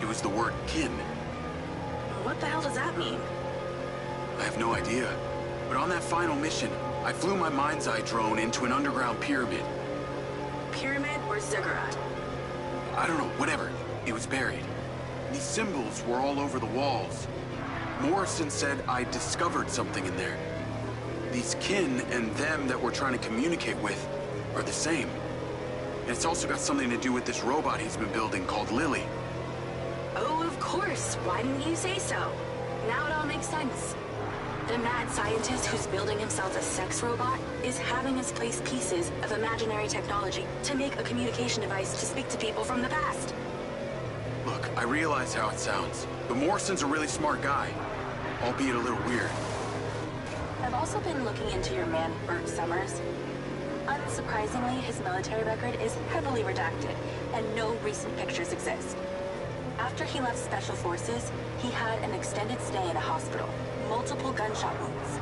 It was the word kin. What the hell does that mean? I have no idea. But on that final mission, I flew my Mindseye drone into an underground pyramid. Pyramid or ziggurat? I don't know, whatever. It was buried. These symbols were all over the walls. Morrison said I discovered something in there. These kin and them that we're trying to communicate with are the same. And it's also got something to do with this robot he's been building called Lily. Oh, of course. Why didn't you say so? Now it all makes sense. The mad scientist who's building himself a sex robot is having us place pieces of imaginary technology to make a communication device to speak to people from the past. Look, I realize how it sounds, but Morrison's a really smart guy, albeit a little weird. I've also been looking into your man, Bert Summers. Unsurprisingly, his military record is heavily redacted, and no recent pictures exist. After he left Special Forces, he had an extended stay in a hospital, multiple gunshot wounds.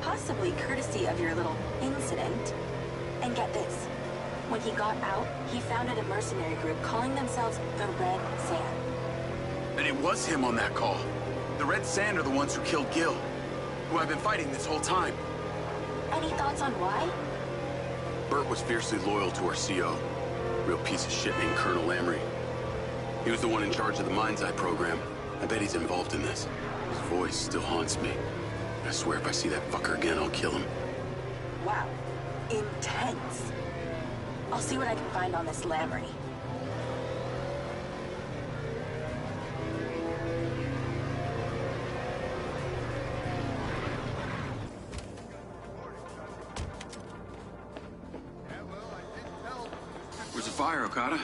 Possibly courtesy of your little incident. And get this, when he got out, he founded a mercenary group calling themselves the Red Sand. And it was him on that call. The Red Sand are the ones who killed Gil, who I've been fighting this whole time. Any thoughts on why? Bert was fiercely loyal to our CO. Real piece of shit named Colonel Lamry. He was the one in charge of the Mindseye program. I bet he's involved in this. His voice still haunts me. I swear if I see that fucker again, I'll kill him. Wow. Intense. I'll see what I can find on this Lamry. Where's the fire, Okada?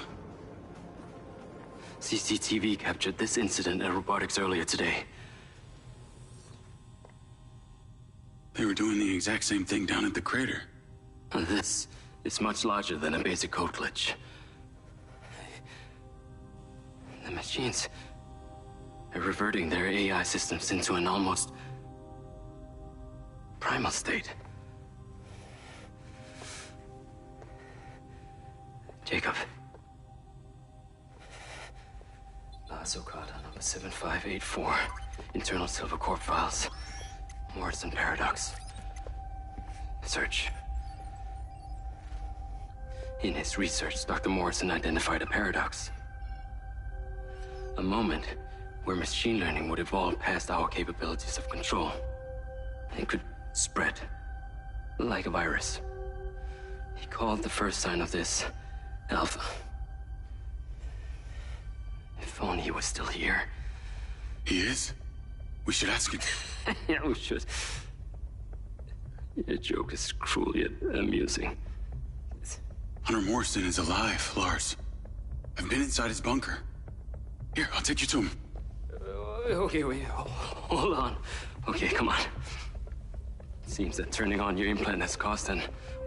CCTV captured this incident at robotics earlier today. They were doing the exact same thing down at the crater. This is much larger than a basic code glitch. The machines are reverting their AI systems into an almost primal state. Jacob. Lars Okada, number 7584. Internal Silver Corp files. Morrison Paradox. Search. In his research, Dr. Morrison identified a paradox. A moment where machine learning would evolve past our capabilities of control. It could spread, like a virus. He called the first sign of this Alpha. If only he was still here. He is? We should ask him. Yeah, we should. Your joke is cruel yet amusing. Hunter Morrison is alive, Lars. I've been inside his bunker. Here, I'll take you to him. Okay, wait, hold on. Okay, come on. Seems that turning on your implant has caused an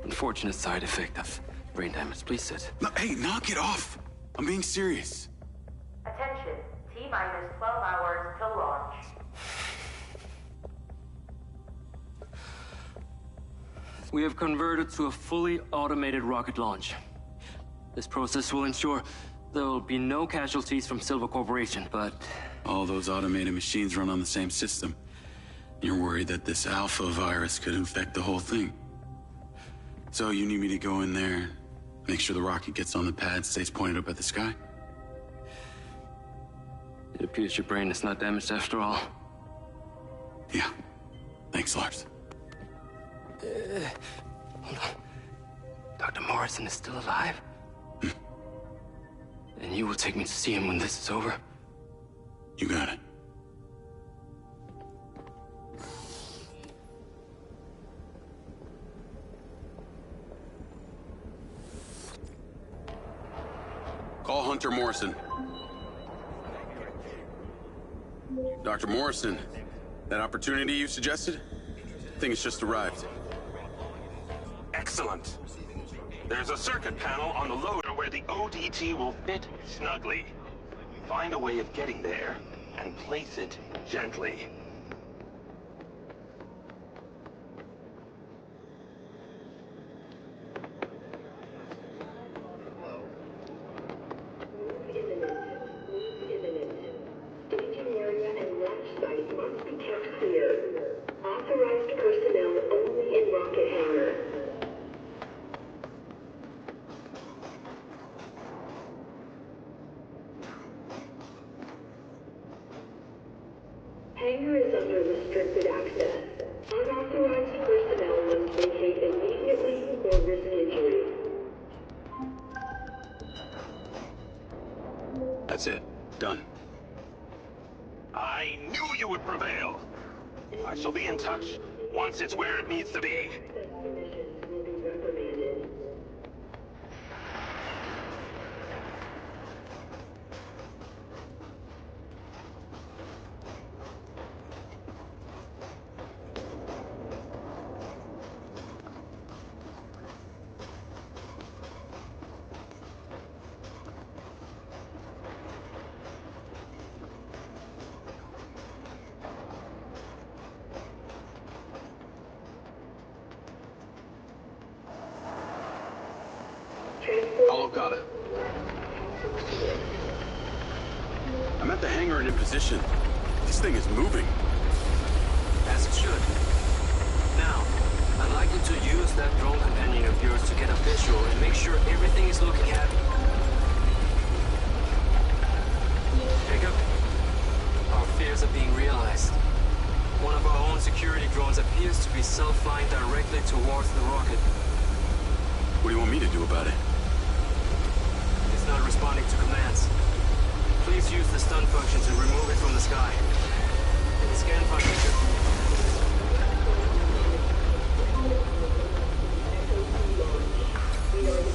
unfortunate side effect of brain damage. Please sit. No, hey, knock it off. I'm being serious. Attention, T-minus 12 hours till launch. We have converted to a fully automated rocket launch. This process will ensure there will be no casualties from Silver Corporation, but... All those automated machines run on the same system. You're worried that this alpha virus could infect the whole thing. So you need me to go in there, make sure the rocket gets on the pad, stays pointed up at the sky? It appears your brain is not damaged after all. Yeah. Thanks, Lars. Hold on. Dr. Morrison is still alive? And you will take me to see him when this is over? You got it. Call Hunter Morrison. Dr. Morrison, that opportunity you suggested? I think it's just arrived. Excellent. There's a circuit panel on the loader where the ODT will fit snugly. Find a way of getting there and place it gently. Authorized personnel only in rocket hangar. Hangar is under restricted access. Unauthorized personnel must vacate immediately or risk injury. That's it. Done. I knew you would prevail. I shall be in touch once it's where it needs to be. All Okada. I'm at the hangar and in position. This thing is moving. As it should. Now, I'd like you to use that drone companion of yours to get a visual and make sure everything is looking happy. Jacob, our fears are being realized. One of our own security drones appears to be self-flying directly towards the rocket. What do you want me to do about it? It's not responding to commands. Please use the stun function to remove it from the sky. Scan function.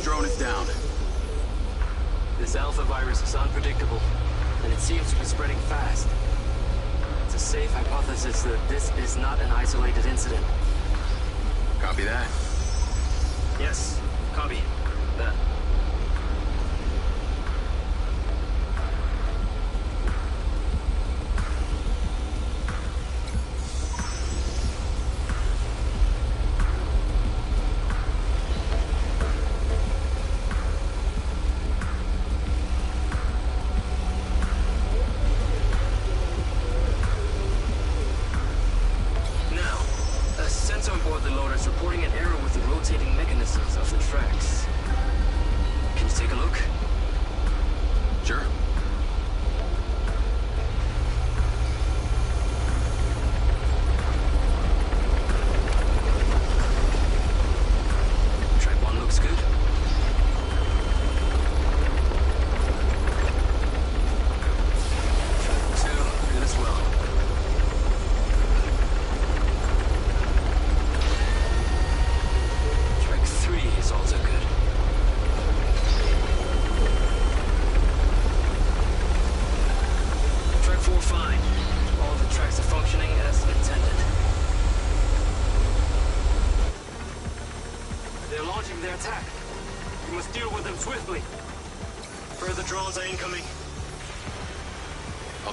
Drone is down. This alpha virus is unpredictable, and it seems to be spreading fast. It's a safe hypothesis that this is not an isolated incident. Copy that. Yes, copy that.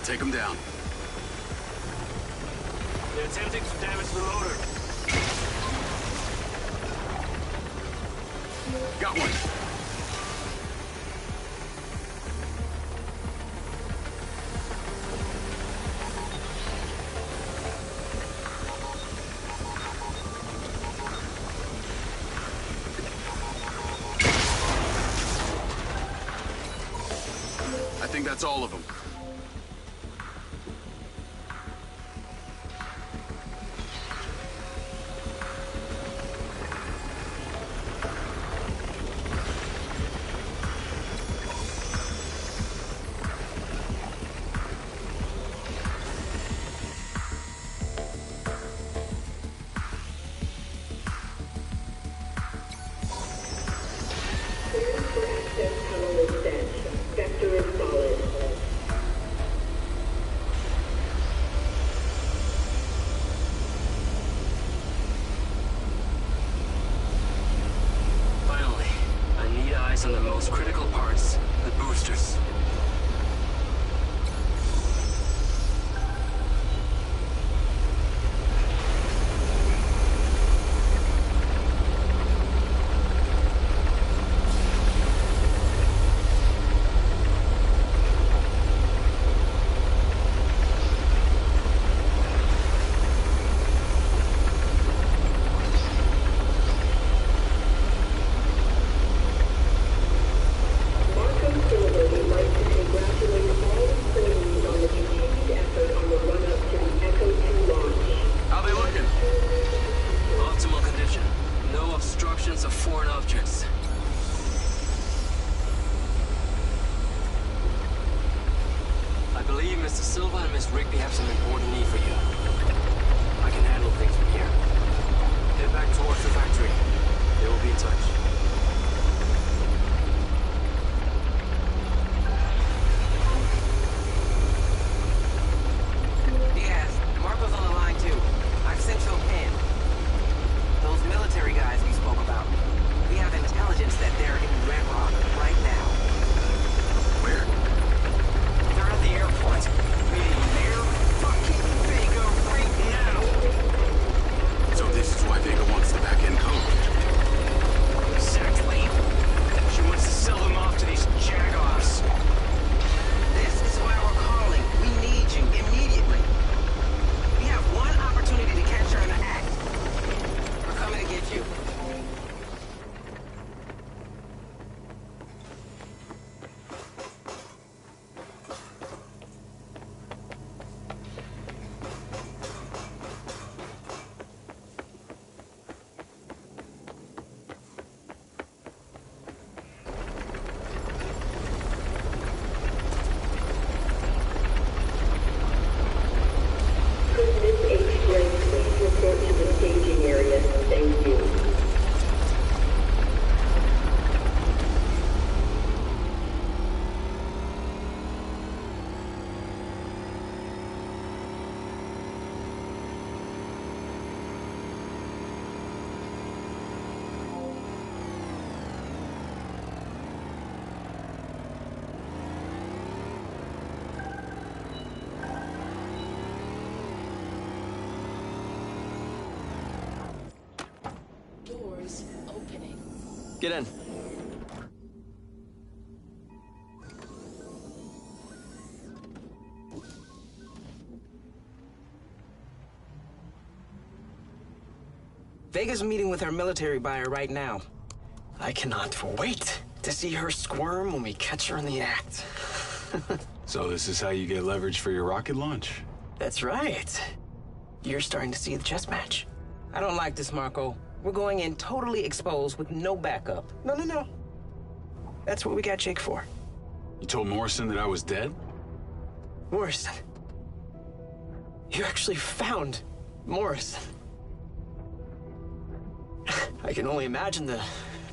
Take them down. They're attempting to damage the loader. Got one. I think that's all of them. have some important need for you. I can handle things from here. Head back towards the factory. They will be in touch. Diaz, Marco's on the line too. I've sent you a pin. Those military guys we spoke about. We have intelligence that they're in Red Rock right now. Where? They're at the airport. They're fucking Vega right now. So this is why Vega wants the back-end code. Exactly. She wants to sell them off to these jagoffs. This is why we're calling. We need you immediately. We have one opportunity to catch her in the act. We're coming to get you. Could Miss H. please report to the staging area? Thank you. Doors opening. Get in. Vega's meeting with her military buyer right now. I cannot wait to see her squirm when we catch her in the act. So this is how you get leverage for your rocket launch? That's right. You're starting to see the chess match. I don't like this, Marco. We're going in totally exposed with no backup. No. That's what we got Jake for. You told Morrison that I was dead? Morrison. You actually found Morrison. I can only imagine the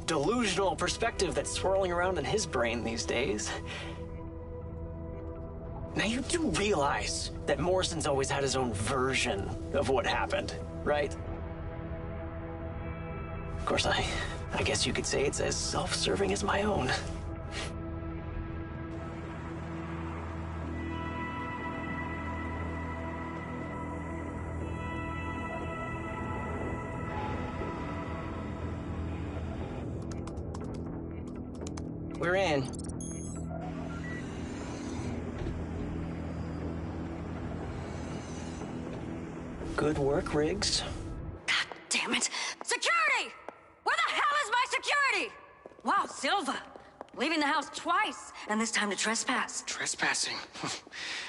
delusional perspective that's swirling around in his brain these days. Now, you do realize that Morrison's always had his own version of what happened, right? Of course, I guess you could say it's as self-serving as my own. We're in. Good work, Riggs. God damn it! Security! Where the hell is my security? Wow, Silva. Leaving the house twice, and this time to trespass. Trespassing?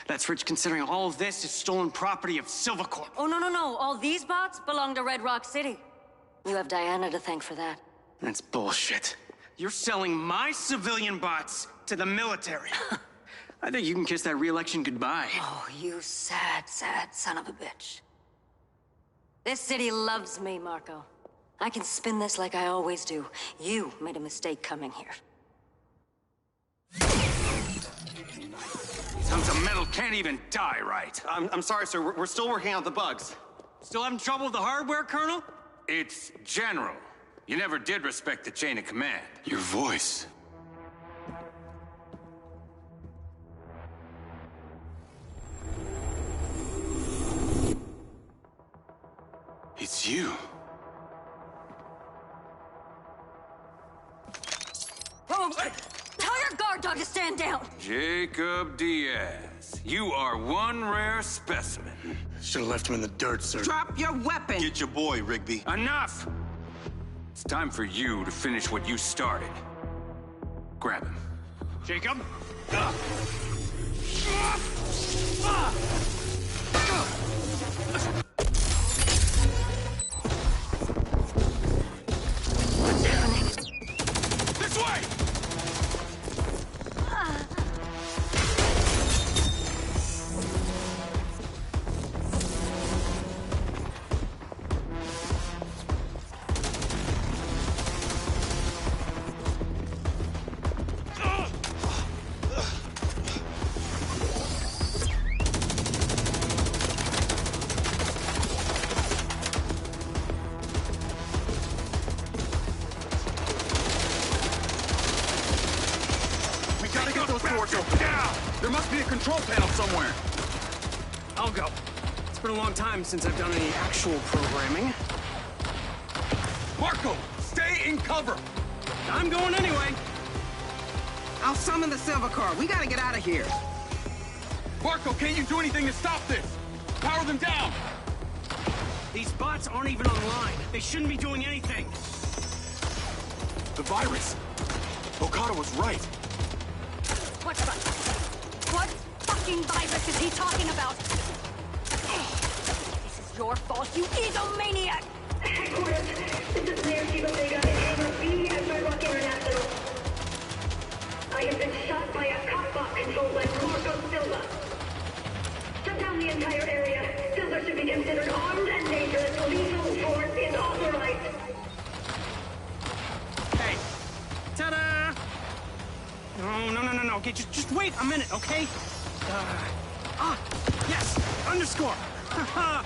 That's rich considering all of this is stolen property of Silvercorp. Oh, no. All these bots belong to Red Rock City. You have Diana to thank for that. That's bullshit. You're selling my civilian bots to the military. I think you can kiss that re-election goodbye. Oh, you sad son of a bitch. This city loves me, Marco. I can spin this like I always do. You made a mistake coming here. Tons of metal can't even die right. I'm sorry, sir. We're still working out the bugs. Still having trouble with the hardware, Colonel? It's General. You never did respect the chain of command. Your voice. It's you. Oh, tell your guard dog to stand down. Jacob Diaz. You are one rare specimen. Should have left him in the dirt, sir. Drop your weapon! Get your boy, Rigby. Enough! It's time for you to finish what you started. Grab him. Jacob? This way! control panel somewhere. I'll go. It's been a long time since I've done any actual programming. Marco, stay in cover. I'm going anyway. I'll summon the silver car. We gotta get out of here. Marco, can't you do anything to stop this? Power them down. These bots aren't even online. They shouldn't be doing anything. The virus. Okada was right. What fucking virus is he talking about? This is your fault, you egomaniac! Headquarters, this is Mayor Vega in Hangar B at Red Rock International. I have been shot by a cockbot controlled by Marco Silva. Shut down the entire area. Silva should be considered armed and dangerous. Lethal force is authorized. Hey. Ta-da! No. Okay, just wait a minute, okay? Yes! Underscore! Haha!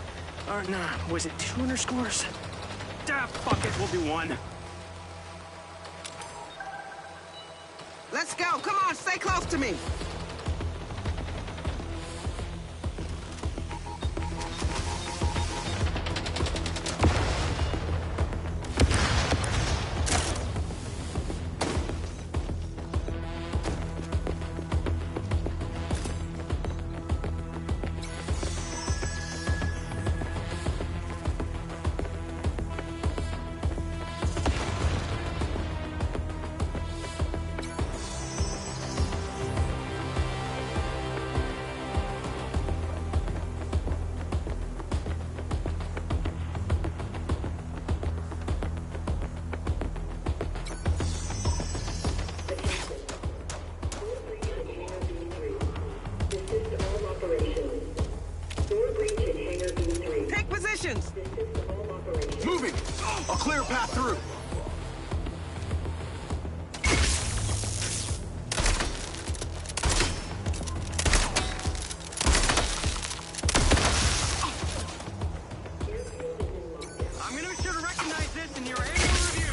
Or nah, was it 2 underscores? Fuck it, we'll do 1. Let's go. Come on, stay close to me. Take positions! Moving! I'll clear a path through. I'm gonna be sure to recognize this in your annual review.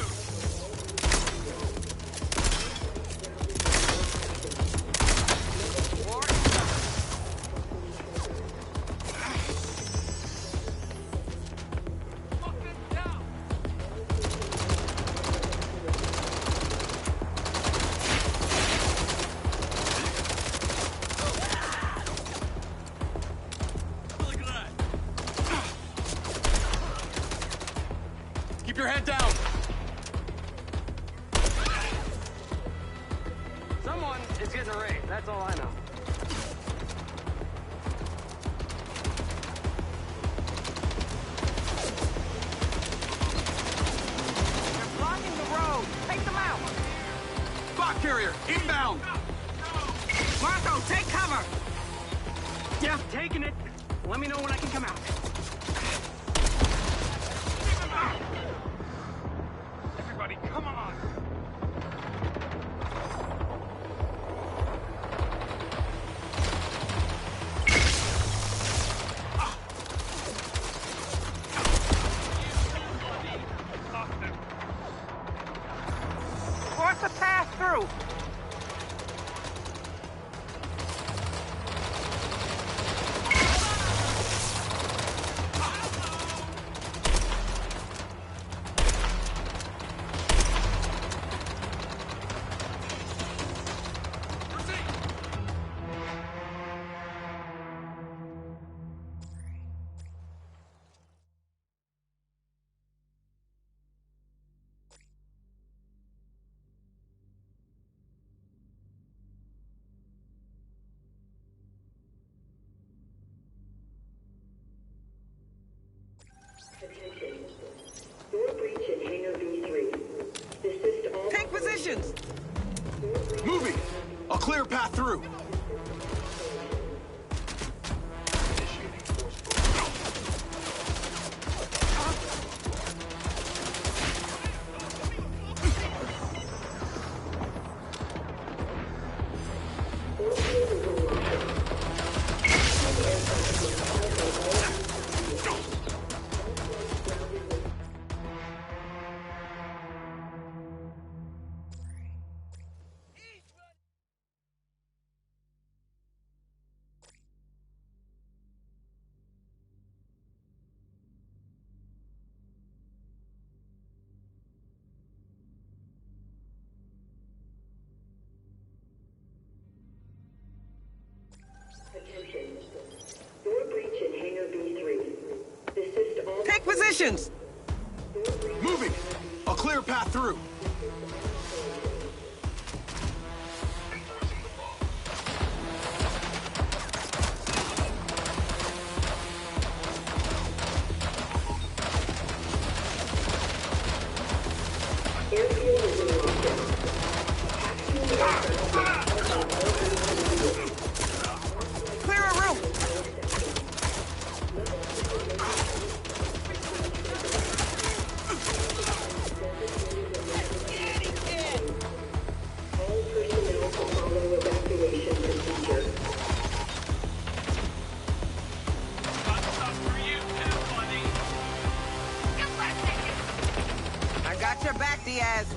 Keep your head down. Someone is getting a raise, that's all I know. They're blocking the road. Take them out. Bot carrier, inbound. Marco, take cover. Yeah, taking it. Let me know when I can come out. Everybody, come on. Force the path through. Attention. Door breach in Hangar B3. Desist all... Take positions. Moving! I'll clear a path through. positions! Moving! I'll clear a path through. Clear a room! I got your back, Diaz.